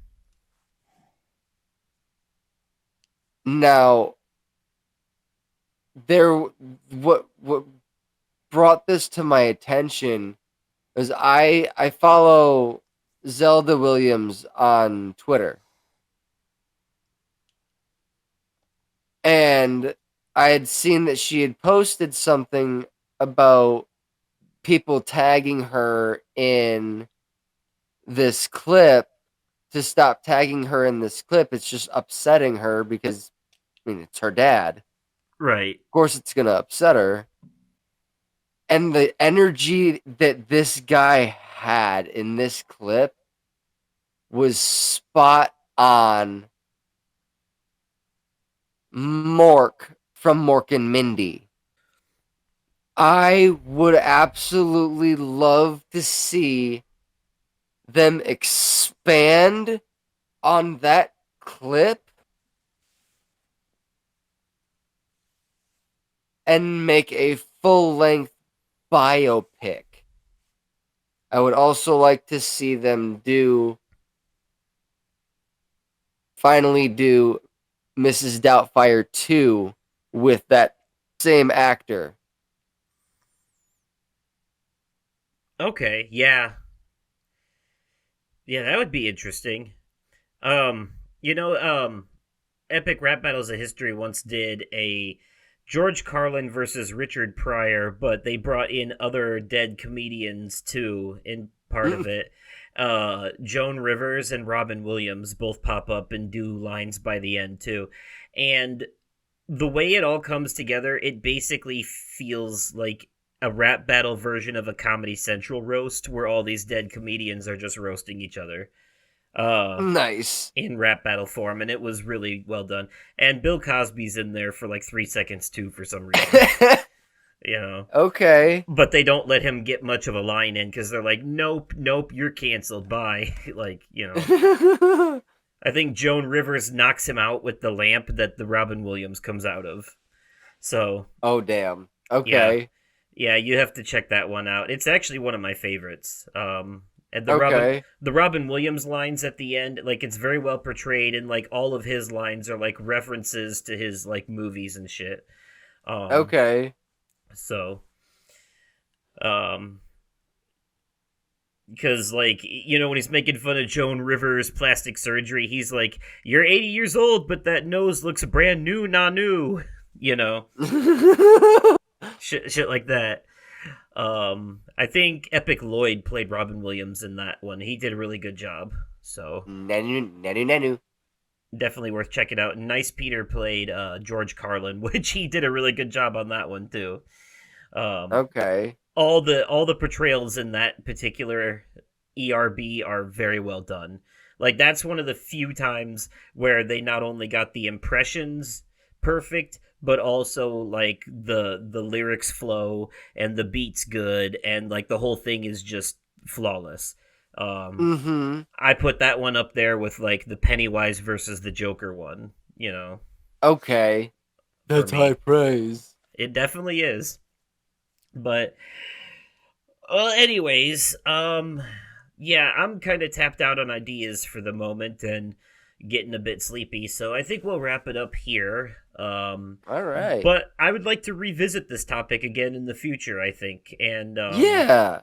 B: Now, what brought this to my attention is I follow Zelda Williams on Twitter. And I had seen that she had posted something about people tagging her in this clip to stop tagging her in this clip. It's just upsetting her because, I mean, it's her dad.
A: Right.
B: Of course, it's going to upset her. And the energy that this guy had in this clip was spot on Mork from Mork and Mindy. I would absolutely love to see them expand on that clip and make a full-length biopic. I would also like to see them finally do Mrs. Doubtfire 2 with that same actor.
A: Okay. Yeah. Yeah, that would be interesting. You know, Epic Rap Battles of History once did a George Carlin versus Richard Pryor, but they brought in other dead comedians too in part of it. Joan Rivers and Robin Williams both pop up and do lines by the end too. And the way it all comes together, it basically feels like a rap battle version of a Comedy Central roast where all these dead comedians are just roasting each other.
B: Nice.
A: In rap battle form, and it was really well done. And Bill Cosby's in there for like 3 seconds too, for some reason.
B: Okay.
A: But they don't let him get much of a line in because they're like, nope, you're canceled. Bye. I think Joan Rivers knocks him out with the lamp that the Robin Williams comes out of. So.
B: Oh damn. Okay.
A: Yeah, you have to check that one out. It's actually one of my favorites. And the Robin Williams lines at the end, like it's very well portrayed, and like all of his lines are like references to his like movies and shit.
B: Okay.
A: So, because like when he's making fun of Joan Rivers' plastic surgery, he's like, "You're 80 years old, but that nose looks brand new, nah new." shit like that. I think Epic Lloyd played Robin Williams in that one. He did a really good job. So
B: Nanu.
A: definitely worth checking out. Nice Peter played George Carlin, which he did a really good job on that one too.
B: Okay.
A: All the portrayals in that particular ERB are very well done. Like that's one of the few times where they not only got the impressions perfect, but also like the lyrics flow and the beats good, and like the whole thing is just flawless. I put that one up there with like the Pennywise versus the Joker one. You know.
B: Okay. That's high praise.
A: It definitely is. But well, anyways, yeah, I'm kind of tapped out on ideas for the moment and getting a bit sleepy, so I think we'll wrap it up here.
B: All right.
A: But I would like to revisit this topic again in the future, I think, and
B: yeah,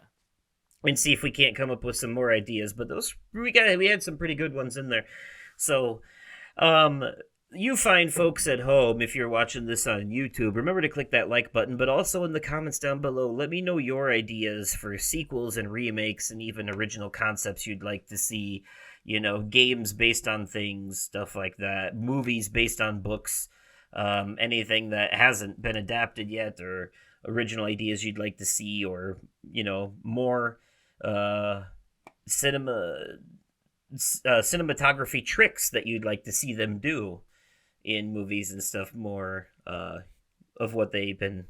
A: and see if we can't come up with some more ideas. But those we had some pretty good ones in there. So, you fine folks at home, if you're watching this on YouTube, remember to click that like button, but also in the comments down below, let me know your ideas for sequels and remakes and even original concepts you'd like to see. You know, games based on things, stuff like that, movies based on books, anything that hasn't been adapted yet, or original ideas you'd like to see, or, you know, more cinematography tricks that you'd like to see them do in movies and stuff, more of what they've been,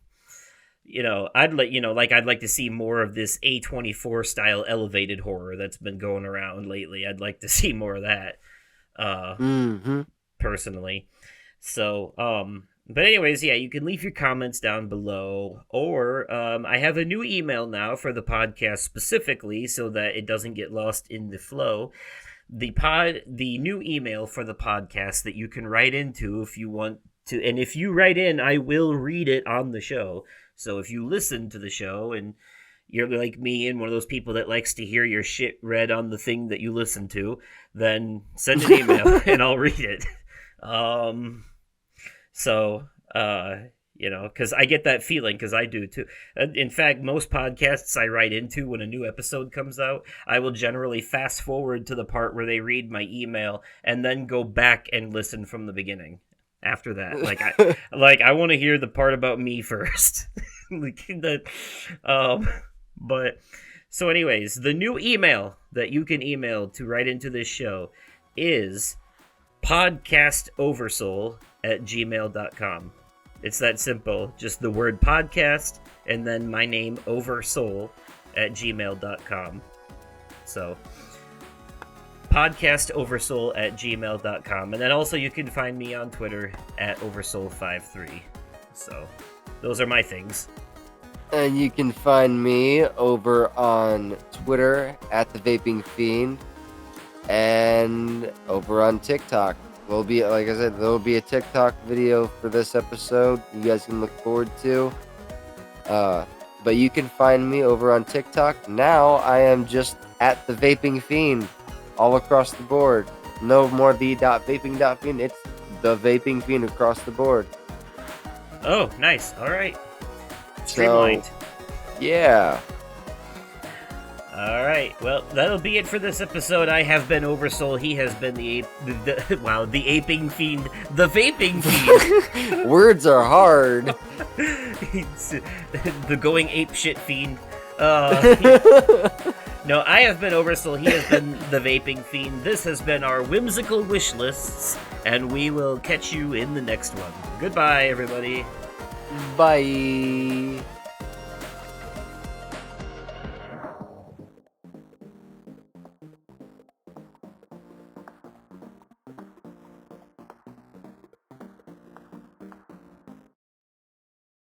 A: you know, I'd like to see more of this A24 style elevated horror that's been going around lately. I'd like to see more of that, personally. So, but anyways, yeah, you can leave your comments down below, or I have a new email now for the podcast specifically so that it doesn't get lost in the flow. The new email for the podcast that you can write into if you want to, and if you write in, I will read it on the show. So if you listen to the show and you're like me and one of those people that likes to hear your shit read on the thing that you listen to, then send an email and I'll read it. You know, because I get that feeling, because I do too. In fact, most podcasts I write into when a new episode comes out, I will generally fast forward to the part where they read my email and then go back and listen from the beginning. After that, I want to hear the part about me first. But so anyways, the new email that you can email to write into this show is podcastoversoul@gmail.com. It's that simple. Just the word podcast and then my name, oversoul@gmail.com. So podcastoversoul@gmail.com. And then also you can find me on Twitter @oversoul53. So those are my things.
B: And you can find me over on Twitter @thevapingfiend and over on TikTok. There'll be, like I said, there'll be a TikTok video for this episode you guys can look forward to. But you can find me over on TikTok. Now I am just @thevapingfiend. All across the board. No more the .vaping.fiend. It's the Vaping Fiend across the board.
A: Oh, nice. All right. Streamlined.
B: So, yeah.
A: All right. Well, that'll be it for this episode. I have been Oversoul. He has been the aping fiend, the vaping fiend.
B: Words are hard.
A: The going ape shit fiend. No, I have been Oversoul. He has been the Vaping Fiend. This has been our Whimsical Wishlists, and we will catch you in the next one. Goodbye, everybody.
B: Bye.